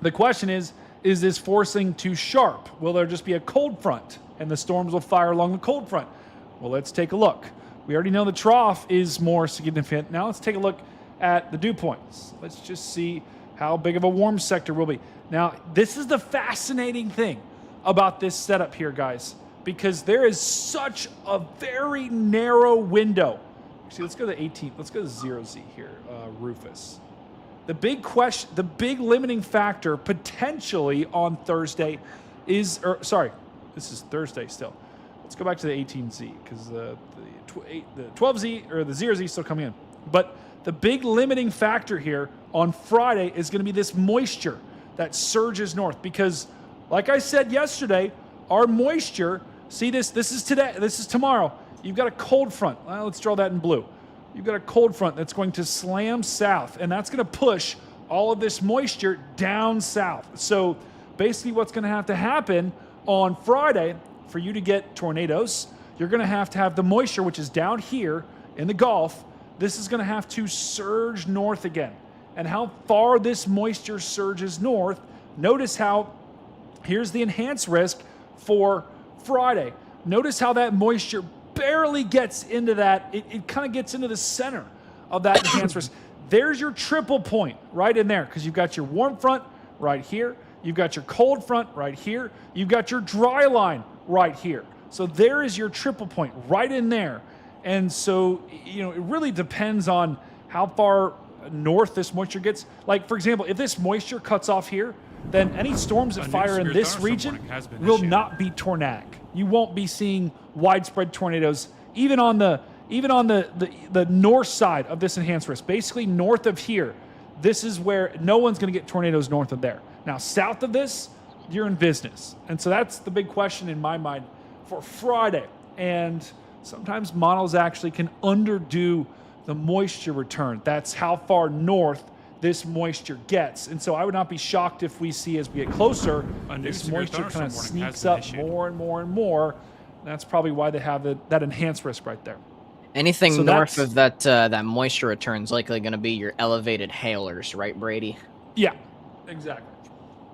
the question is this forcing too sharp? Will there just be a cold front and the storms will fire along the cold front? Well, let's take a look. We already know the trough is more significant. Now let's take a look at the dew points. Let's just see how big of a warm sector will be. Now, this is the fascinating thing about this setup here, guys, because there is such a very narrow window. Actually, let's go to 18. Let's go to 0Z here, Rufus. The big question, the big limiting factor potentially on Thursday is, this is Thursday still. Let's go back to the 18Z because the 12Z or the 0Z is still coming in. But the big limiting factor here on Friday is going to be this moisture that surges north because, like I said yesterday, our moisture, see this is today, this is tomorrow. You've got a cold front. Well, let's draw that in blue. You've got a cold front that's going to slam south, and that's going to push all of this moisture down south. So basically what's going to have to happen on Friday for you to get tornadoes, you're going to have the moisture, which is down here in the Gulf. This is going to have to surge north again. And how far this moisture surges north, notice how, here's the enhanced risk for Friday. Notice how that moisture barely gets into that. It kind of gets into the center of that enhanced risk. There's your triple point right in there because you've got your warm front right here. You've got your cold front right here. You've got your dry line right here. So there is your triple point right in there. And so, it really depends on how far north this moisture gets. Like, for example, if this moisture cuts off here, then any storms that fire in this region will not be tornadic. You won't be seeing widespread tornadoes, even on the north side of this enhanced risk. Basically, north of here, this is where no one's going to get tornadoes north of there. Now, south of this, you're in business. And so that's the big question in my mind for Friday. And sometimes models actually can underdo the moisture return. That's how far north this moisture gets. And so I would not be shocked if we see, as we get closer, A new this severe moisture kind thunderstorm of warning has sneaks been up issued. more and more and more. That's probably why they have that enhanced risk right there. Anything So north that's- of that moisture return is likely going to be your elevated hailers, right, Brady? Yeah, exactly.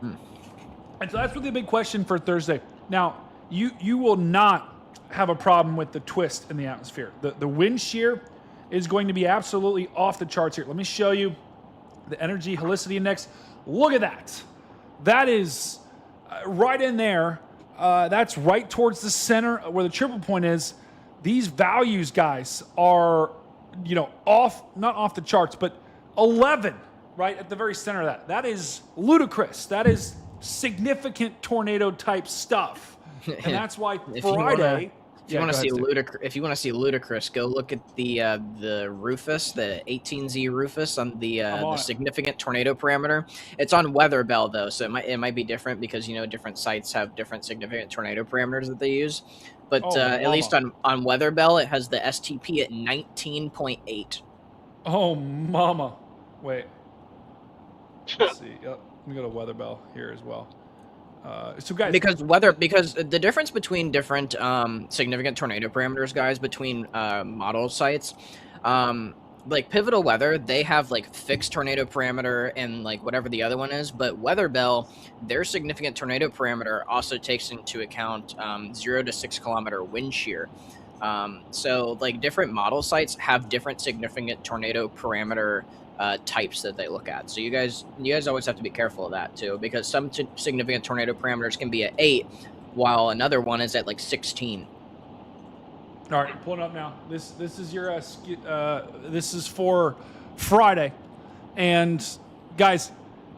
And so that's really the big question for Thursday. Now, you will not have a problem with the twist in the atmosphere. The wind shear is going to be absolutely off the charts here. Let me show you the energy helicity index. Look at that. That is right in there. That's right towards the center where the triple point is. These values, guys, are, not off the charts, but 11 right at the very center of that. That is ludicrous. That is significant tornado type stuff. And that's why Friday. If you want to see ludicrous, go look at the Rufus, the 18Z Rufus on the significant tornado parameter. It's on Weather Bell though, so it might be different because different sites have different significant tornado parameters that they use. But at least on Weather Bell, it has the STP at 19.8. Oh, mama! Wait. Let's see. Yep. Let me go to Weather Bell here as well. So guys, because the difference between different significant tornado parameters, guys, between model sites, like Pivotal Weather, they have like fixed tornado parameter and like whatever the other one is, but Weather Bell, their significant tornado parameter also takes into account 0 to 6 kilometer wind shear. So like different model sites have different significant tornado parameter types that they look at. So you guys always have to be careful of that too, because some significant tornado parameters can be at 8 while another one is at like 16. All right, I'm pulling up now. This is your this is for Friday, and guys,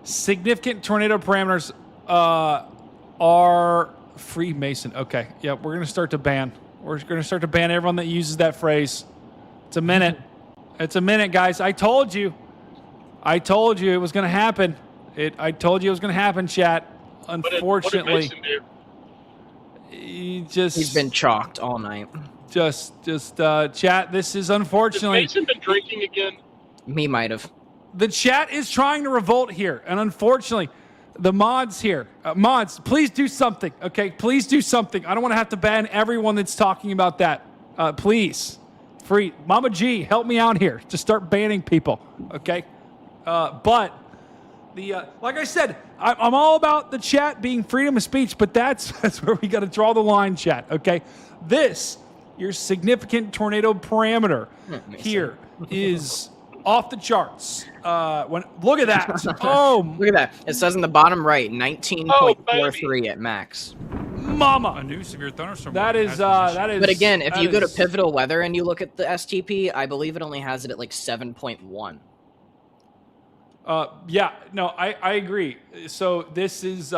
significant tornado parameters are Freemason. Okay, yeah, we're gonna start to ban. We're gonna start to ban everyone that uses that phrase. It's a minute. It's a minute, guys. I told you it was gonna happen. I told you it was gonna happen, chat. Unfortunately, what did Mason do? He's been chalked all night. Just chat. This is unfortunately. Has Mason been drinking again? Me might have. The chat is trying to revolt here, and unfortunately, the mods here, mods, please do something. Okay, please do something. I don't want to have to ban everyone that's talking about that. Please, free Mama G, help me out here. Just start banning people. Okay, but the like I said, I'm all about the chat being freedom of speech, but that's where we got to draw the line, chat. Okay, this. Your significant tornado parameter here is off the charts. Look at that. Oh, look at that. It says in the bottom right, 19.43 at max. Mama. A new severe thunderstorm. That is. But again, if you go to Pivotal Weather and you look at the STP, I believe it only has it at like 7.1. Yeah. No, I agree. So this is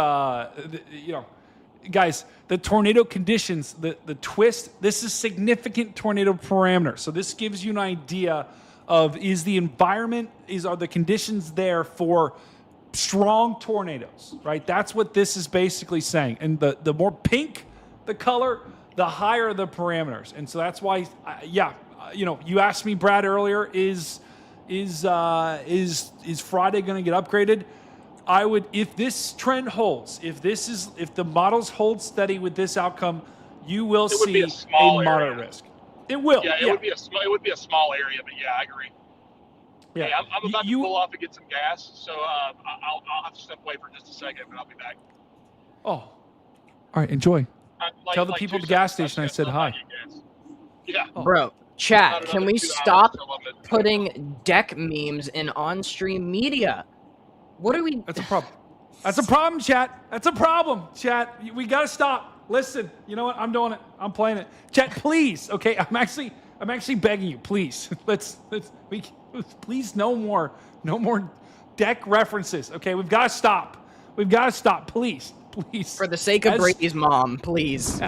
guys, the tornado conditions, the twist, this is significant tornado parameter. So this gives you an idea of are the conditions there for strong tornadoes, right? That's what this is basically saying. And the more pink the color, the higher the parameters. And so that's why, you asked me, Brad, earlier, is Friday going to get upgraded? I would, if this trend holds, if the models hold steady with this outcome, you will see a moderate risk. It will. Yeah, it would be a small area, but yeah, I agree. Yeah, hey, I'm about to pull off and get some gas, so I'll have to step away for just a second, but I'll be back. Oh, all right. Enjoy. Tell the people at the gas station I said hi. Yeah, bro. Chat, can we stop putting deck memes in on-stream media? What are we? That's a problem. That's a problem, chat. That's a problem, chat. We gotta stop. Listen, you know what? I'm doing it. I'm playing it. Chat, please. Okay, I'm actually begging you. Please, please, no more deck references. Okay, we've got to stop. Please. For the sake of Brady's mom, please.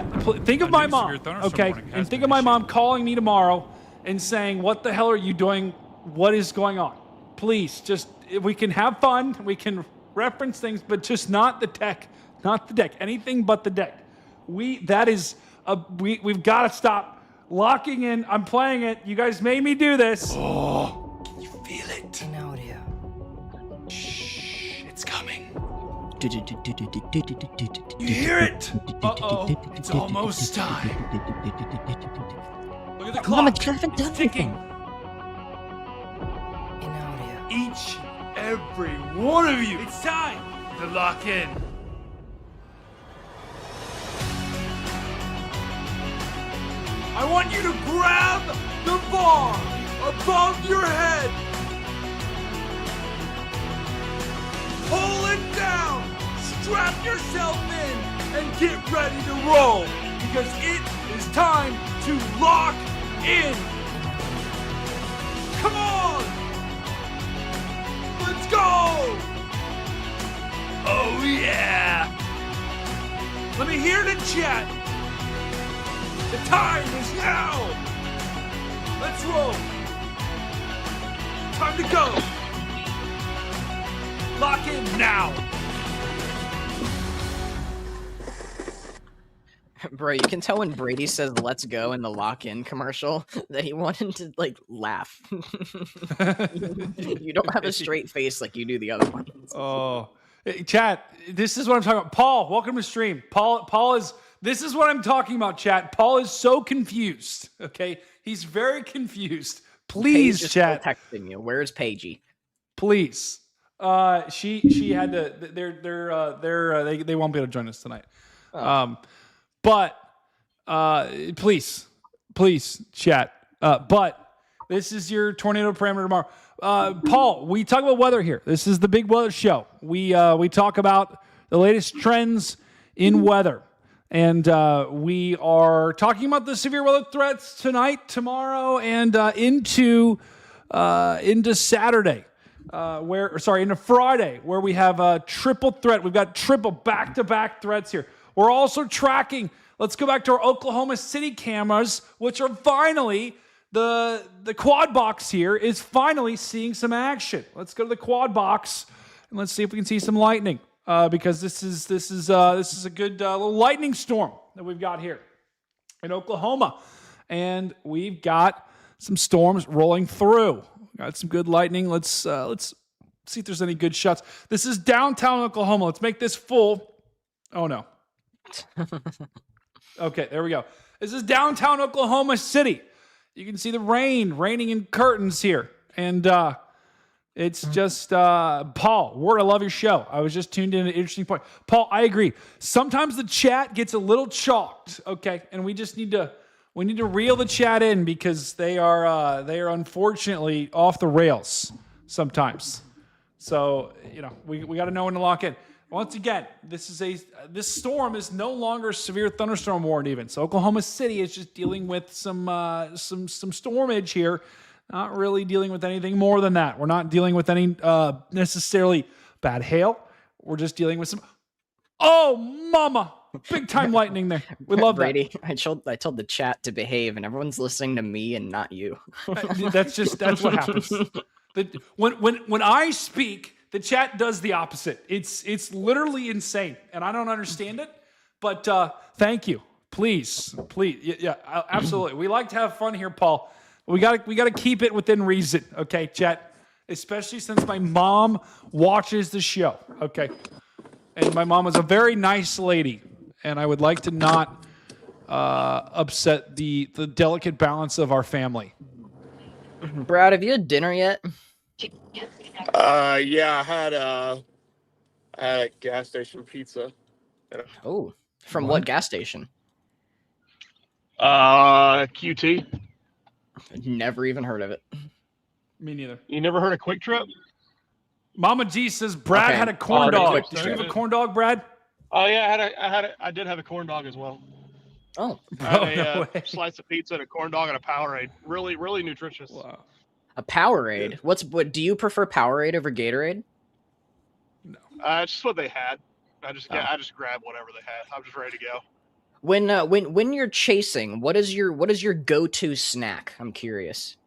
Think of my mom, okay? And think of my mom calling me tomorrow and saying, "What the hell are you doing? What is going on?" Please, just. We can have fun, we can reference things, but just not the deck. Anything but the deck. We've got to stop locking in. I'm playing it. You guys made me do this. Oh, can you feel it? You hear it? Uh-oh, it's almost time. Look at the clock. It's ticking. Each, every one of you. It's time to lock in. I want you to grab the bar above your head. Pull it down. Strap yourself in and get ready to roll because it is time to lock in. Come on. Let's go. Oh yeah. Let me hear the chat. The time is now. Let's roll. Time to go. Lock in now. Bro, you can tell when Brady says "let's go" in the lock-in commercial that he wanted to like laugh. You don't have a straight face like you do the other ones. Oh, hey, chat. This is what I'm talking about. Paul, welcome to stream. Paul is. This is what I'm talking about, chat. Paul is so confused. Okay, he's very confused. Please, Paige is chat. still texting you. Where's Paigey? Please. She had to. They won't be able to join us tonight. Oh. But please, chat. But this is your tornado parameter tomorrow. Paul, we talk about weather here. This is the big weather show. We talk about the latest trends in weather. And we are talking about the severe weather threats tonight, tomorrow, and into Saturday. Into Friday, where we have a triple threat. We've got triple back-to-back threats here. We're also tracking. Let's go back to our Oklahoma City cameras, which are finally the quad box here is finally seeing some action. Let's go to the quad box and let's see if we can see some lightning. Because this is a good little lightning storm that we've got here in Oklahoma, and we've got some storms rolling through. Got some good lightning. Let's see if there's any good shots. This is downtown Oklahoma. Let's make this full. Oh no. Okay, there we go. This is downtown Oklahoma City. You can see the raining in curtains here, and it's just, Paul, Ward, I love your show. I was just tuned in at an interesting point. Paul, I agree. Sometimes the chat gets a little chalked, okay? And we just need to reel the chat in because they are unfortunately off the rails sometimes. So, we got to know when to lock in. Once again, this storm is no longer severe thunderstorm warned even. So Oklahoma City is just dealing with some stormage here. Not really dealing with anything more than that. We're not dealing with any necessarily bad hail. We're just dealing with some. Oh, mama! Big time lightning there. We love Brady, that. I told the chat to behave, and everyone's listening to me and not you. That's what happens. When I speak, the chat does the opposite. It's literally insane, and I don't understand it. But thank you, please, yeah, absolutely. We like to have fun here, Paul. We got to keep it within reason, okay, chat? Especially since my mom watches the show, okay? And my mom is a very nice lady, and I would like to not upset the delicate balance of our family. Brad, have you had dinner yet? Yeah, I had a gas station pizza. Oh, from what gas station? QT. Never even heard of it. Me neither. You never heard of Quick Trip? Mama G says Brad had a corn dog. Did you have a corn dog, Brad? Oh yeah, I did have a corn dog as well. Oh, I had a slice of pizza and a corn dog and a Powerade. Really, really nutritious. Wow. A Powerade. What do you prefer, Powerade over Gatorade? No. It's just what they had. I just grabbed whatever they had. I'm just ready to go. When you're chasing, what is your go-to snack? I'm curious.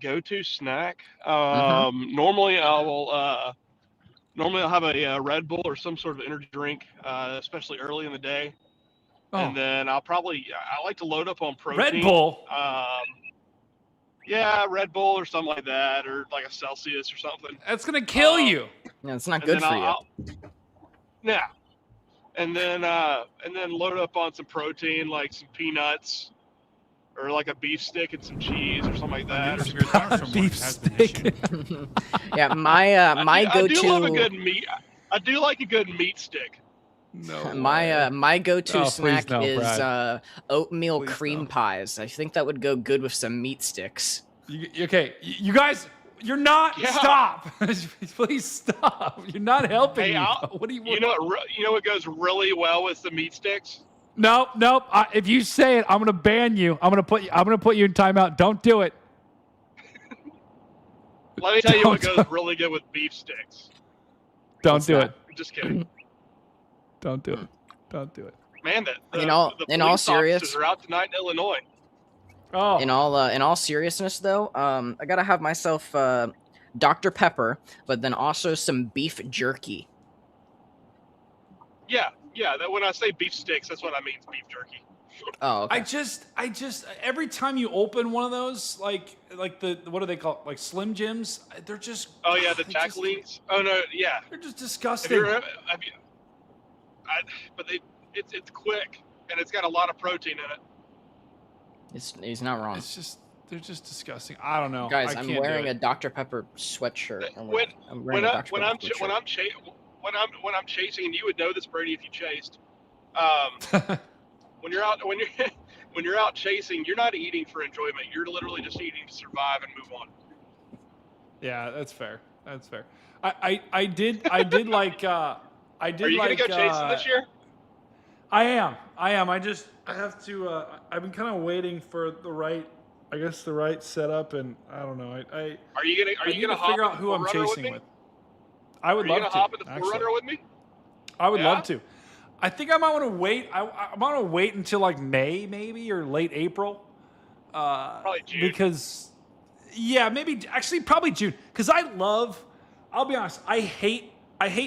Go-to snack? Normally I'll have a Red Bull or some sort of energy drink, especially early in the day. Oh. And then I like to load up on protein. Red Bull? Yeah, Red Bull or something like that, or like a Celsius or something. That's going to kill you. Yeah, it's not good for you. Yeah. And then load up on some protein, like some peanuts, or like a beef stick and some cheese, or something like that. Or some Beef stick. Yeah, my I do love a go-to good meat. I do like a good meat stick. No. my go-to Oh, please snack no, is Brad. oatmeal Please cream no. pies. I think that would go good with some meat sticks. Okay, you guys, you're not. Yeah. Stop. Please stop. You're not helping Hey, me. What do you want? You know what goes really well with the meat sticks? Nope. If you say it, I'm gonna ban you. I'm gonna put you in timeout. Don't do it. Let me tell you what goes really good with beef sticks. Don't do it. I'm just kidding. Don't do it. Don't do it. Man, In all police serious- officers are out tonight in Illinois. Oh. In all seriousness, though, I gotta have myself Dr. Pepper, but then also some beef jerky. Yeah. That when I say beef sticks, that's what I mean. It's beef jerky. Oh, okay. I just every time you open one of those, like the what do they call it? Like Slim Jims? They're just. Oh yeah, the tacklings. Oh no, yeah. They're just disgusting. But it's quick and it's got a lot of protein in it. He's not wrong. They're just disgusting. I don't know, Guys. I I'm can't wearing do a it. Dr. Pepper sweatshirt. When I'm chasing, and you would know this, Brady, if you chased. When you're out chasing, you're not eating for enjoyment. You're literally just eating to survive and move on. Yeah, that's fair. That's fair. I did like I did. Are you like, gonna go chasing this year? I am. I have to. I've been kind of waiting for the right setup, and I don't know. Are you gonna hop figure in out the who I'm 4Runner chasing with? with? I would Are you love gonna to. hop in the Actually. 4Runner with me? I would Yeah? love to. I think I might want to wait. I want to wait until like May, maybe, or late April. Probably June. Because, yeah, probably June. Because I'll be honest, I hate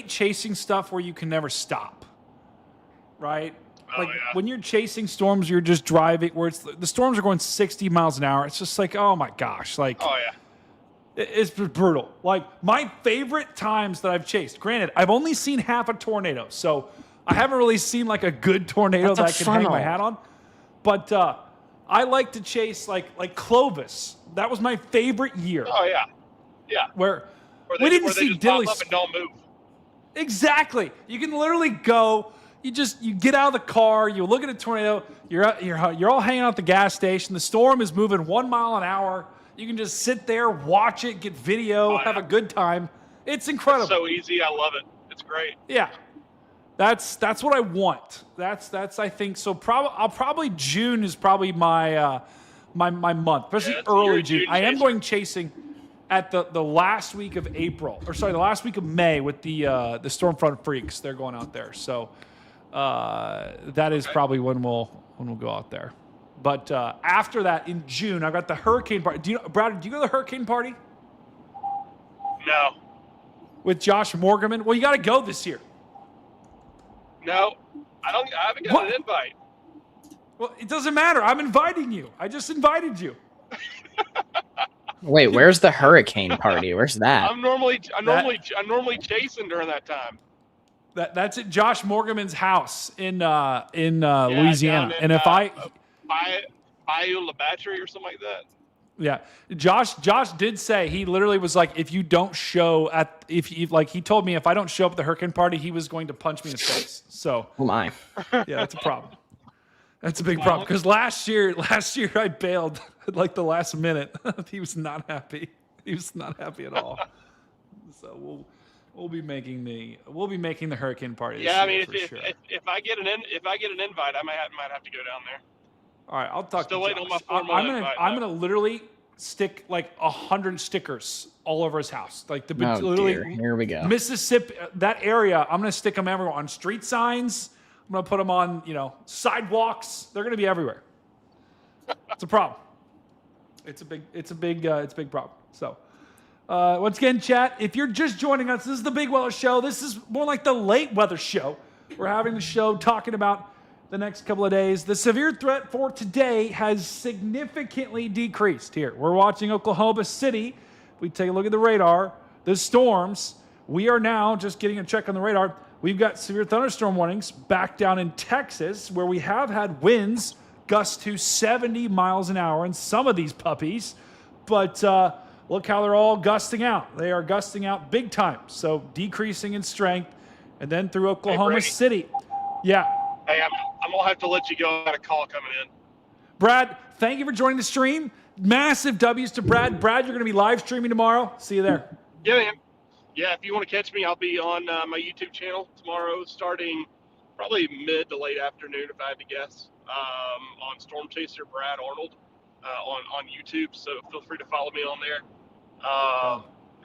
chasing stuff where you can never stop. Right? Oh, Like yeah. when you're chasing storms, you're just driving where the storms are going 60 miles an hour. It's just like, oh my gosh, like. Oh yeah. It's brutal. Like, my favorite times that I've chased, granted, I've only seen half a tornado, so I haven't really seen, like, a good tornado that I can hang my hat on. But I like to chase, like Clovis. That was my favorite year. Oh yeah. Yeah. Where Where we didn't where see just pop Dilly. up and don't move. Exactly. You can literally go. You get out of the car. You look at a tornado. You're all hanging out at the gas station. The storm is moving 1 mile an hour. You can just sit there, watch it, get video, have a good time. It's incredible. It's so easy. I love it. It's great. Yeah, that's what I want. That's I think so. Probably June is probably my my month, especially early June. I am going chasing at the last week of April, or sorry, the last week of May with the Stormfront Freaks. They're going out there, so that is probably when we'll go out there. But after that, in June, I've got the hurricane party. Brad, do you go to the hurricane party? No. With Josh Morgerman? Well, you got to go this year. No. I haven't got an invite. Well, it doesn't matter. I'm inviting you. I just invited you. Wait, where's the hurricane party? Where's that? I'm normally chasing during that time. That's at Josh Morgerman's house in Louisiana. And if Bayou La Battery or something like that. Yeah, Josh did say, he literally was like, if you don't show he told me if I don't show up at the hurricane party, he was going to punch me in the face. So, oh my, yeah, that's a problem. That's a big problem because last year I bailed at like the last minute. He was not happy. He was not happy at all. So we'll be making the hurricane party. This Yeah, I year mean, for sure. if I get an invite, I might have to go down there. All right, I'll talk Still to waiting on Josh. my formal invite, I'm gonna literally stick like 100 stickers all over his house. Like Oh, literally, dear. Here we go. Mississippi, that area. I'm gonna stick them everywhere on street signs. I'm gonna put them on, sidewalks. They're gonna be everywhere. It's a problem. It's a big problem. So, once again, chat, if you're just joining us, this is the Big Weather Show. This is more like the late weather show. We're having the show talking about the next couple of days. The severe threat for today has significantly decreased here. We're watching Oklahoma City. If we take a look at the radar, the storms, we are now just getting a check on the radar. We've got severe thunderstorm warnings back down in Texas, where we have had winds gust to 70 miles an hour in some of these puppies. But look how they're all gusting out. They are gusting out big time. So decreasing in strength. And then through Oklahoma City. Yeah. Hey, I'm going to have to let you go. I got a call coming in. Brad, thank you for joining the stream. Massive W's to Brad. Brad, you're going to be live streaming tomorrow. See you there. Yeah, man. Yeah, if you want to catch me, I'll be on my YouTube channel tomorrow, starting probably mid to late afternoon, if I had to guess, on Storm Chaser Brad Arnold on YouTube. So feel free to follow me on there.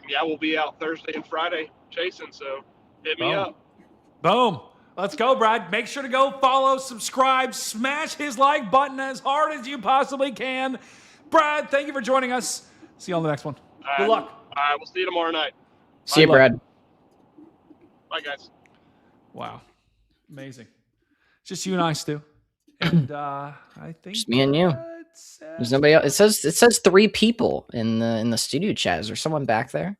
Yeah, we'll be out Thursday and Friday chasing, so hit me up. Boom. Let's go, Brad. Make sure to go follow, subscribe, smash his like button as hard as you possibly can. Brad, thank you for joining us. See you on the next one. Good luck. All right, we'll see you tomorrow night. See you, Brad. Bye, guys. Wow. Amazing. Just you and I, Stu. And I think just me and you. There's nobody else. It says 3 people in the studio chat. Is there someone back there?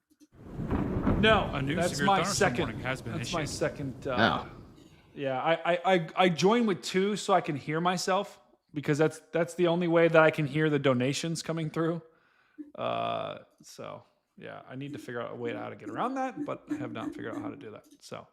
No, A new that's severe my thunderstorm second. warning has been That's issued. my second. Oh. Yeah, I join with 2 so I can hear myself, because that's the only way that I can hear the donations coming through. So yeah, I need to figure out a way how to get around that, but I have not figured out how to do that. So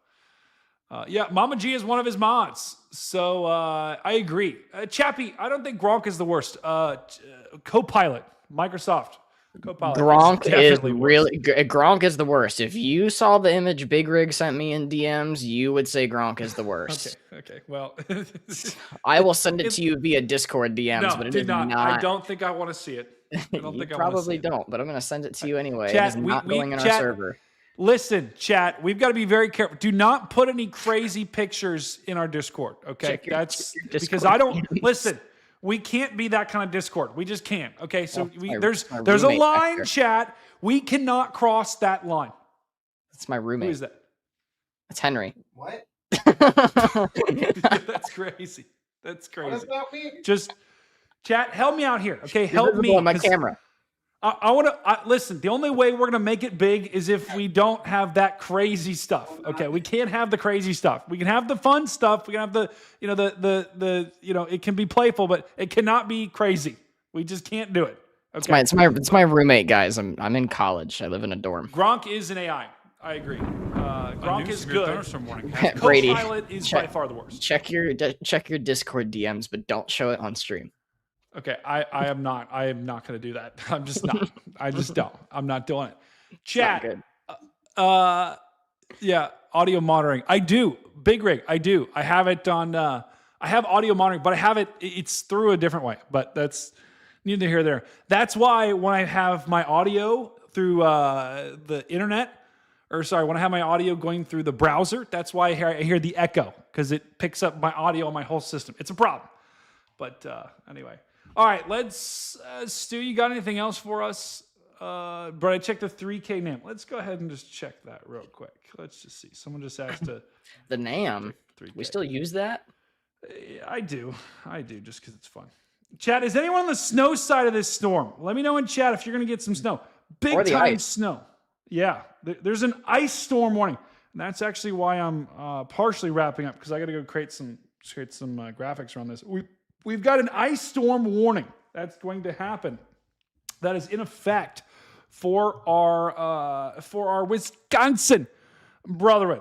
yeah, Mama G is one of his mods. So I agree. Chappie, I don't think Gronk is the worst. Copilot, Microsoft. Copilot Gronk is definitely really Gronk is the worst. If you saw the image Big Rig sent me in DMs, you would say Gronk is the worst. Okay. Well, I will send it to you via Discord DMs, no, but it do is not. not. I don't think I want to see it. I don't You think I wanna probably see it. don't, but I'm going to send it to you anyway. Chat, it is not going in our chat, server. Listen, chat, we've got to be very careful. Do not put any crazy pictures in our Discord, okay? Check your because Discord I don't DMs. listen. We can't be that kind of Discord. We just can't. Okay, so Well, there's a roommate back line, there. chat. We cannot cross that line. It's my roommate. Who is that? It's Henry. What? That's crazy. That's crazy. What does that mean? Just chat. Help me out here. Okay, You're help visible me. on my 'cause camera. I want to listen. The only way we're going to make it big is if we don't have that crazy stuff. Okay, we can't have the crazy stuff. We can have the fun stuff. We can have the it can be playful, but it cannot be crazy. We just can't do it. Okay. It's my roommate, guys. I'm in college. I live in a dorm. Gronk is an AI. I agree. Gronk new is severe good. thunderstorm warning has Brady, Copilot is by far the worst. check your Discord DMs, but don't show it on stream. Okay, I am not going to do that. I'm just not. I just don't. I'm not doing it. Chat. Not good. Yeah, audio monitoring. I do. Big Rig. I do. I have it on. I have audio monitoring, but I have it. It's through a different way. But that's neither here nor there. That's why when I have my audio through the internet, when I have my audio going through the browser, that's why I hear the echo, because it picks up my audio on my whole system. It's a problem. But anyway. All right, let's, Stu, you got anything else for us? But I checked the 3K NAM. Let's go ahead and just check that real quick. Let's just see. Someone just asked to. The NAM? 3K. We still use that? I do, just because it's fun. Chat, is anyone on the snow side of this storm? Let me know in chat if you're going to get some snow. Big time ice. snow. Yeah, there's an ice storm warning. And that's actually why I'm partially wrapping up, because I got to go create some graphics around this. We've got an ice storm warning that's going to happen. That is in effect for our Wisconsin brethren.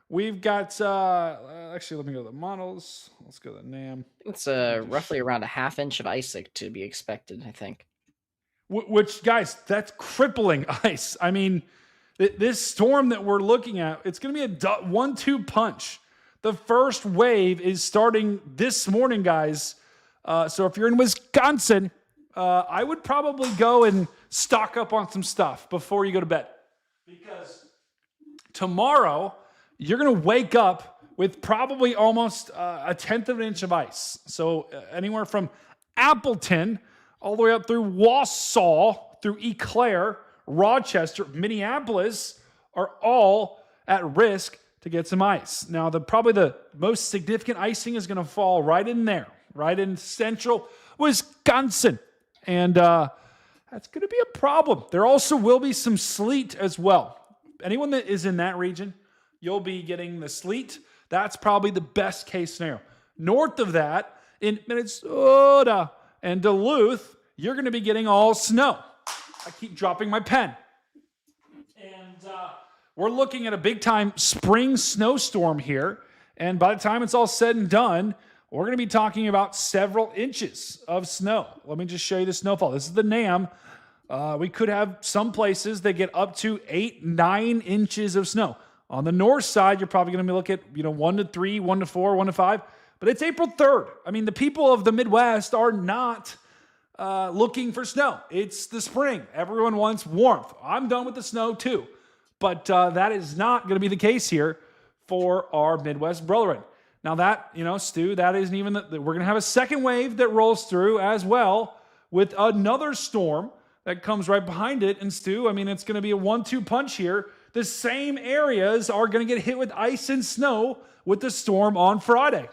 We've got actually, let me go to the models. Let's go to the NAM. It's roughly around a ½ inch of ice to be expected, I think. Which, guys, that's crippling ice. I mean, this storm that we're looking at, it's going to be a 1-2 punch. The first wave is starting this morning, guys. So if you're in Wisconsin, I would probably go and stock up on some stuff before you go to bed. Because tomorrow, you're going to wake up with probably almost a 1/10 of an inch of ice. So anywhere from Appleton all the way up through Wausau, through Eau Claire, Rochester, Minneapolis are all at risk to get some ice. Now, probably the most significant icing is going to fall right in there, right in central Wisconsin. And that's going to be a problem. There also will be some sleet as well. Anyone that is in that region, you'll be getting the sleet. That's probably the best case scenario. North of that, in Minnesota and Duluth, you're going to be getting all snow. I keep dropping my pen. And we're looking at a big time spring snowstorm here. And by the time it's all said and done, we're going to be talking about several inches of snow. Let me just show you the snowfall. This is the NAM. We could have some places that get up to 8-9 inches of snow. On the north side, you're probably going to look at 1 to 3, 1 to 4, 1 to 5. But it's April 3rd. I mean, the people of the Midwest are not looking for snow. It's the spring. Everyone wants warmth. I'm done with the snow too. But that is not going to be the case here for our Midwest brethren. Now that, Stu, that isn't even we're going to have a second wave that rolls through as well with another storm that comes right behind it. And Stu, I mean, it's going to be a 1-2 punch here. The same areas are going to get hit with ice and snow with the storm on Friday.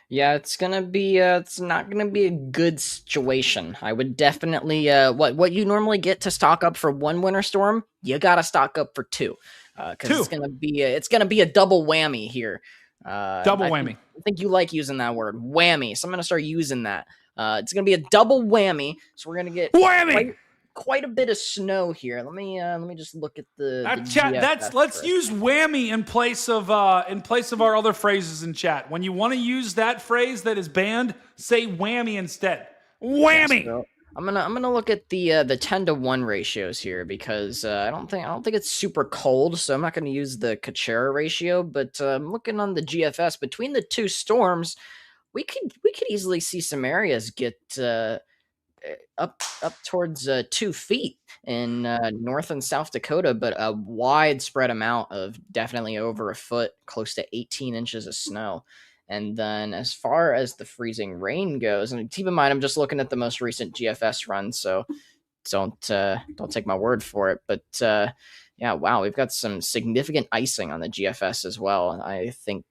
Yeah, it's gonna be it's not gonna be a good situation. I would definitely what you normally get to stock up for one winter storm, you gotta stock up for two. Because it's gonna be a double whammy here. Double whammy. I think you like using that word, whammy. So I'm gonna start using that. It's gonna be a double whammy. So we're gonna get whammy. Quite a bit of snow here. Let me just look at the chat. Let's use whammy in place of our other phrases in chat. When you want to use that phrase that is banned, say whammy instead. Whammy. So I'm gonna look at the 10-to-1 ratios here because I don't think it's super cold, so I'm not gonna use the Kachera ratio. But I'm looking on the GFS between the two storms, we could easily see some areas get up towards 2 feet in North and South Dakota, but a widespread amount of definitely over a foot, close to 18 inches of snow. And then as far as the freezing rain goes, and keep in mind, I'm just looking at the most recent GFS run, so don't take my word for it. But yeah, wow, we've got some significant icing on the GFS as well. I think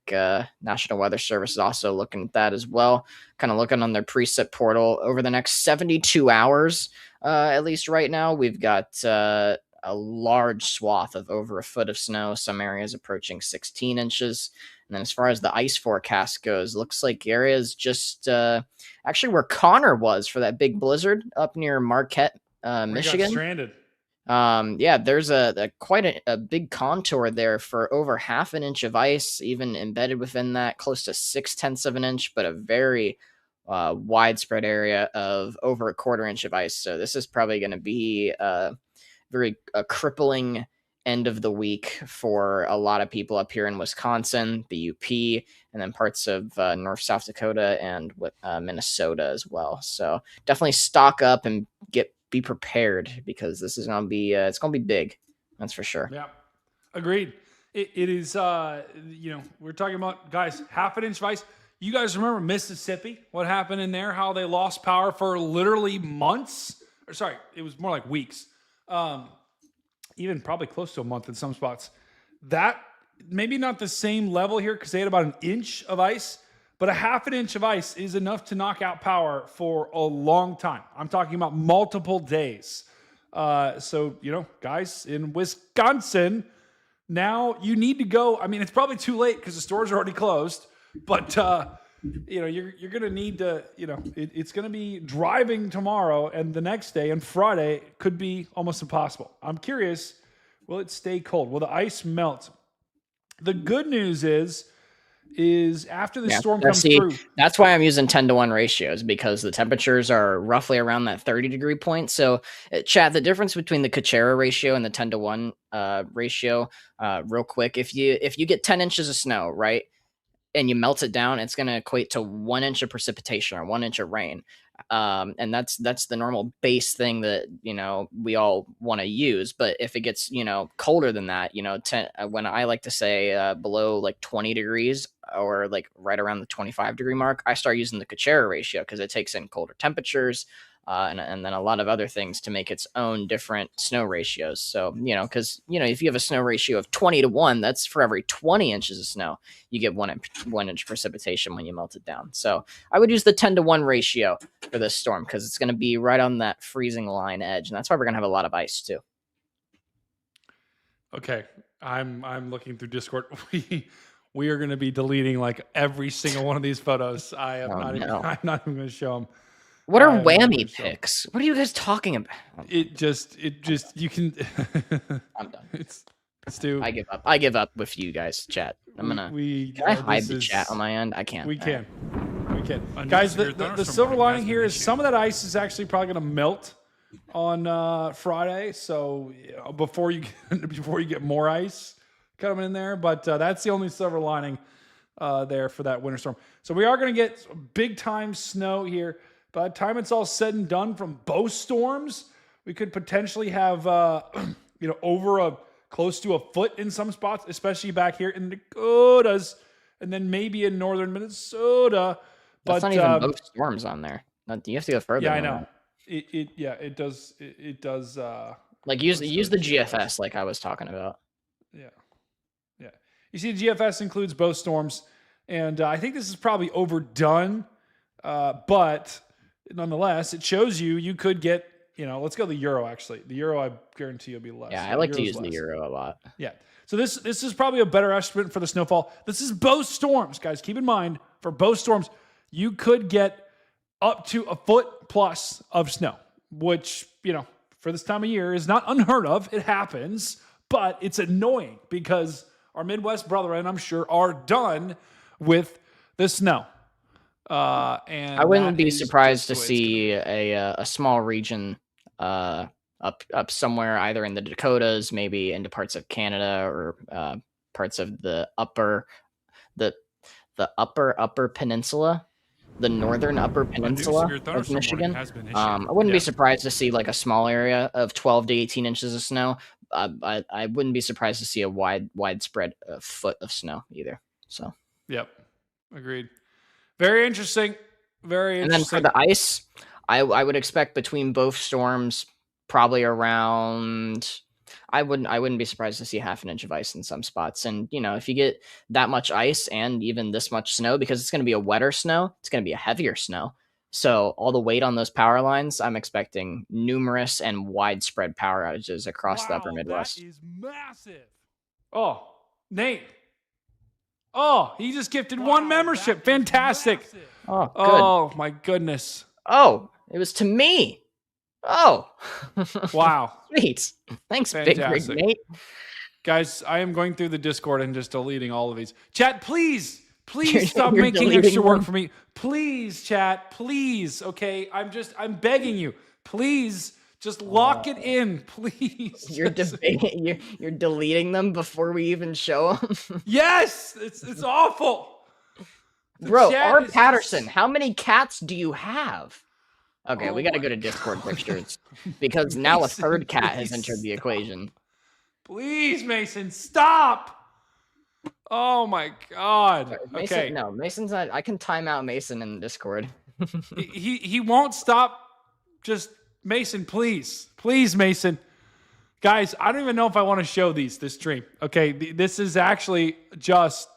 National Weather Service is also looking at that as well, kind of looking on their preset portal. Over the next 72 hours, at least right now, we've got a large swath of over a foot of snow, some areas approaching 16 inches. And then as far as the ice forecast goes, looks like areas just actually where Connor was for that big blizzard up near Marquette, Michigan. Got stranded. Yeah, there's quite a big contour there for over half an inch of ice, even embedded within that, close to 0.6 of an inch, but a very widespread area of over a 1/4 inch of ice. So this is probably going to be a crippling end of the week for a lot of people up here in Wisconsin, the UP, and then parts of North South Dakota and Minnesota as well. So definitely stock up and be prepared because this is going to be it's going to be big. That's for sure. Yeah, agreed. It is we're talking about, guys, half an inch of ice. You guys remember Mississippi? What happened in there? How they lost power for literally months? Or sorry, it was more like weeks. Even probably close to a month in some spots. That maybe not the same level here because they had about an inch of ice, but a half an inch of ice is enough to knock out power for a long time. I'm talking about multiple days. So, guys in Wisconsin, now you need to go. I mean, it's probably too late because the stores are already closed, but you're going to need to, it's going to be driving tomorrow and the next day and Friday could be almost impossible. I'm curious, will it stay cold? Will the ice melt? The good news is after the storm comes through. That's why I'm using 10-to-1 ratios because the temperatures are roughly around that 30-degree point. So, chat, the difference between the Kachera ratio and the 10-to-1 ratio, real quick, if you get 10 inches of snow, right, and you melt it down, it's going to equate to 1 inch of precipitation or 1 inch of rain. And that's the normal base thing that, we all want to use. But if it gets, colder than that, when I like to say below like 20 degrees or like right around the 25-degree mark, I start using the Kachera ratio because it takes in colder temperatures and then a lot of other things to make its own different snow ratios. So, because, if you have a snow ratio of 20-to-1, that's for every 20 inches of snow, you get 1 inch precipitation when you melt it down. So I would use the 10-to-1 ratio for this storm because it's going to be right on that freezing line edge. And that's why we're going to have a lot of ice too. Okay, I'm looking through Discord. We are going to be deleting like every single one of these photos. I am not even. I'm not even going to show them. What are whammy pics? What are you guys talking about? It just you can. I'm done. It's Stu. I give up. I give up with you guys, chat. I'm gonna. Can I hide the chat on my end? I can't. We can. We can. Guys, the silver lining here is some of that ice is actually probably going to melt on Friday. So before you get more ice coming in there, but that's the only silver lining there for that winter storm. So we are going to get big time snow here. By the time it's all said and done, from both storms, we could potentially have over close to a foot in some spots, especially back here in the Dakotas, and then maybe in northern Minnesota. That's but not even both storms on there. You have to go further. Yeah, I know. It does. It does. Like use the GFS like I was talking about. Yeah. You see, the GFS includes both storms, and I think this is probably overdone, but nonetheless, it shows you could get. Let's go the Euro. Actually, the Euro, I guarantee, will be less. Yeah, I like to use the Euro a lot. Yeah. So this is probably a better estimate for the snowfall. This is both storms, guys. Keep in mind, for both storms, you could get up to a foot plus of snow, which, for this time of year is not unheard of. It happens, but it's annoying because our Midwest brethren, I'm sure, are done with the snow. And I wouldn't be surprised to see a small region up somewhere, either in the Dakotas, maybe into parts of Canada, or parts of the upper peninsula. The northern upper peninsula of Michigan. I wouldn't be surprised to see like a small area of 12 to 18 inches of snow. I wouldn't be surprised to see a widespread foot of snow either. So. Yep. Agreed. Very interesting. Very interesting. And then for the ice, I would expect between both storms probably around. I wouldn't be surprised to see half an inch of ice in some spots. And, if you get that much ice and even this much snow, because it's going to be a wetter snow, it's going to be a heavier snow. So all the weight on those power lines, I'm expecting numerous and widespread power outages across the upper Midwest. That is massive. Oh, Nate. Oh, he just gifted one membership. Fantastic. Oh, good. Oh, my goodness. Oh, it was to me. Oh, wow. Sweet. Thanks, Fantastic. Big Nate. Guys, I am going through the Discord and just deleting all of these. Chat, please stop making extra work for me. Please, chat, please. Okay, I'm begging you. Please, just lock it in, please. You're deleting them before we even show them. Yes, it's awful. Bro, R. Patterson, how many cats do you have? Okay, we got to go to Discord pictures because now a third cat has entered the equation. Please, Mason, stop. Oh my God. Mason, okay. No, Mason's not. I can time out Mason in Discord. he won't stop. Just Mason, please, Mason. Guys, I don't even know if I want to show this stream. Okay, this is actually just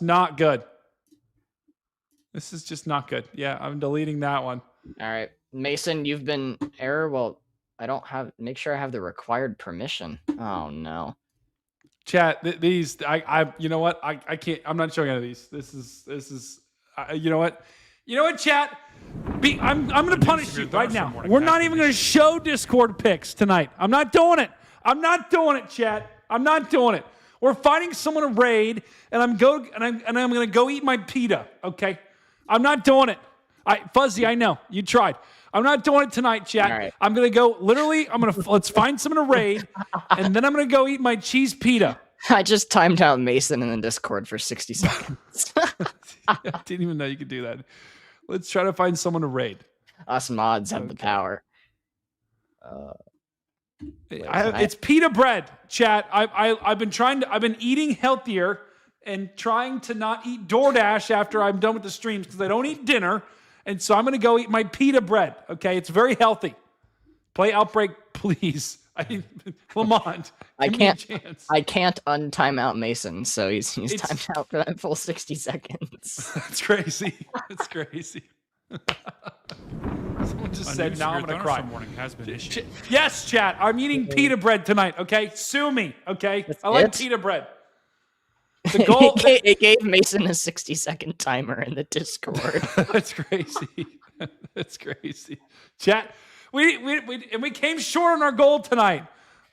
not good. This is just not good. Yeah, I'm deleting that one. All right, Mason, you've been error. Well, I don't have. Make sure I have the required permission. Oh no. Chat, these. You know what? I can't. I'm not showing any of these. This is. You know what? You know what, chat? I'm going to punish you right now. We're not even going to show Discord pics tonight. I'm not doing it. I'm not doing it, chat. I'm not doing it. We're fighting someone to raid, and I'm going to go eat my pita. Okay, I'm not doing it. Fuzzy, I know you tried. I'm not doing it tonight, chat. Right. I'm going to go. Literally, let's find someone to raid, and then I'm going to go eat my cheese pita. I just timed out Mason in the Discord for 60 seconds. I didn't even know you could do that. Let's try to find someone to raid. Us mods have the power. It's pita bread, chat. I've been eating healthier and trying to not eat DoorDash after I'm done with the streams because I don't eat dinner. And so I'm going to go eat my pita bread. Okay, it's very healthy. Play Outbreak, please. Lamont, I can't untime out Mason, so he's timed out for that full 60 seconds. That's crazy. That's crazy. Someone just A said, new "Now I'm severe gonna cry." thunderstorm warning has been issued. Yes, chat. I'm eating pita bread tonight. Okay, sue me. Okay, That's I like it? pita bread. The goal. It gave Mason a 60-second timer in the Discord. That's crazy. That's crazy. Chat. We came short on our goal tonight.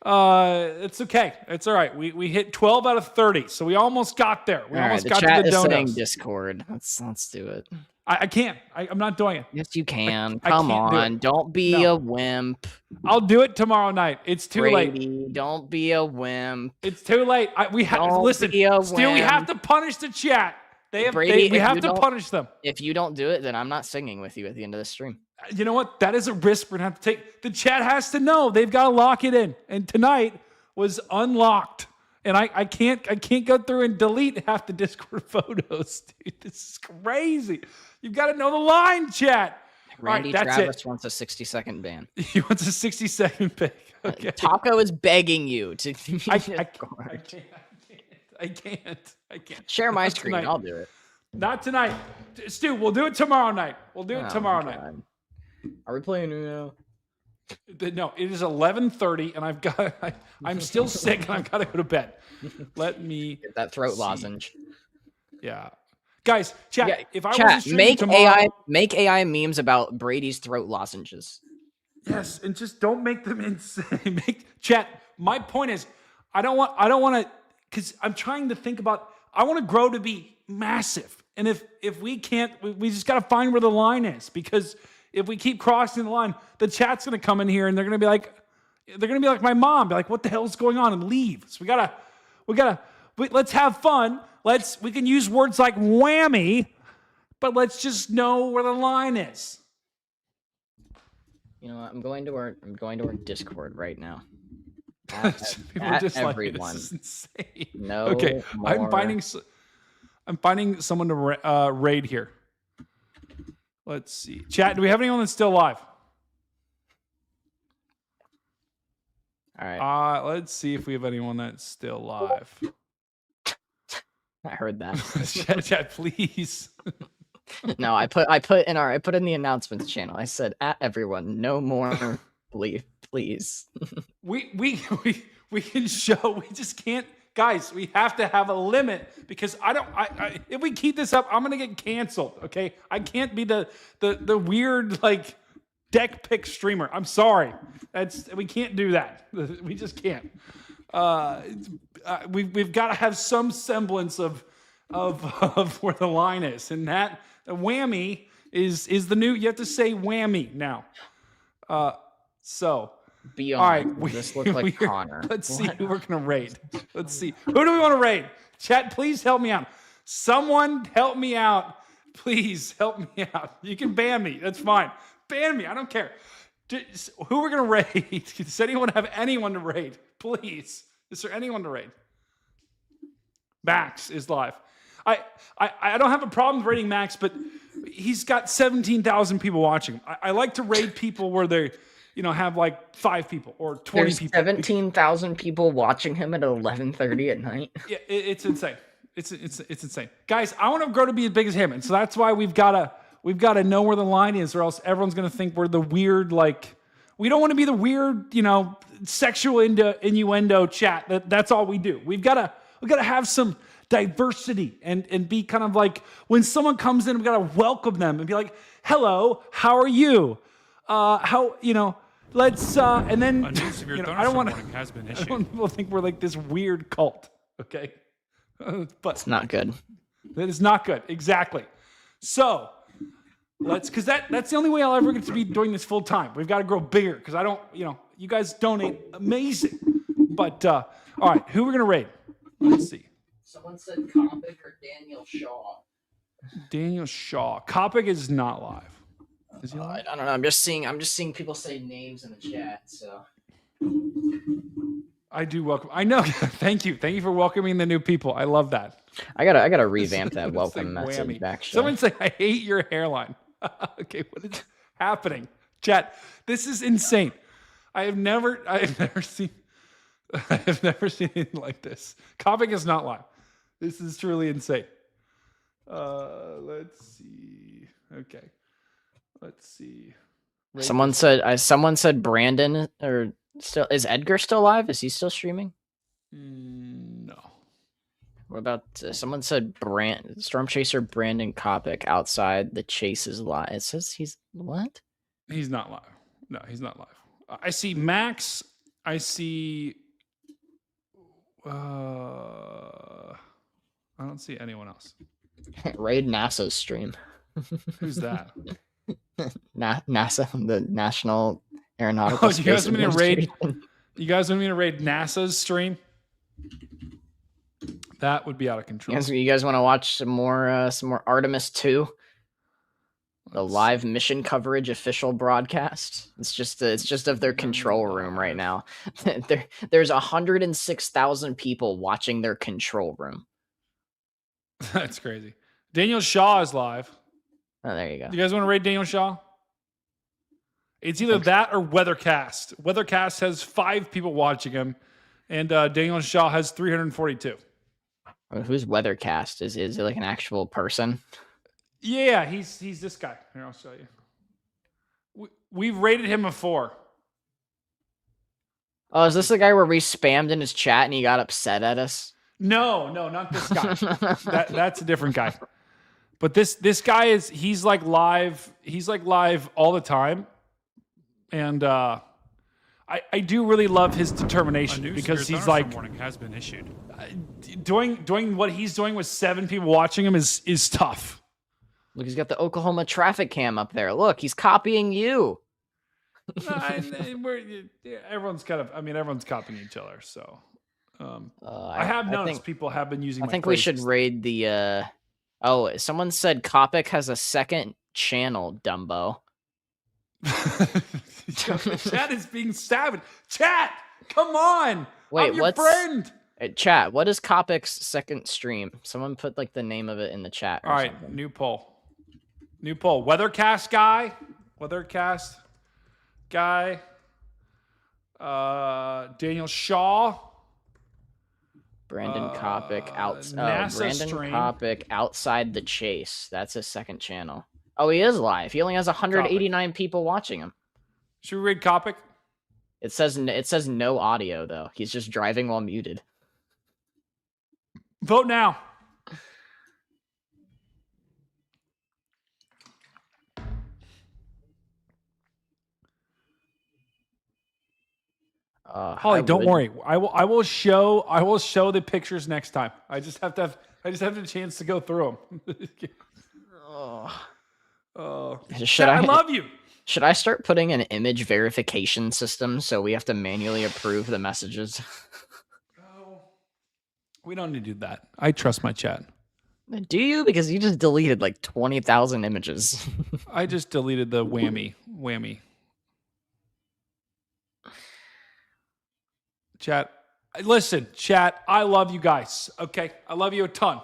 It's okay. It's all right. We hit 12 out of 30, so we almost got there. We All right, almost the got chat to the is saying donuts. Discord. Let's do it. I can't. I'm not doing it. Yes, you can. I Come can't do on, it. don't be No. a wimp. I'll do it tomorrow night. It's too late. Brady, don't be a wimp. It's too late. We have Don't listen. be a Still, we have wimp. to punish the chat. Brady, we if have you to don't- punish them. If you don't do it, then I'm not singing with you at the end of the stream. You know what? That is a risk we're gonna have to take. The chat has to know they've got to lock it in. And tonight was unlocked. And I can't go through and delete half the Discord photos, dude. This is crazy. You've got to know the line, chat. Randy All right, that's Travis it. wants a 60-second ban. He wants a 60-second pick. Okay. Taco is begging you to. I can't. Share my Not screen. tonight. I'll do it. Not tonight. Stu, we'll do it tomorrow night. We'll do it Oh, tomorrow my night. God. Are we playing Uno? No, it is 11:30, and I'm still sick, and I've got to go to bed. Let me Get that throat see. lozenge. Yeah, guys, chat. Yeah, if I wasn't chat, streaming tomorrow, make AI memes about Brady's throat lozenges. yes, and just don't make them insane. Chat. My point is, I don't want to, because I'm trying to think about. I want to grow to be massive, and if we can't, we just got to find where the line is, because if we keep crossing the line, the chat's going to come in here and they're going to be like my mom, be like, what the hell's going on, and leave. So let's have fun. We can use words like whammy, but let's just know where the line is. You know what? I'm going to our Discord right now. People are just everyone. like, this is insane. No. Okay, more. I'm finding someone to raid here. Let's see. Chat, do we have anyone that's still alive? All right. Let's see if we have anyone that's still alive. I heard that. Chat, please. No, I put in the announcements channel. I said, at everyone, no more please. We can show. We just can't. Guys, we have to have a limit, because if we keep this up, I'm gonna get canceled. Okay, I can't be the weird like deck pick streamer. I'm sorry. We can't do that. We just can't. We've got to have some semblance of where the line is, and that whammy is the new. You have to say whammy now. So. Be All right, this look like Connor. Let's see who we're gonna raid. Let's see. Who do we want to raid? Chat, please help me out. Someone help me out. Please help me out. You can ban me. That's fine. Ban me. I don't care. Who we're gonna raid? Does anyone have anyone to raid? Please. Is there anyone to raid? Max is live. I don't have a problem with raiding Max, but he's got 17,000 people watching. I like to raid people where they have like 5 people or 20 There's people. 17,000 people watching him at 11:30 at night. Yeah, it's insane. It's insane, guys. I want to grow to be as big as him, and so that's why we've got to know where the line is, or else everyone's gonna think we're the weird, like, we don't want to be the weird, sexual innuendo chat. That's all we do. We've got to have some diversity and be kind of like, when someone comes in, we've got to welcome them and be like, hello, how are you? Let's and then A new severe I don't want warning has been I issued. don't want people to think we're like this weird cult, okay? But It's not good. that is not good. Exactly. So because that's the only way I'll ever get to be doing this full time. We've got to grow bigger, because I don't, you guys donate amazing. But all right, who we're gonna raid? Let's see. Someone said Copic or Daniel Shaw. Daniel Shaw. Kopic is not live. Is he live? I don't know. I'm just seeing people say names in the chat. So I do welcome. I know. Thank you for welcoming the new people. I love that. I gotta revamp that It's welcome like message. whammy. Actually, Someone say, I hate your hairline. Okay, what is happening? Chat, this is insane. I have never seen anything like this. Kopic is not live. This is truly insane. Let's see. Okay. Let's see. Someone said Brandon or still is Edgar still alive? Is he still streaming? No. What about someone said Storm Chaser Brandon Kopic outside the chase is live. It says he's what? He's not live. No, he's not live. I see Max. I see. I don't see anyone else. Raid NASA's stream. Who's that? NASA, the National Aeronautical You guys Space want me to raid? Administration. You guys want me to raid NASA's stream? That would be out of control. You guys want to watch some more Artemis 2? The live mission coverage official broadcast. It's just of their control room right now. There's 106,000 people watching their control room. That's crazy. Daniel Shaw is live. Oh, there you go. You guys want to raid Daniel Shaw? It's either that or Weathercast. Weathercast has 5 people watching him, and Daniel Shaw has 342. Who's Weathercast? Is it like an actual person? Yeah, he's this guy. Here, I'll show you. We've rated him before. Oh, is this the guy where we spammed in his chat and he got upset at us? No, not this guy. That's a different guy. But this guy he's like live. He's like live all the time, and I do really love his determination because he's like warning has been issued. Doing what he's doing with 7 people watching him is tough. Look, he's got the Oklahoma traffic cam up there. Look, he's copying you. Everyone's copying each other. So I have noticed people have been using. I think we should raid the. Oh, someone said Kopic has a second channel, Dumbo. Chat is being savage. Chat, come on. Wait, I'm your friend. Chat, what is Kopic's second stream? Someone put like the name of it in the chat. All right, something. New poll. Weathercast guy. Daniel Shaw. Brandon Kopic stream. Kopic outside the chase. That's his second channel. Oh, he is live. He only has 189 people watching him. Should we raid Kopic? It says no audio though. He's just driving while muted. Vote now. Holly, don't worry. I will show the pictures next time. I just have the chance to go through them. I love you. Should I start putting an image verification system so we have to manually approve the messages? No, we don't need to do that. I trust my chat. Do you? Because you just deleted like 20,000 images. I just deleted the whammy. Chat, listen, chat, I love you guys, okay? I love you a ton.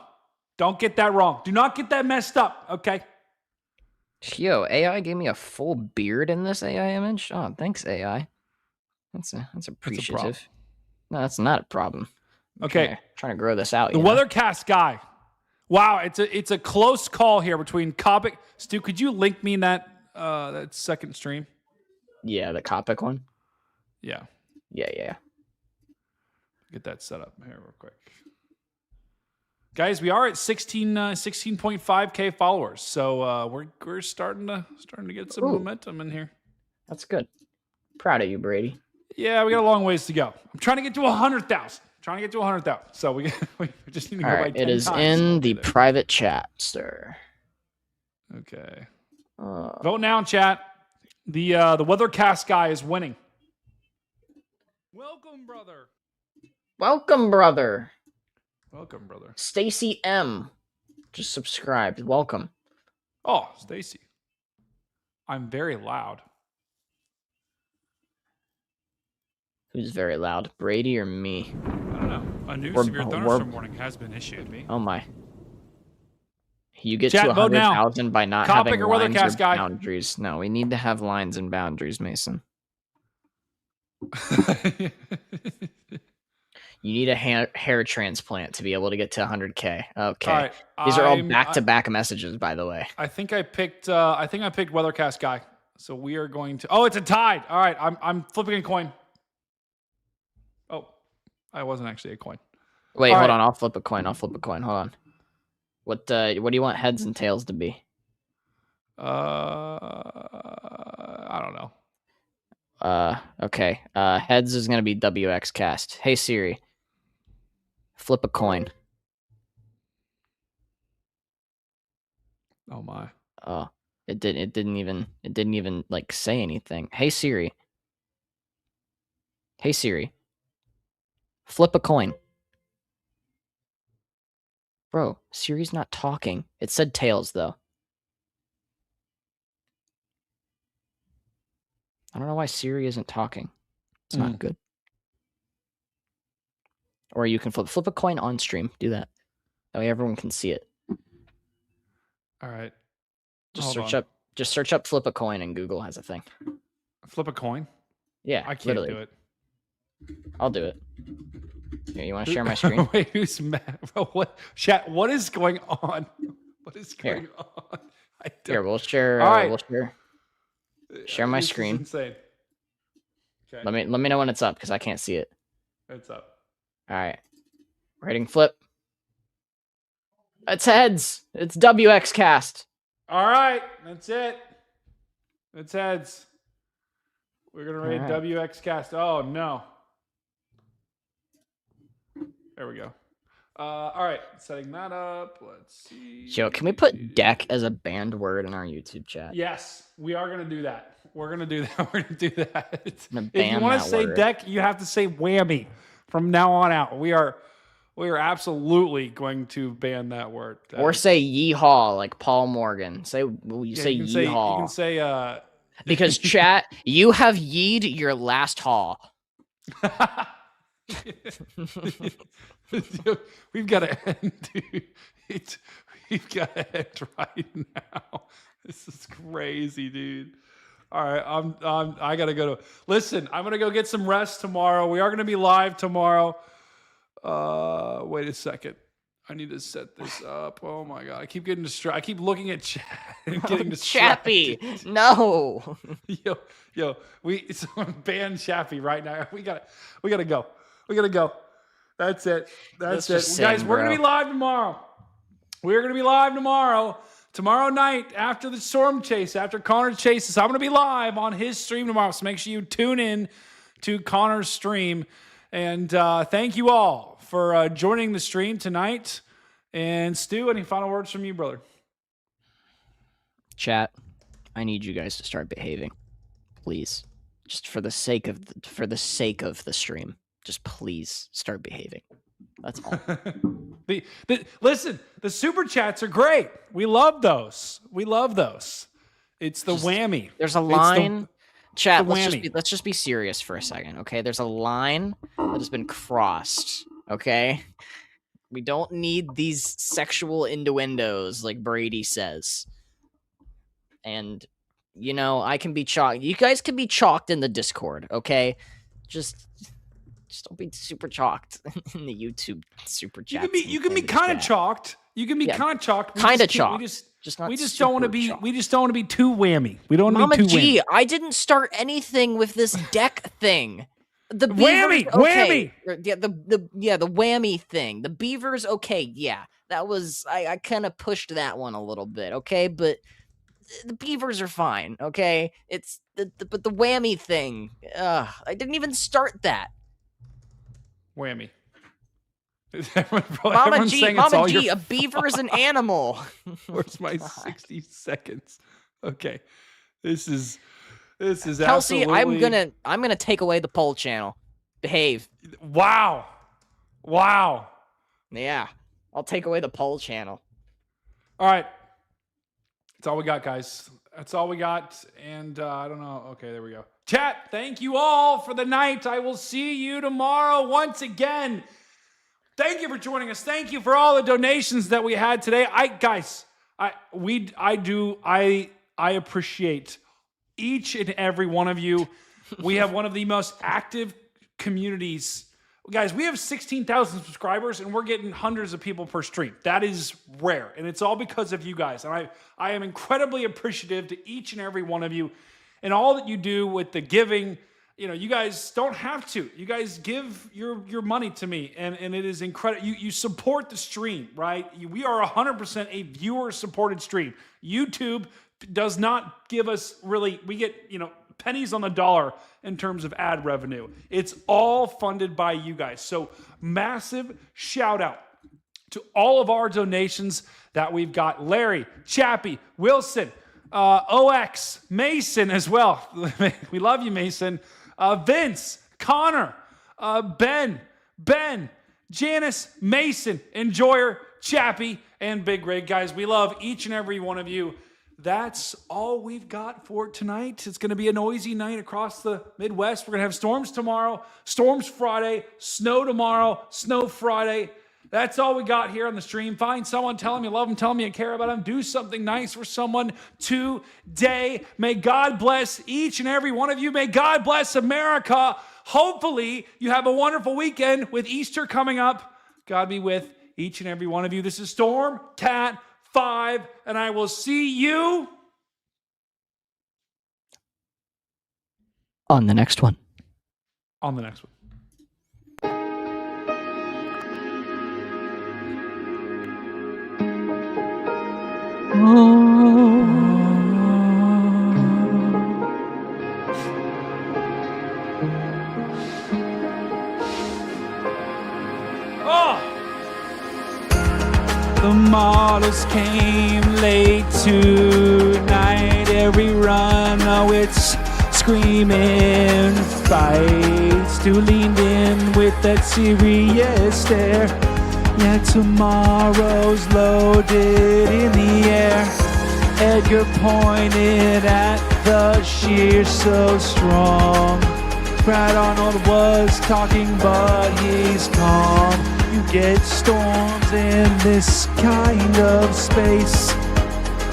Don't get that wrong. Do not get that messed up, okay? Yo, AI gave me a full beard in this AI image. Oh, thanks, AI. That's appreciative. No, that's not a problem. Okay. Trying to grow this out. The Weathercast guy. Wow, it's a close call here between Kopic. Stu, could you link me in that second stream? Yeah, the Kopic one? Yeah. Yeah. Get that set up here real quick. Guys, we are at 16.5K followers. So we're starting to get some momentum in here. That's good. Proud of you, Brady. Yeah, we got a long ways to go. I'm trying to get to 100,000. So we just need to go by 10 It is times. in the private chat, sir. Okay. Vote now in chat. The Weathercast guy is winning. Welcome, brother. Stacy M. Just subscribed. Welcome. Oh, Stacy. I'm very loud. Who's very loud? Brady or me? I don't know. A new severe thunderstorm warning has been issued. Oh my. You get Chat, to vote now. 100,000 by not Kopic having or lines Weathercast or guy? boundaries. No, we need to have lines and boundaries, Mason. You need a hair transplant to be able to get to 100K. Okay. All right, These are all back-to-back messages, by the way. I think I picked Weathercast guy. So we are going to. Oh, it's a tie. All right, I'm flipping a coin. Oh, I wasn't actually a coin. Wait, All hold right. on. I'll flip a coin. Hold on. What do you want heads and tails to be? I don't know. Okay. Heads is gonna be WX cast. Hey Siri, flip a coin. Oh my. Oh, it didn't even like say anything. Hey Siri. Hey Siri. Flip a coin. Bro, Siri's not talking. It said tails though. I don't know why Siri isn't talking. It's not good. Or you can flip a coin on stream. Do that. That way everyone can see it. All right. Just search up flip a coin and Google has a thing. Flip a coin? Yeah, I can't literally. do it. I'll do it. Here, you want to share my screen? Wait, who's mad? What chat? What is going on? What is going on? Here, we'll share. All right. We'll share my This is screen. insane. Okay. Let me know when it's up because I can't see it. It's up. All right. We're hitting flip. It's heads. It's WX cast. All right, that's it. It's heads. We're gonna rate WX cast. Oh no. There we go. All right, setting that up. Let's see. Yo, can we put deck as a banned word in our YouTube chat? Yes, we are gonna do that. We're gonna do that. We're gonna do that. If you ban want to that say word. deck, you have to say whammy from now on out. We are absolutely going to ban that word. Or say yeehaw like Paul Morgan. Say say you can yeehaw. You can say because chat, you have yeed your last haw. We've got to end, dude. We've got to end right now. This is crazy, dude. All right, I gotta go to. Listen, I'm gonna go get some rest tomorrow. We are gonna be live tomorrow. Wait a second. I need to set this up. Oh my god, I keep getting distracted. I keep looking at chat and getting distracted. Chappie, no. Yo, someone ban Chappie right now. We gotta go. We gotta go. That's it. That's it. Guys, we're gonna be live tomorrow. We're gonna be live tomorrow. Tomorrow night, after the storm chase, after Connor chases, I'm going to be live on his stream tomorrow. So make sure you tune in to Connor's stream. And thank you all for joining the stream tonight. And Stu, any final words from you, brother? Chat, I need you guys to start behaving, please. Just for the sake of the stream, just please start behaving. That's all. Listen, the super chats are great. We love those. It's the whammy. There's a line. Chat, let's just be serious for a second, okay? There's a line that has been crossed, okay? We don't need these sexual innuendos like Brady says. And, I can be chalked. You guys can be chalked in the Discord, okay? Just don't be super chalked in the YouTube super chat. You can be kind of chalked. You can be kind of chalked. Kind of chalked. We just don't want to be. We just don't want to be too whammy. We don't want to be too Mama G, whammy. I didn't start anything with this deck thing. The whammy, beavers, okay. whammy. Yeah, the whammy thing. The beavers, okay, yeah, that was I kind of pushed that one a little bit, okay, but the beavers are fine, okay. It's but the whammy thing. I didn't even start that. Whammy. Mama G, a beaver is an animal. Where's my 60 seconds? Okay, this is Kelsey, absolutely... I'm gonna take away the poll channel. Behave. Wow. Yeah, I'll take away the poll channel. All right, that's all we got, guys. That's all we got, and I don't know. Okay, there we go. Chat, thank you all for the night. I will see you tomorrow once again. Thank you for joining us. Thank you for all the donations that we had today. I appreciate each and every one of you. We have one of the most active communities. Guys, we have 16,000 subscribers and we're getting hundreds of people per stream. That is rare. And it's all because of you guys. And I am incredibly appreciative to each and every one of you. and all that you do with the giving. You know, you guys don't have to. You guys give your money to me, and it is incredible. You support the stream, right? We are 100% a viewer-supported stream. YouTube does not give us really, we get, pennies on the dollar in terms of ad revenue. It's all funded by you guys. So massive shout out to all of our donations that we've got. Larry, Chappie, Wilson, OX, Mason as well. We love you, Mason. Vince, Connor, Ben, Janice, Mason, Enjoyer, Chappie, and Big Rig. Guys, we love each and every one of you. That's all we've got for tonight. It's going to be a noisy night across the Midwest. We're going to have storms tomorrow, storms Friday, snow tomorrow, snow Friday. That's all we got here on the stream. Find someone, tell them you love them, tell them you care about them. Do something nice for someone today. May God bless each and every one of you. May God bless America. Hopefully, you have a wonderful weekend with Easter coming up. God be with each and every one of you. This is Storm Cat 5, and I will see you on the next one. On the next one. The models came late tonight. Every run, oh, it's screaming fights. Stu leaned in with that serious stare. Yeah, tomorrow's loaded in the air. Edgar pointed at the sheer so strong. Brad Arnold was talking, but he's calm. You get storms in this kind of space.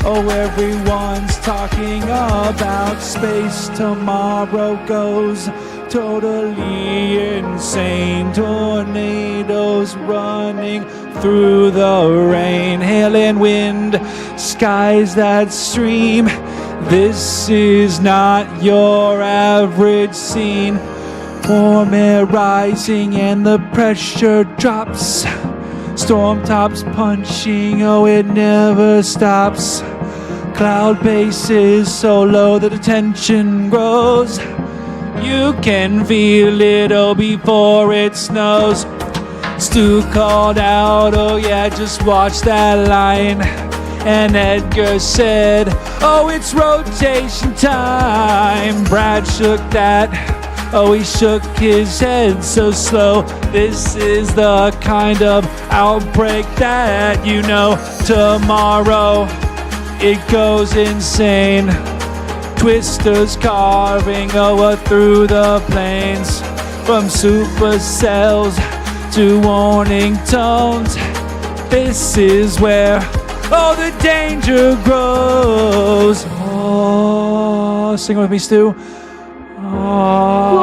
Oh, everyone's talking about space. Tomorrow goes totally insane. Tornadoes running through the rain. Hail and wind, skies that stream. This is not your average scene. Warm air rising and the pressure drops. Storm tops punching, oh, it never stops. Cloud base is so low that the tension grows. You can feel it, oh, before it snows. Stu called out, oh yeah, just watch that line. And Edgar said, oh, it's rotation time. Brad shook that, oh, he shook his head so slow. This is the kind of outbreak that you know. Tomorrow, it goes insane. Twisters carving over through the plains. From supercells to warning tones. This is where, oh, the danger grows. Oh, sing with me, Stu. Oh.